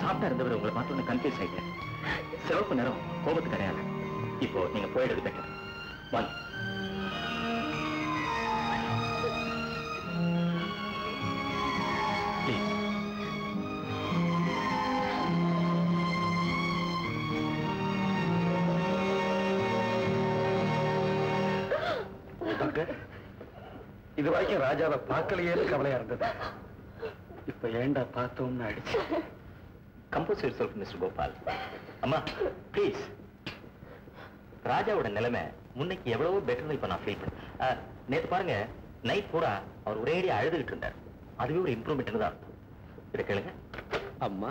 S3: சாப்பிட்டா இருந்தவர் உங்களை பார்த்தோன்னு கன்ஃபியூஸ் ஆயிட்டேன். சிவப்பு நேரம் கோபத்துக்கு அடையாள. இப்போ நீங்க போயிடுறது பெட்டர். வாங்க. ப்ளீஸ்.
S2: டாக்டர், இது வரைக்கும் ராஜாவை பார்க்கலையேன்னு கவலையா இருந்தது. இப்ப ஏண்டா பார்த்தோம்னு அடிச்சு.
S3: Compose yourself mister Gopal. அம்மா ப்ளீஸ். ராஜாவோட நிலைமை முன்னைக்கு எவ்வளவோ பெட்டர் இப்ப நான் ஃபீல் பண்ணேன். நேத்து பாருங்க, நைட் பூரா அவர் ஒரேடியா அழுதுகிட்டு இருந்தார். அதுவே ஒரு இம்ப்ரூவ்மெண்ட் தான் அர்த்தம். இதை கேளுங்க.
S5: அம்மா,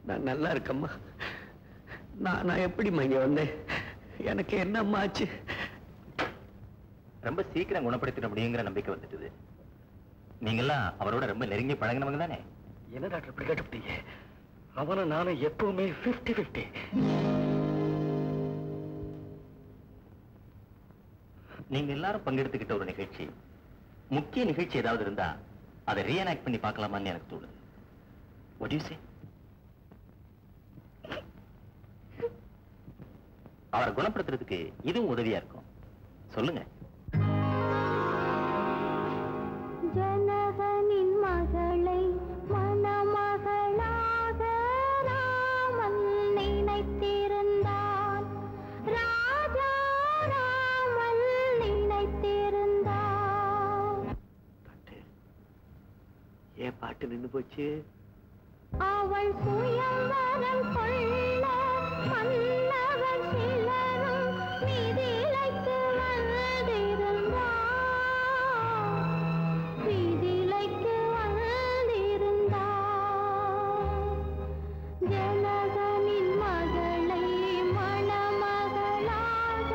S5: நான் நல்லா இருக்கம்மா. நான் எப்படிம்மா இங்க வந்தேன்? எனக்கு என்னம்மா ஆச்சு?
S3: ரொம்ப சீக்கிரம் குணப்படுத்திட முடியுங்கிற நம்பிக்கை வந்துட்டுது. நீங்கெல்லாம் அவரோட ரொம்ப நெருங்கி பழகினவங்க தானே?
S2: என்ன டாக்டர் இப்படி கேட்டுப்பட்டீங்க? அவனை நானும் எப்பவுமே 50-50.
S3: நீங்க எல்லாரும் பங்கெடுத்துக்கிட்ட ஒரு நிகழ்ச்சி, முக்கிய நிகழ்ச்சி ஏதாவது இருந்தா அதை ரீஎனாக்ட் பண்ணி பார்க்கலாமான்னு எனக்கு தோணுது. What do you say? அவரை குணப்படுத்துறதுக்கு இதுவும் உதவியா இருக்கும். சொல்லுங்க.
S7: ஜனகனின் மகளை மணமகளாக ராமன் நினைத்திருந்தான். ராஜா ராமன் நினைத்திருந்தான்.
S5: ஏன் பாட்டு நின்னு போச்சு?
S7: அவள் சுயம்வரம் கொள்ள மன்னவர் சிலரும் மிதிலைக்கு வந்திருந்தார். மிதிலைக்கு வந்திருந்தார். ஜனகனின் மகளை மணமகளாக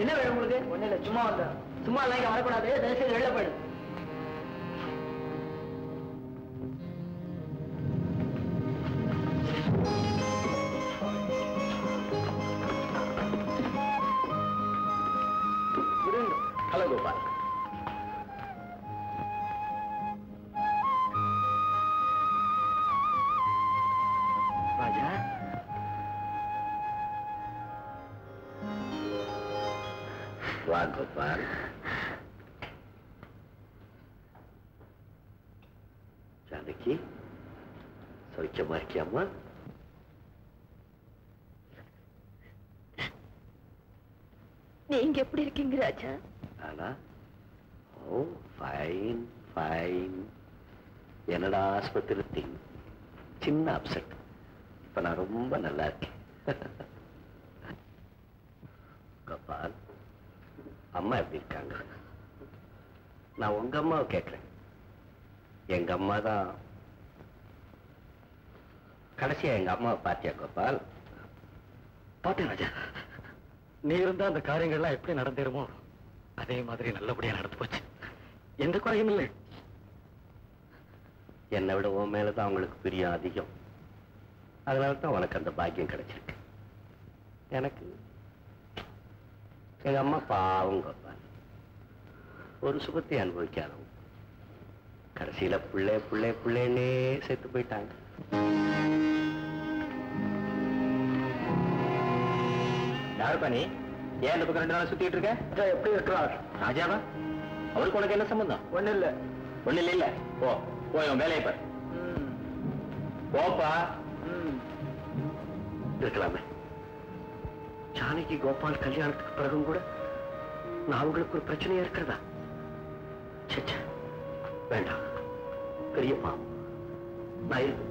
S5: என்ன வேணும் உங்களுக்கு? ஒண்ணு இல்ல, சும்மா வந்த. சும்மா எல்லாம் இங்க வரக்கூடாது, தயவுசெய்து வெளில போயிடு.
S3: ஹலோ கோபால். ராஜா, வா கோபால். ஜானகி, சௌக்கியமா இருக்கியாம்மா?
S8: நீங்க எப்படி இருக்கீங்க ராஜா?
S3: ஆனா ஓ ஃபைன் ஃபைன். என்னடா ஆஸ்பத்திரி சின்ன அப்செட். இப்ப நான் ரொம்ப நல்லா இருக்கேன். கோபால், அம்மா எப்படி இருக்காங்க? நான் உங்க அம்மாவை கேட்கிறேன். எங்க அம்மா தான். கடைசியா எங்க அம்மாவை பார்த்தியா கோபால்?
S2: பார்த்தேன் ராஜா. நீ இருந்தா அந்த காரியங்கள்லாம் எப்படி நடந்தேருமோ அதே மாதிரி நல்லபடியா நடந்து போச்சு. எந்த குறையும் இல்லை.
S3: என்னை விட உன் மேலதான் அவங்களுக்கு பிரியம் அதிகம். அதனால தான் உனக்கு அந்த பாக்கியம் கிடைச்சிருக்கு. எனக்கு எங்க அம்மா பாவம் கோபால், ஒரு சுகத்தை அனுபவிக்காதவங்க. கடைசியில பிள்ளை பிள்ளை பிள்ளைன்னே செத்து போயிட்டாங்க. யாருப்பா நீ? ஏன் இந்த பக்கம் 2 நாள் சுத்திட்டு இருக்க?
S2: எப்படி இருக்கிறார்
S3: ராஜாவா? அவருக்கு உனக்கு என்ன சம்பந்தம்?
S2: ஒண்ணு இல்ல.
S3: ஒண்ணு இல்ல. போ போய் உன் வேலையை பாரு. போப்பா. இருக்கலாமே. ஜானகி கோபால் கல்யாணத்துக்கு பிறகும் கூட நான் உங்களுக்கு ஒரு பிரச்சனையா இருக்கிறதா? சச்சா, வேண்டாம். பெரியப்பா நான் இருக்கு.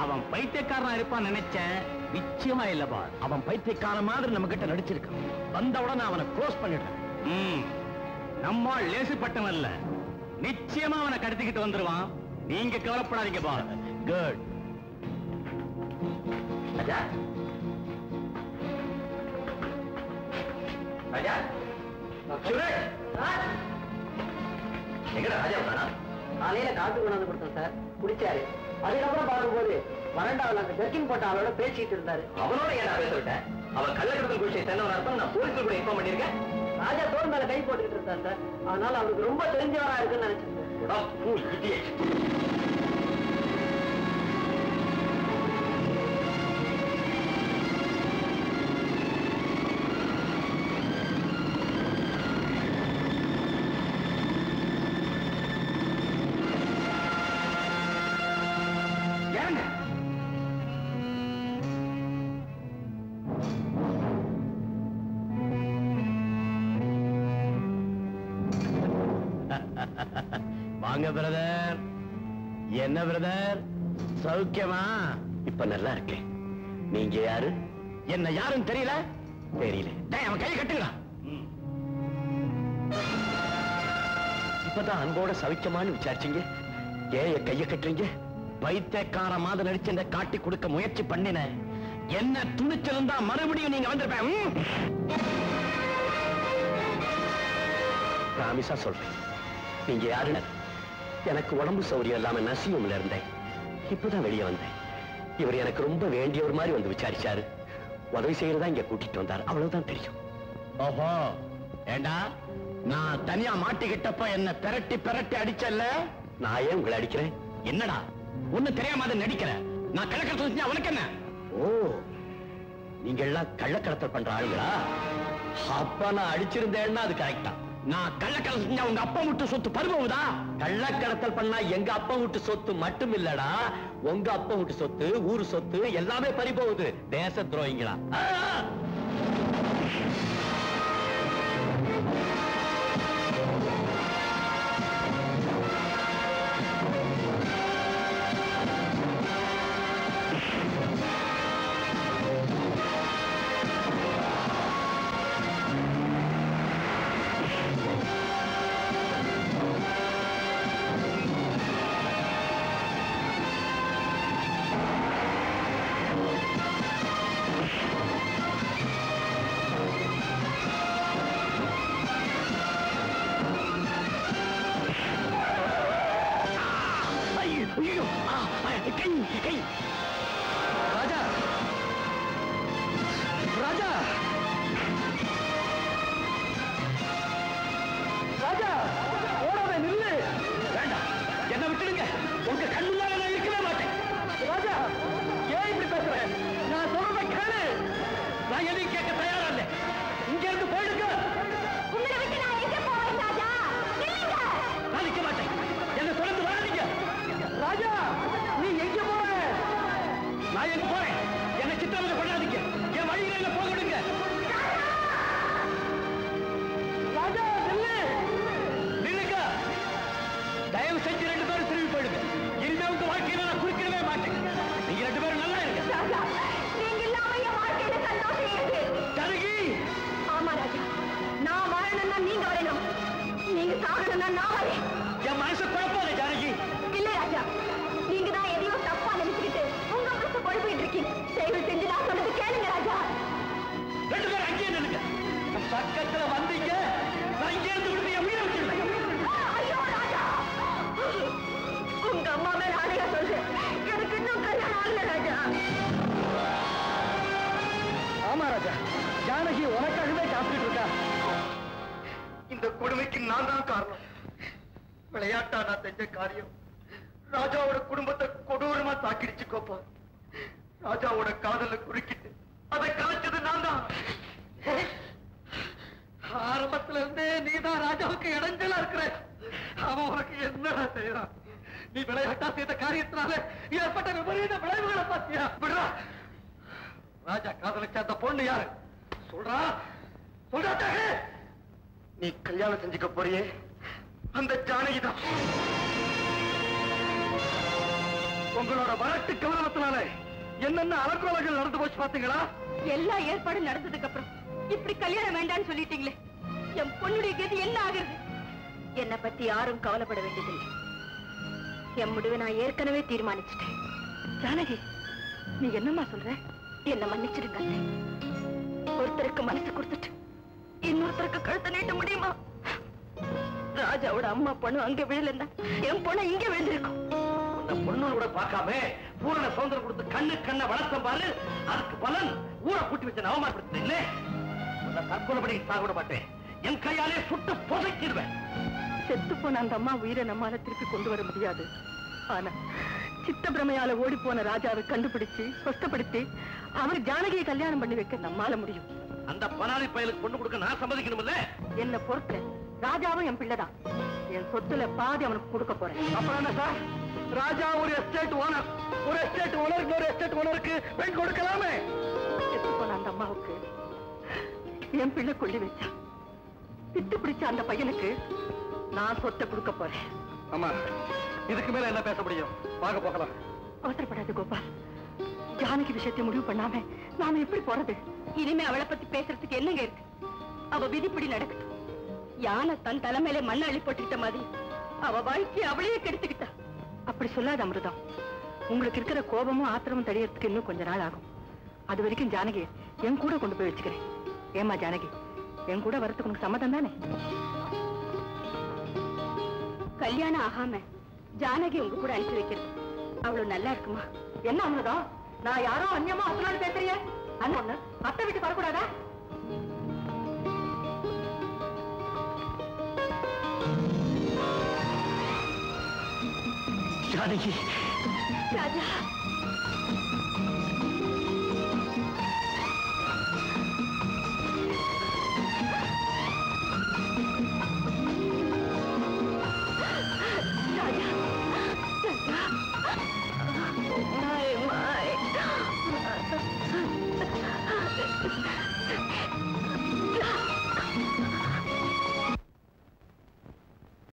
S1: அவன் பைத்தியக்காரனா இருப்பான்னு நினைச்சேன். நிச்சயமா இல்லப்பா. அவன் பைத்தியக்கார மாதிரி நம்ம கிட்ட நடிச்சிருக்கான். வந்தவுடனே அவனை க்ளோஸ் பண்ணிடுறேன். நம்ம லேசுப்பட்டவன் இல்ல. நிச்சயமா அவனை கடத்திக்கிட்டு வந்துருவான். நீங்க கவலைப்படாதீங்க பா. குட்.
S3: ராஜா, ராஜா, சுரேஷ், எங்கடா ராஜா வந்தானா?
S5: காலையில காத்து கொண்டாந்து கொடுத்தேன் சார், குடிச்சாரு. அதுக்கப்புறம் பார்க்கும்போது வறண்டாவில் அந்த ஜர்க்கின் போட்ட ஆளோட பேசிட்டு இருந்தாரு.
S3: அவனோட ஏன் பேச விட்டேன்? அவன் கள்ளக்கடத்தல் குடிச்சை சேர்ந்தவன் அர்த்தம் நான் போலீஸில் கூட இன்ஃபார்ம் பண்ணிருக்கேன்.
S5: ராஜா தோல் மேல கை போட்டுக்கிட்டு இருந்தார் சார். அதனால அவருக்கு ரொம்ப தெரிஞ்சவரா இருக்குன்னு நினைச்சிருந்தேன்.
S1: வாங்க பிரதர். என்ன பிரதர், சௌக்கியமா?
S3: இப்ப நல்லா இருக்கேன். நீங்க யாரு?
S1: என்ன யாருன்னு தெரியல?
S3: தெரியல.
S1: அவன் கையை கட்டுங்களா.
S3: இப்பதான் அன்போட சௌக்கியமான்னு விசாரிச்சீங்க. ஏன் என் கையை கட்டுறீங்க?
S1: பைத்தியக்கார மாதிரி நடிச்சு இந்த காட்டி கொடுக்க முயற்சி பண்ணின. என்ன துணிச்சிருந்தா மறுபடியும் நீங்க வந்திருப்பேன்.
S3: ராமிசா சொல்றேன். நீங்க யாருன்னு? எனக்கு உடம்பு சௌரியம் இல்லாம நசியம்ல இருந்தேன். இப்பதான் வெளியே வந்தேன். இவர் எனக்கு ரொம்ப வேண்டியவர் மாதிரி வந்து விசாரிச்சாரு. உதவி செய்யறதா இங்க கூட்டிட்டு வந்தார். அவ்வளவுதான் தெரியும்.
S5: ஓஹோ, ஏண்டா நான் தனியா மாட்டிக்கிட்டப்ப என்ன பெரட்டி பெரட்டி அடிச்சல்ல?
S3: நான் ஏன் உங்களை அடிக்கிறேன்?
S5: என்னடா ஒண்ணு தெரியாம அதை நடிக்கிற? நான் கள்ளக்கடத்தல் செஞ்சா உனக்கு என்ன?
S3: ஓ, நீங்க எல்லாம் கள்ளக்கடத்தல் பண்ற ஆளுங்களா? அப்பா நான் அடிச்சிருந்தேன்னா அது கரெக்டா.
S5: நான் கள்ளக்கடத்தல் செஞ்சா உங்க அப்பா விட்டு சொத்து பறிபோகுதா?
S3: கள்ளக்கடத்தல் பண்ணா எங்க அப்பா வீட்டு சொத்து மட்டும் இல்லடா, உங்க அப்பா வீட்டு சொத்து, ஊரு சொத்து எல்லாமே பறிபோகுது. தேச துரோகிங்களா?
S1: ராஜா, ராஜா, ராஜா, ஓடாத, நில்லு.
S5: வேண்டாம், என்ன விட்டுடுங்க. உங்க கண்ணுள்ளால நான் இருக்கவே மாட்டேன்.
S1: ராஜா, ஏன் இப்படி பேசுற? நான் சொல்றத கேளு.
S5: நான் எதையும் கேட்க தயாரா இல்லை. இங்க இருந்து போயிடுங்க.
S7: உங்களை விட்டு நான் எங்க போவேன் ராஜா? நில்லுங்க.
S5: நான் நிக்க மாட்டேன். என்ன தொடர்ந்து வராதீங்க.
S1: ராஜா, நீ எங்க போற?
S5: நான் எங்க போறேன்? என்ன சித்திரவதை பண்ணாதீங்க. என் வழியில என்ன போக விடுங்க.
S1: ராஜா, நில்லு.
S5: நில்லுங்க. தயவு செஞ்சு 2 பேரும் திரும்பி போயிடுங்க. இனிமே உங்க வாழ்க்கையில நான் குறுக்கிடவே மாட்டேன். நீங்க 2 பேரும் நல்லா இருங்க.
S7: ராஜா, நீங்க இல்லாம என் வாழ்க்கையில சந்தோஷம் இருக்கு.
S5: ஜானகி,
S4: ஆமா ராஜா, நான் வாழணும்னா நீங்க வரணும், நீங்க சாகணும்னா நான் வரேன்.
S5: என் மனசு குழப்பாத ஜானகி.
S4: இல்ல ராஜா, நீங்க தான் எதையோ தப்பா நினைச்சுக்கிட்டு உங்க மனசு குழப்பிட்டு இருக்கீங்க. தயவு செஞ்சு நான் சொன்னது கேளுங்க ராஜா.
S5: 2 பேரும் அங்கேயே நில்லுங்க. பக்கத்துல வந்தீங்க, நான் இங்கே இருந்து விடுத்து என் உயிரை விட்டுருவேன்.
S4: ஐயோ ராஜா, உங்க அம்மா மேல ஆணையா சொல்றேன், எனக்கு இன்னும் கல்யாணம் ஆகல ராஜா.
S1: ஆமா ராஜா, ஜானகி உனக்காகவே காத்துட்டு இருக்கா.
S2: இந்த கொடுமைக்கு நான் தான் காரணம். விளையாட்டா நான் செஞ்ச காரியம் ராஜாவோட குடும்பத்தை கொடூரமா தாக்கிடுச்சு கோப்பா. ராஜாவோட காதல குறுக்கிட்டு அதை கலைச்சது நான் தான். ஆரம்பத்துல இருந்தே நீதான் ராஜாவுக்கு இடைஞ்சலா இருக்கிற. அவன் உனக்கு என்னடா செய்யறான்? நீ விளையாட்டா செய்த காரியத்தினால ஏற்பட்ட விபரீத விளைவுகளை பார்த்தியா? விடுறா. ராஜா காதலிச்ச அந்த பொண்ணு யாரு? சொல்றா, சொல்றா. நீ கல்யாணம் செஞ்சுக்க போறியே அந்த ஜானகி தான். உங்களோட வரட்டு கவனத்தினால என்னென்ன அலங்கோலங்கள் நடந்து போச்சு பாத்தீங்களா?
S4: எல்லா ஏற்பாடும் நடந்ததுக்கு அப்புறம் இப்படி கல்யாணம் வேண்டாம்னு சொல்லிட்டீங்களே, என் பொண்ணுடைய கதி என்ன ஆகுறது? என்னை பத்தி யாரும் கவலைப்பட வேண்டியதில்லை. என் முடிவை நான் ஏற்கனவே தீர்மானிச்சுட்டேன். ஜானகி, நீ என்னம்மா சொல்ற? என்ன மன்னிச்சிடுங்க அத்தை. ஒருத்தருக்கு மனசு கொடுத்துட்டு இன்னொருத்தருக்கு கழுத்தை நீட்ட முடியுமா? ராஜாவோட அம்மா பொண்ணு அங்க விழலன்னா என் பொண்ணு இங்க விழுந்திருக்கும்.
S5: அந்த பொண்ணு கூட பார்க்காம பூரண சுதந்திரம் கொடுத்து கண்ண வளர்த்த பாரு. அதுக்கு பலன் ஊரை கூட்டி வச்சு அவமானப்படுத்த இல்ல. உன்னை தற்கொலை பண்ணி சாக மாட்டேன். என் கையாலே சுட்டு புதைக்கிடுவேன்.
S4: செத்து போன அந்த அம்மா உயிரை நம்மால திருப்பி கொண்டு வர முடியாது. ஆனா சித்த பிரமையால ஓடி போன ராஜாவை கண்டுபிடிச்சு சொஸ்தப்படுத்தி அவர் ஜானகியை கல்யாணம் பண்ணி வைக்க நம்மால முடியும்.
S5: அந்த பனாலி பயலுக்கு பொண்ணு கொடுக்க நான் சம்மதிக்கணும்ல.
S4: என்ன பொறுத்த ராஜாவும் என் பிள்ளைதான். என் சொத்துல பாதி அவனுக்கு கொடுக்க போறேன்.
S1: அப்புறம் என்ன சார்? ராஜா ஒரு எஸ்டேட் ஓனர், ஒரு எஸ்டேட் ஓனருக்கு ஒரு எஸ்டேட் ஓனருக்கு பெண் கொடுக்கலாமே.
S4: செத்து போன அந்த அம்மாவுக்கு என் பிள்ளை கொள்ளி வச்சா விட்டு பிடிச்ச அந்த பையனுக்கு நான் சொத்தை கொடுக்க போறேன்.
S1: ஆமா, இதுக்கு மேல என்ன பேச முடியும்? வாங்க போகலாம்.
S4: அவசரப்படாது கோபால். ஜானகி விஷயத்தை முடிவு பண்ணாம நாம எப்படி போறது? இனிமே அவளை பத்தி பேசுறதுக்கு என்னங்க இருக்கு? அவ விதிப்படி நடக்குது. யானை தன் தலைமையில மண்ணை அள்ளி போட்டுக்கிட்ட மாதிரி அவ வாழ்க்கையை அவளையே கெடுத்துக்கிட்டா. அப்படி சொல்லாத அமிர்தம். உங்களுக்கு இருக்கிற கோபமும் ஆத்திரமும் தடியறதுக்கு இன்னும் கொஞ்ச நாள் ஆகும். அது வரைக்கும் ஜானகி என் கூட கொண்டு போய் வச்சுக்கிறேன். ஏமா ஜானகி, என் கூட வரத்துக்கு உனக்கு சம்மதம் தானே? கல்யாணம் ஆகாம ஜானகி உங்க கூட அனுப்பி வைக்கிறது
S8: அவ்வளவு நல்லா இருக்குமா?
S4: என்ன அமிர்தம், நான் யாரோ அந்நியமா அசலான்னு பேசுறிய? அண்ணு அத்தை வீட்டுக்கு வரக்கூடாதா?
S3: ஜானகி
S8: ராஜா